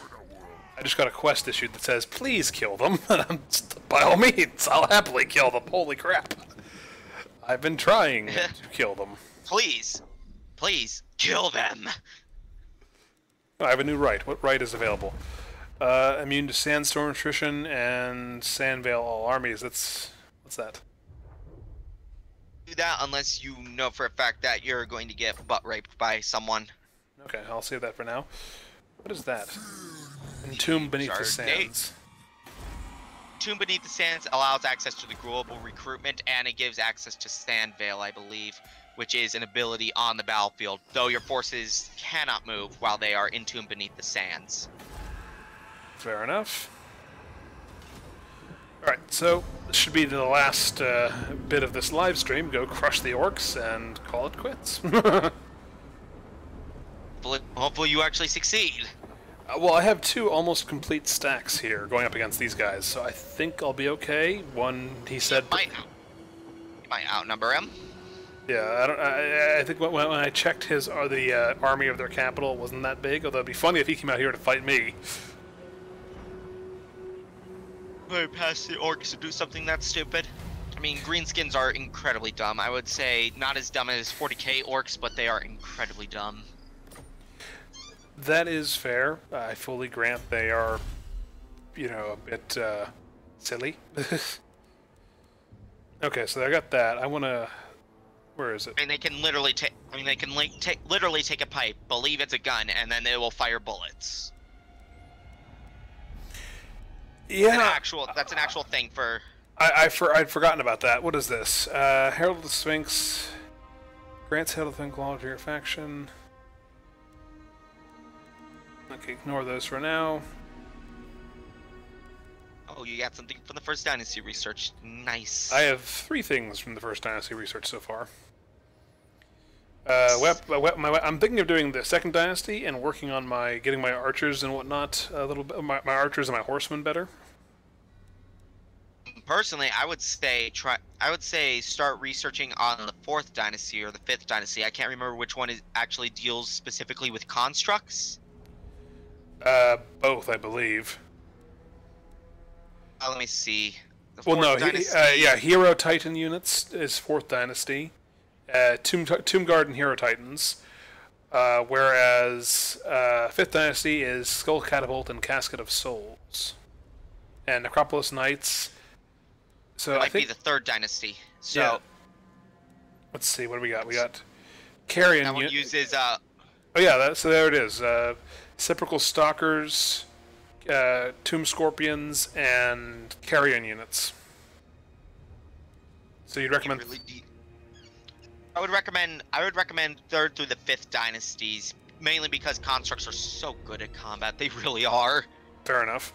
I just got a quest issued that says, please kill them. And I'm just, by all means, I'll happily kill them. Holy crap. I've been trying to kill them. Please, kill them. Oh, I have a new right. What right is available? Immune to sandstorm attrition and Sandvale all armies. What's that? Do that unless you know for a fact that you're going to get butt raped by someone. Okay, I'll save that for now. What is that? Entomb Beneath the Sands. Tomb Beneath the Sands allows access to the global recruitment, and it gives access to Sandvale, I believe, which is an ability on the battlefield, though your forces cannot move while they are entombed beneath the sands. Fair enough. Alright, so this should be the last bit of this live stream. Go crush the orcs and call it quits. Hopefully you actually succeed. Well, I have 2 almost complete stacks here going up against these guys, so I think I'll be okay. One, he said... You might outnumber him. Yeah, I think when I checked the army of their capital, it wasn't that big, although it'd be funny if he came out here to fight me. Way past the orcs to do something that stupid. I mean, greenskins are incredibly dumb. I would say not as dumb as 40k orcs, but they are incredibly dumb. That is fair. I fully grant they are, a bit silly. Okay, so I got that. I want to... Where is it? And they can literally take. I mean, they can literally take a pipe, believe it's a gun, and then they will fire bullets. Yeah. That's an actual thing for. I'd forgotten about that. What is this? Herald of the Sphinx. Grants Herald of the Sphinx to your faction. Okay, ignore those for now. Oh, you got something from the First Dynasty research. Nice. I have 3 things from the First Dynasty research so far. I'm thinking of doing the Second Dynasty and working on getting my archers and whatnot a little bit, my archers and my horsemen better. Personally, I would say start researching on the 4th Dynasty or the 5th Dynasty. I can't remember which one actually deals specifically with constructs. Both, I believe. Let me see. Well, no, Hero Titan units is 4th Dynasty. Tomb Guard and Hero Titans. Whereas 5th Dynasty is Skull Catapult and Casket of Souls. And Necropolis Knights. So it might be the 3rd Dynasty. So yeah. Let's see, what do we got? We got Carrion. That one uses Oh yeah, so there it is. Sepulchral Stalkers, Tomb Scorpions, and Carrion units. So you'd recommend? I would recommend 3rd through the 5th Dynasties, mainly because constructs are so good at combat. They really are. Fair enough.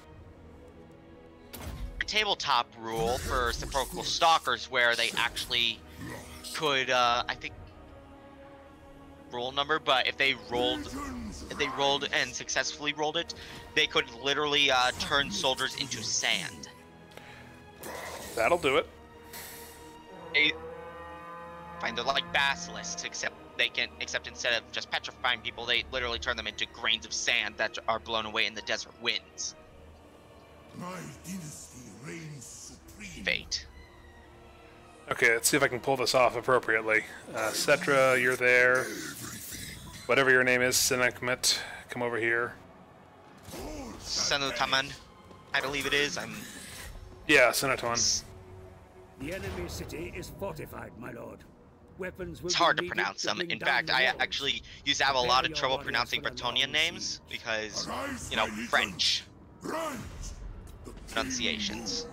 Tabletop rule for Sepulchral Stalkers, where they actually could, I think, roll number, but if they rolled and successfully rolled it, they could literally turn soldiers into sand. That'll do it. They're like basilisks, except instead of just petrifying people, they literally turn them into grains of sand that are blown away in the desert winds. My dynasty reigns supreme. Fate. Okay, let's see if I can pull this off appropriately. Cetra, you're there. Whatever your name is, Senekmet, come over here. Senutaman, I believe it is. Yeah, Senaton. The enemy city is fortified, my lord. Weapons will It's hard to be needed pronounce them. bring In down fact, the I walls. actually used to have a Prepare lot of your trouble warriors pronouncing for the Bretonian long names because, Arise, you know, my legion. French Rise! pronunciations.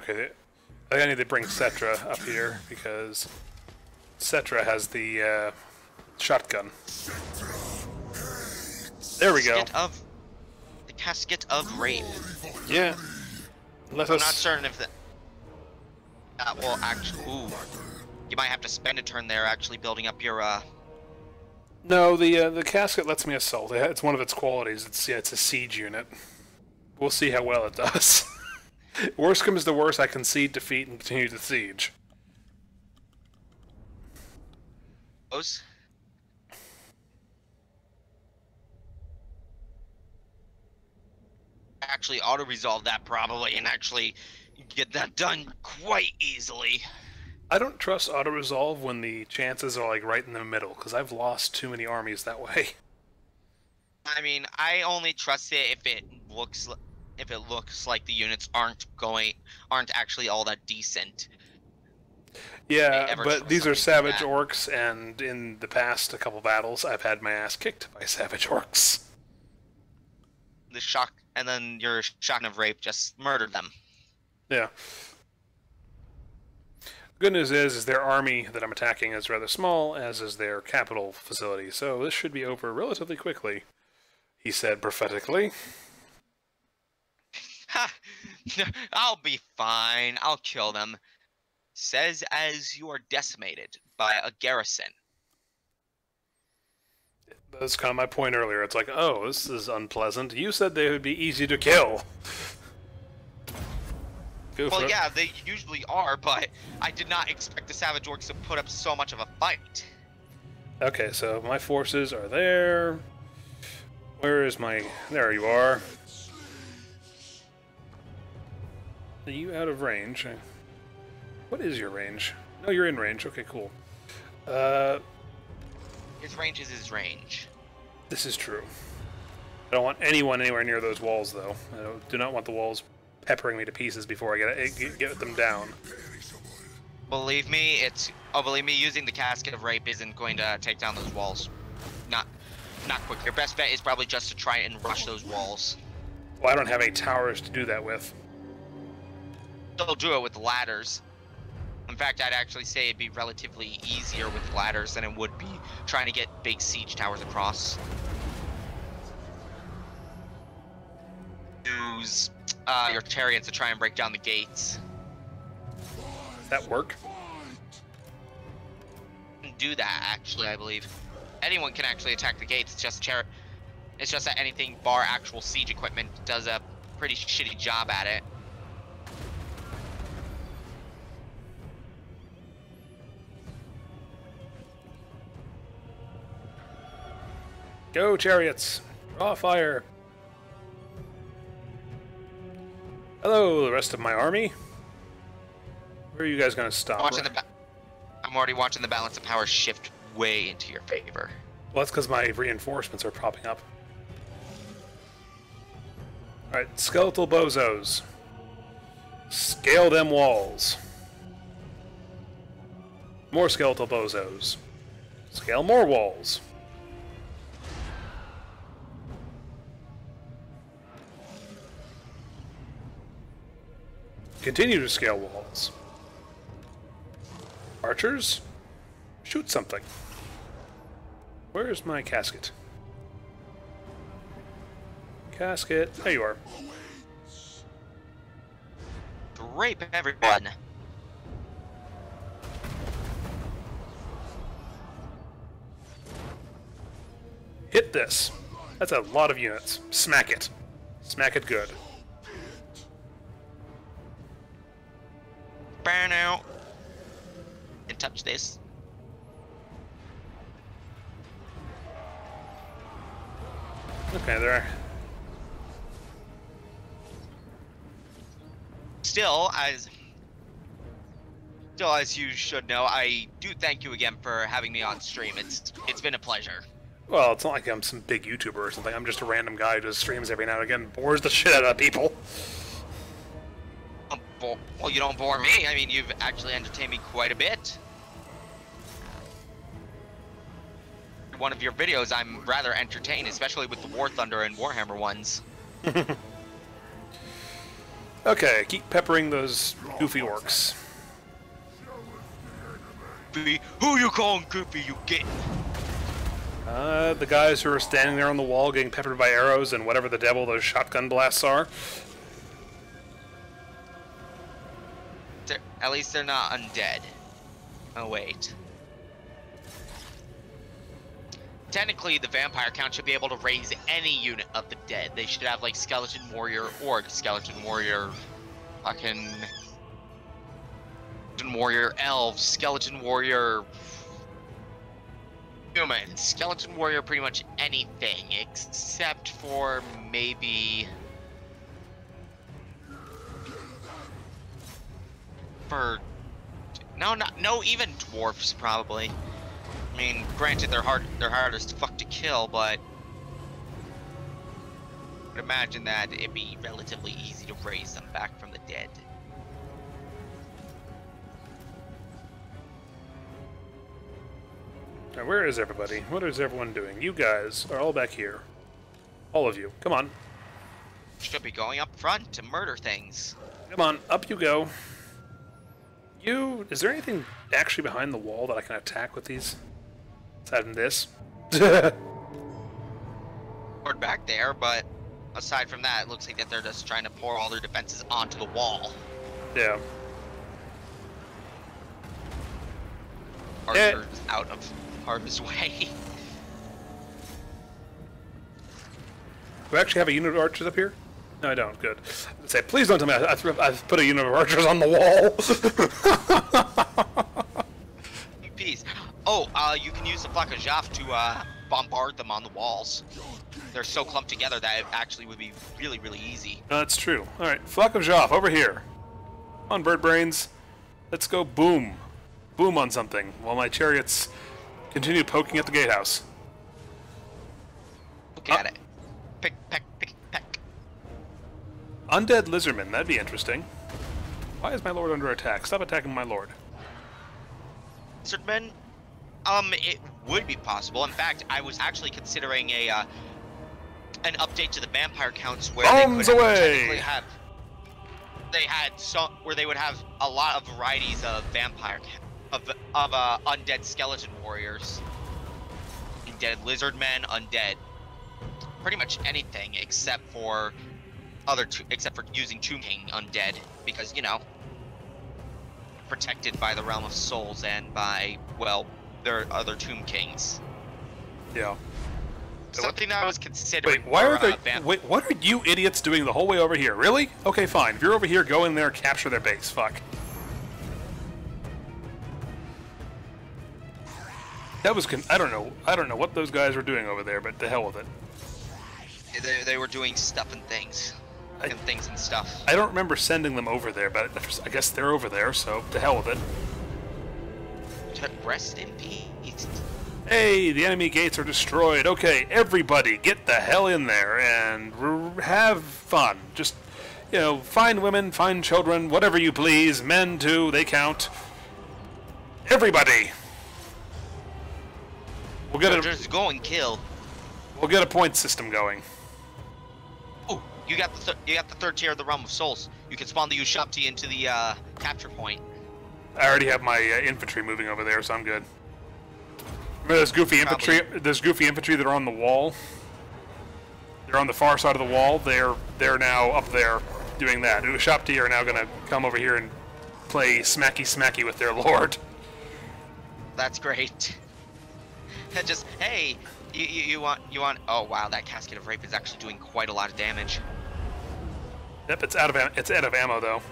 Okay, I think I need to bring Cetra up here because Cetra has the shotgun. There we go. The casket of rape. Yeah. Let I'm not us. certain if that will actually. Ooh, you might have to spend a turn there actually building up your. No, the casket lets me assault. It's one of its qualities. It's a siege unit. We'll see how well it does. Worst comes to worst, I concede defeat and continue the siege. Those. Actually, auto resolve that probably and actually get that done quite easily. I don't trust auto resolve when the chances are like right in the middle because I've lost too many armies that way. I mean, I only trust it if it looks like the units aren't actually all that decent. Yeah, ever but trust these are something like savage that. orcs, and in the past a couple battles, I've had my ass kicked by savage orcs. The shock, and then your shotgun of rape just murdered them. Yeah. Good news is their army that I'm attacking is rather small, as is their capital facility, so this should be over relatively quickly, he said prophetically. Ha! I'll be fine. I'll kill them. Says as you are decimated by a garrison. That's kind of my point earlier. It's like, oh, this is unpleasant. You said they would be easy to kill. Go for Well, it. yeah, they usually are, but I did not expect the Savage Orcs to put up so much of a fight. Okay, so my forces are there. Where is my... There you are. Are you out of range? What is your range? No, you're in range. Okay, cool. His range is his range. This is true. I don't want anyone anywhere near those walls, though. Do not want the walls peppering me to pieces before I get them down. Believe me, using the Casket of Rape isn't going to take down those walls. Not quick. Your best bet is probably just to try and rush those walls. Well, I don't have any towers to do that with. They'll do it with ladders. In fact, I'd actually say it'd be relatively easier with ladders than it would be trying to get big siege towers across. Use your chariots to try and break down the gates. Does that work? Do that, actually, I believe. Anyone can actually attack the gates. It's just It's just that anything bar actual siege equipment does a pretty shitty job at it. Go, chariots! Draw fire! Hello, the rest of my army. Where are you guys gonna stop? I'm already watching the balance of power shift way into your favor. Well, that's because my reinforcements are popping up. Alright, skeletal bozos. Scale them walls. More skeletal bozos. Scale more walls. Continue to scale walls. Archers, shoot something. Where's my casket? Casket, there you are. Rape everyone. Hit this. That's a lot of units. Smack it. Smack it good. Burn out. And touch this. Okay, there. Still, as Still, as you should know, I do thank you again for having me on stream. It's been a pleasure. Well, it's not like I'm some big YouTuber or something. I'm just a random guy who does streams every now and again, bores the shit out of people. Well, you don't bore me. I mean, you've actually entertained me quite a bit. One of your videos, I'm rather entertained, especially with the War Thunder and Warhammer ones. Okay, keep peppering those goofy orcs. Who you calling goofy, you get? The guys who are standing there on the wall getting peppered by arrows and whatever the devil those shotgun blasts are. At least they're not undead. Oh, wait. Technically, the vampire count should be able to raise any unit of the dead. They should have, like, skeleton warrior, orc, skeleton warrior, fucking... skeleton warrior elves, skeleton warrior... human, skeleton warrior, pretty much anything, except for maybe... for... no, even dwarfs, probably. I mean, granted, they're hard as fuck to kill, but... I would imagine that it'd be relatively easy to raise them back from the dead. Now, where is everybody? What is everyone doing? You guys are all back here. All of you. Come on. Should be going up front to murder things. Come on, up you go. Is there anything actually behind the wall that I can attack with these? Aside from this? Or back there, but aside from that, it looks like that they're just trying to pour all their defenses onto the wall. Yeah. Archer's out of harm's way. Do I actually have a unit of archers up here? No, I don't. Good. I'd say, please don't tell me I've put a unit of archers on the wall. Peace. Oh, you can use the Flak of Jaf to bombard them on the walls. They're so clumped together that it actually would be really, really easy. That's true. All right, Flock of Joff, over here. Come on, bird brains. Let's go boom. Boom on something while my chariots continue poking at the gatehouse. Look at it. Pick, peck, pick, peck. Undead lizardmen, that'd be interesting. Why is my lord under attack? Stop attacking my lord. Lizardmen? It would be possible. In fact, I was actually considering an update to the vampire counts where Bombs they could away! technically have... where they would have a lot of varieties of vampire undead skeleton warriors, undead lizardmen, undead, pretty much anything except for using Tomb King undead, because, you know, protected by the Realm of Souls and by, well, their other Tomb Kings. Yeah. Something that I was considering. Wait, why are they? Wait, what are you idiots doing the whole way over here? Really? Okay, fine. If you're over here, go in there and capture their base. Fuck. That was I don't know what those guys were doing over there, but to hell with it. They were doing stuff and things. And things and stuff. I don't remember sending them over there, but I guess they're over there, so to hell with it. Rest in peace. Hey, the enemy gates are destroyed. Okay, everybody get the hell in there and have fun. Just, you know, find women, find children, whatever you please. Men, too, they count. Everybody! We'll get Just go and kill. We'll get a point system going. Oh, you got the third tier of the Realm of Souls. You can spawn the Ushabti into the capture point. I already have my infantry moving over there, so I'm good. Remember those goofy infantry? Those goofy infantry that are on the wall. They're on the far side of the wall. They're now up there doing that. Ushabti are now going to come over here and play smacky smacky with their lord. That's great. Just hey, you want? Oh wow, that Casket of Rape is actually doing quite a lot of damage. Yep, it's out of ammo though.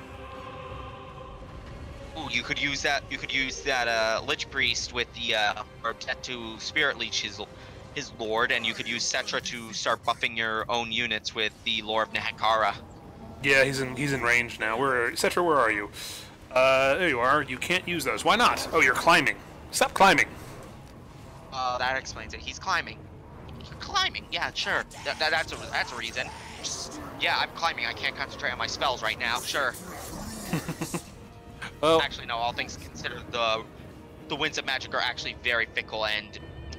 Ooh, you could use that. You could use that Lich Priest with the to Spirit Leech his lord, and you could use Cetra to start buffing your own units with the Lore of Nehekara. Yeah, he's in range now. Cetra, where are you? There you are. You can't use those. Why not? Oh, you're climbing. Stop climbing. That explains it. He's climbing. Climbing. Yeah, sure. That's a reason. Yeah, I'm climbing. I can't concentrate on my spells right now. Sure. Well, Actually, no. All things considered, the winds of magic are actually very fickle, and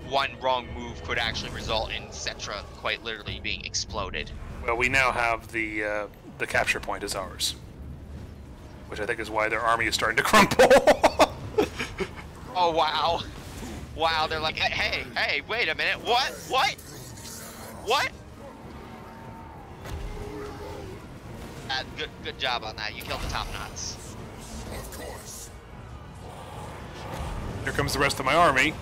one wrong move could actually result in Cetra quite literally being exploded. well, we now have the capture point is ours, which I think is why their army is starting to crumble. Oh wow, wow! They're like, hey, wait a minute. What? Good job on that. You killed the top knots. Of course. Here comes the rest of my army.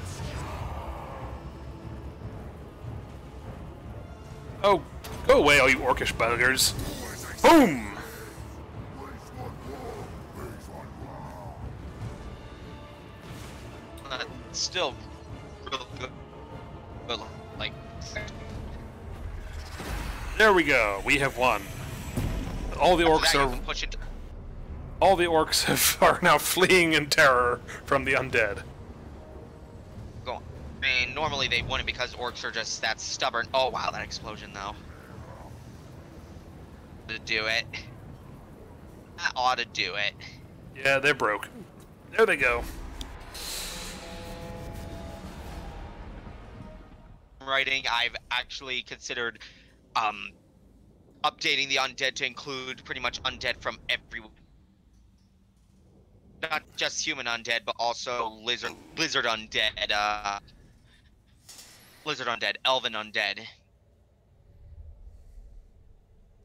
Oh, go away, all you orcish buggers. Boom! Still real good. But like, There we go. We have won. All the orcs after that, you are. can push it. All the orcs are now fleeing in terror from the undead. Go on. I mean, normally they wouldn't because orcs are just that stubborn. Oh wow, that explosion though. To do it. That ought to do it. Yeah, they're broke. There they go. Writing, I've actually considered updating the undead to include pretty much undead from everywhere. Not just human undead, but also lizard undead, elven undead.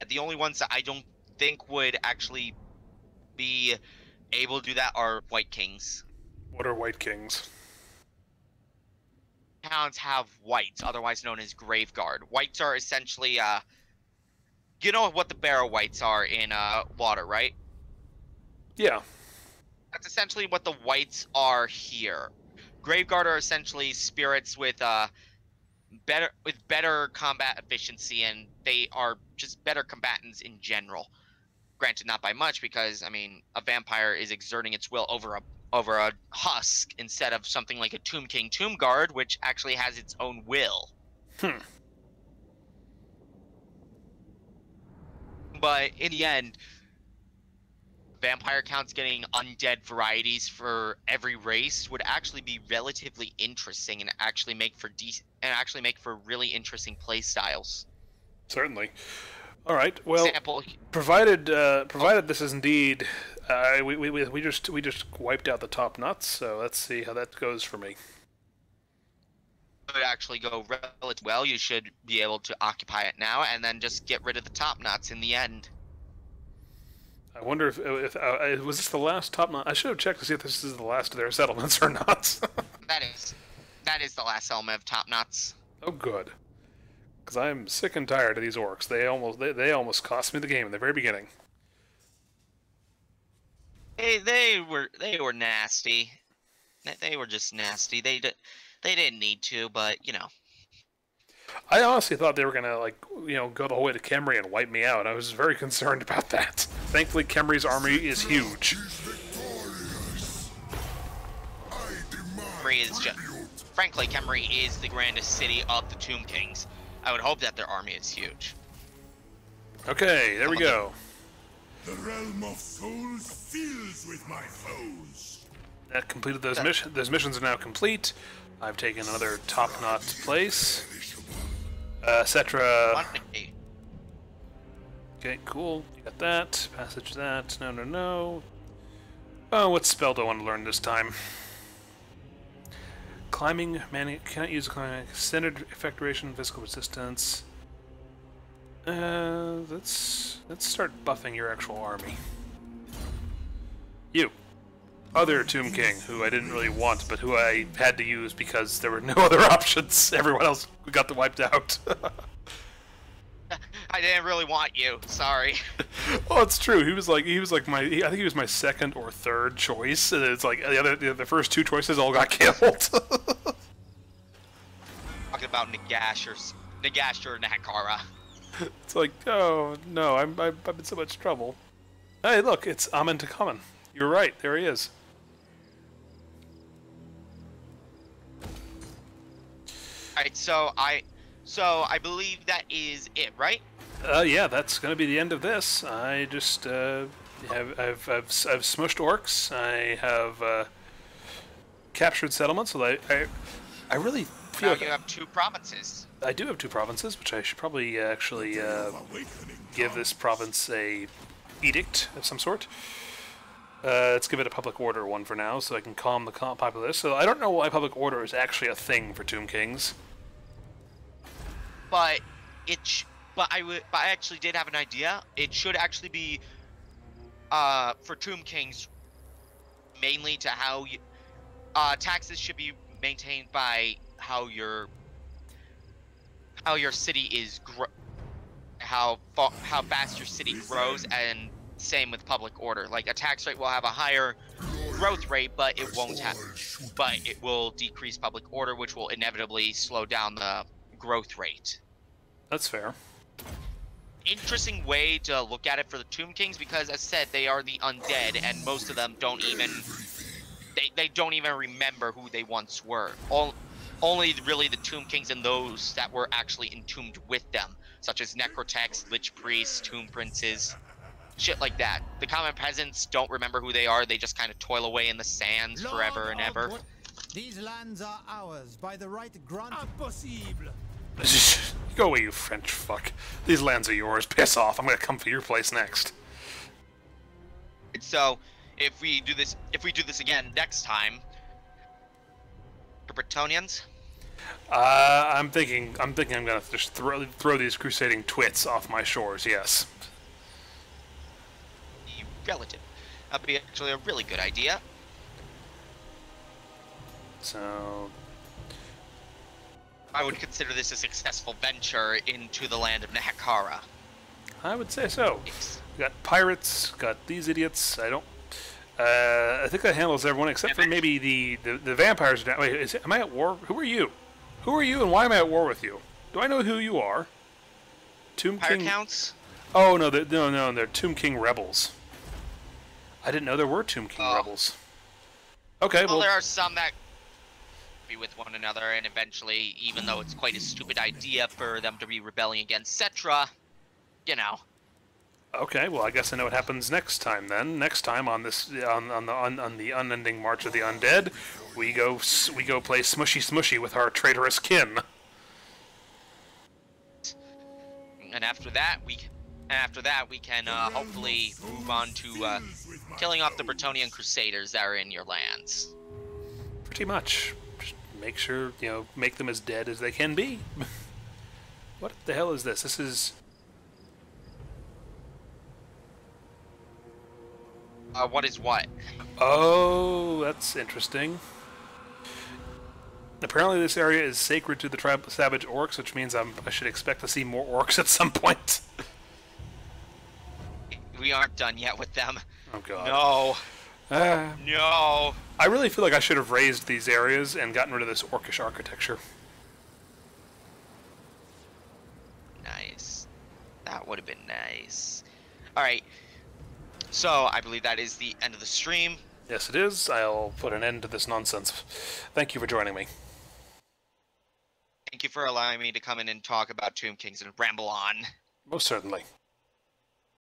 The only ones that I don't think would actually be able to do that are White Kings. What are White Kings? Towns have whites, otherwise known as Graveguard. Whites are essentially, you know what the Barrow Wights are in water, right? Yeah. That's essentially what the whites are here. Graveguard are essentially spirits with better combat efficiency, and they are just better combatants in general. Granted, not by much, because I mean, a vampire is exerting its will over a husk instead of something like a Tomb King Tomb Guard, which actually has its own will. But in the end, vampire counts getting undead varieties for every race would actually be relatively interesting and actually make for really interesting play styles. Certainly. All right. Well, Example, provided this is indeed, we just wiped out the top nuts. So let's see how that goes for me. would actually go relatively well. You should be able to occupy it now, and then just get rid of the top knots in the end. I wonder if was this the last top knot? I should have checked to see if this is the last of their settlements or not. That is the last element of top knots. Oh, good. Because I'm sick and tired of these orcs. They almost cost me the game in the very beginning. They were nasty. They were just nasty. They didn't need to, but you know. I honestly thought they were gonna go the whole way to Khemri and wipe me out. I was very concerned about that. Thankfully, Khemri's army is huge. Khemri is the grandest city of the Tomb Kings. I would hope that their army is huge. Okay, there we go. The realm of souls fills with my foes. That completed those missions. Those missions are now complete. I've taken another top knot place. Cetra. Okay, cool. You got that. Passage that. No. Oh, what spell do I want to learn this time? Climbing, cannot use climbing. Extended effect duration, physical resistance. Let's start buffing your actual army. You. Other Tomb King, who I didn't really want, but who I had to use because there were no other options. Everyone else got wiped out. I didn't really want you. Sorry. Oh, it's true. He was like my. I think he was my second or third choice, and it's like the first two choices all got killed. Talking about Nagash or Nakara. It's like, oh no, I'm in so much trouble. Hey, look, it's Amen to Common. You're right. There he is. Alright, so I believe that is it, right? Yeah, that's going to be the end of this. I just I've smushed orcs. I have captured settlements. So I really feel Now like you have 2 provinces. I do have 2 provinces, which I should probably actually give this province a edict of some sort. Let's give it a public order one for now, so I can calm the populace. So I don't know why public order is actually a thing for Tomb Kings. But I actually did have an idea. It should actually be for Tomb Kings mainly to how you taxes should be maintained by how your city is how fast your city grows, and same with public order. Like a tax rate will have a higher growth rate, but it will decrease public order, which will inevitably slow down the growth rate. That's fair. Interesting way to look at it for the Tomb Kings, because as said, they are the undead, and most of them don't even they don't even remember who they once were. Only really the Tomb Kings and those that were actually entombed with them, such as Necrotex, Lich Priests, Tomb Princes, shit like that. The common peasants don't remember who they are. They just kind of toil away in the sands forever and ever. These lands are ours by the right grant. Impossible. Go away, you French fuck. These lands are yours. Piss off. I'm gonna come for your place next. So, if we do this again next time, the Bretonnians. I'm thinking I'm gonna just throw these crusading twits off my shores. Yes. Relative. That'd be actually a really good idea. So I would consider this a successful venture into the land of Nahakara. I would say so. Yes. We got pirates, got these idiots. I think that handles everyone except for maybe the vampires. Wait, am I at war? Who are you? Who are you, and why am I at war with you? Do I know who you are? Tomb Pirate King. counts? Oh no, they're Tomb King rebels. I didn't know there were Tomb King rebels. Okay, Well, there are some that be with one another, and eventually, even though it's quite a stupid idea for them to be rebelling against Cetra, you know. Okay, well, I guess I know what happens next time then. Next time on this on the unending march of the undead, we go play Smushy Smushy with our traitorous kin. And after that, we can hopefully move on to killing off the Bretonnian Crusaders that are in your lands. Pretty much. Just make sure, make them as dead as they can be. What the hell is this? This is... What is what? Oh, that's interesting. Apparently this area is sacred to the tribe of Savage Orcs, which means I should expect to see more orcs at some point. We aren't done yet with them. Oh god. No. No. I really feel like I should have raised these areas and gotten rid of this orcish architecture. Nice. That would have been nice. Alright. So, I believe that is the end of the stream. Yes, it is. I'll put an end to this nonsense. Thank you for joining me. Thank you for allowing me to come in and talk about Tomb Kings and ramble on. Most certainly.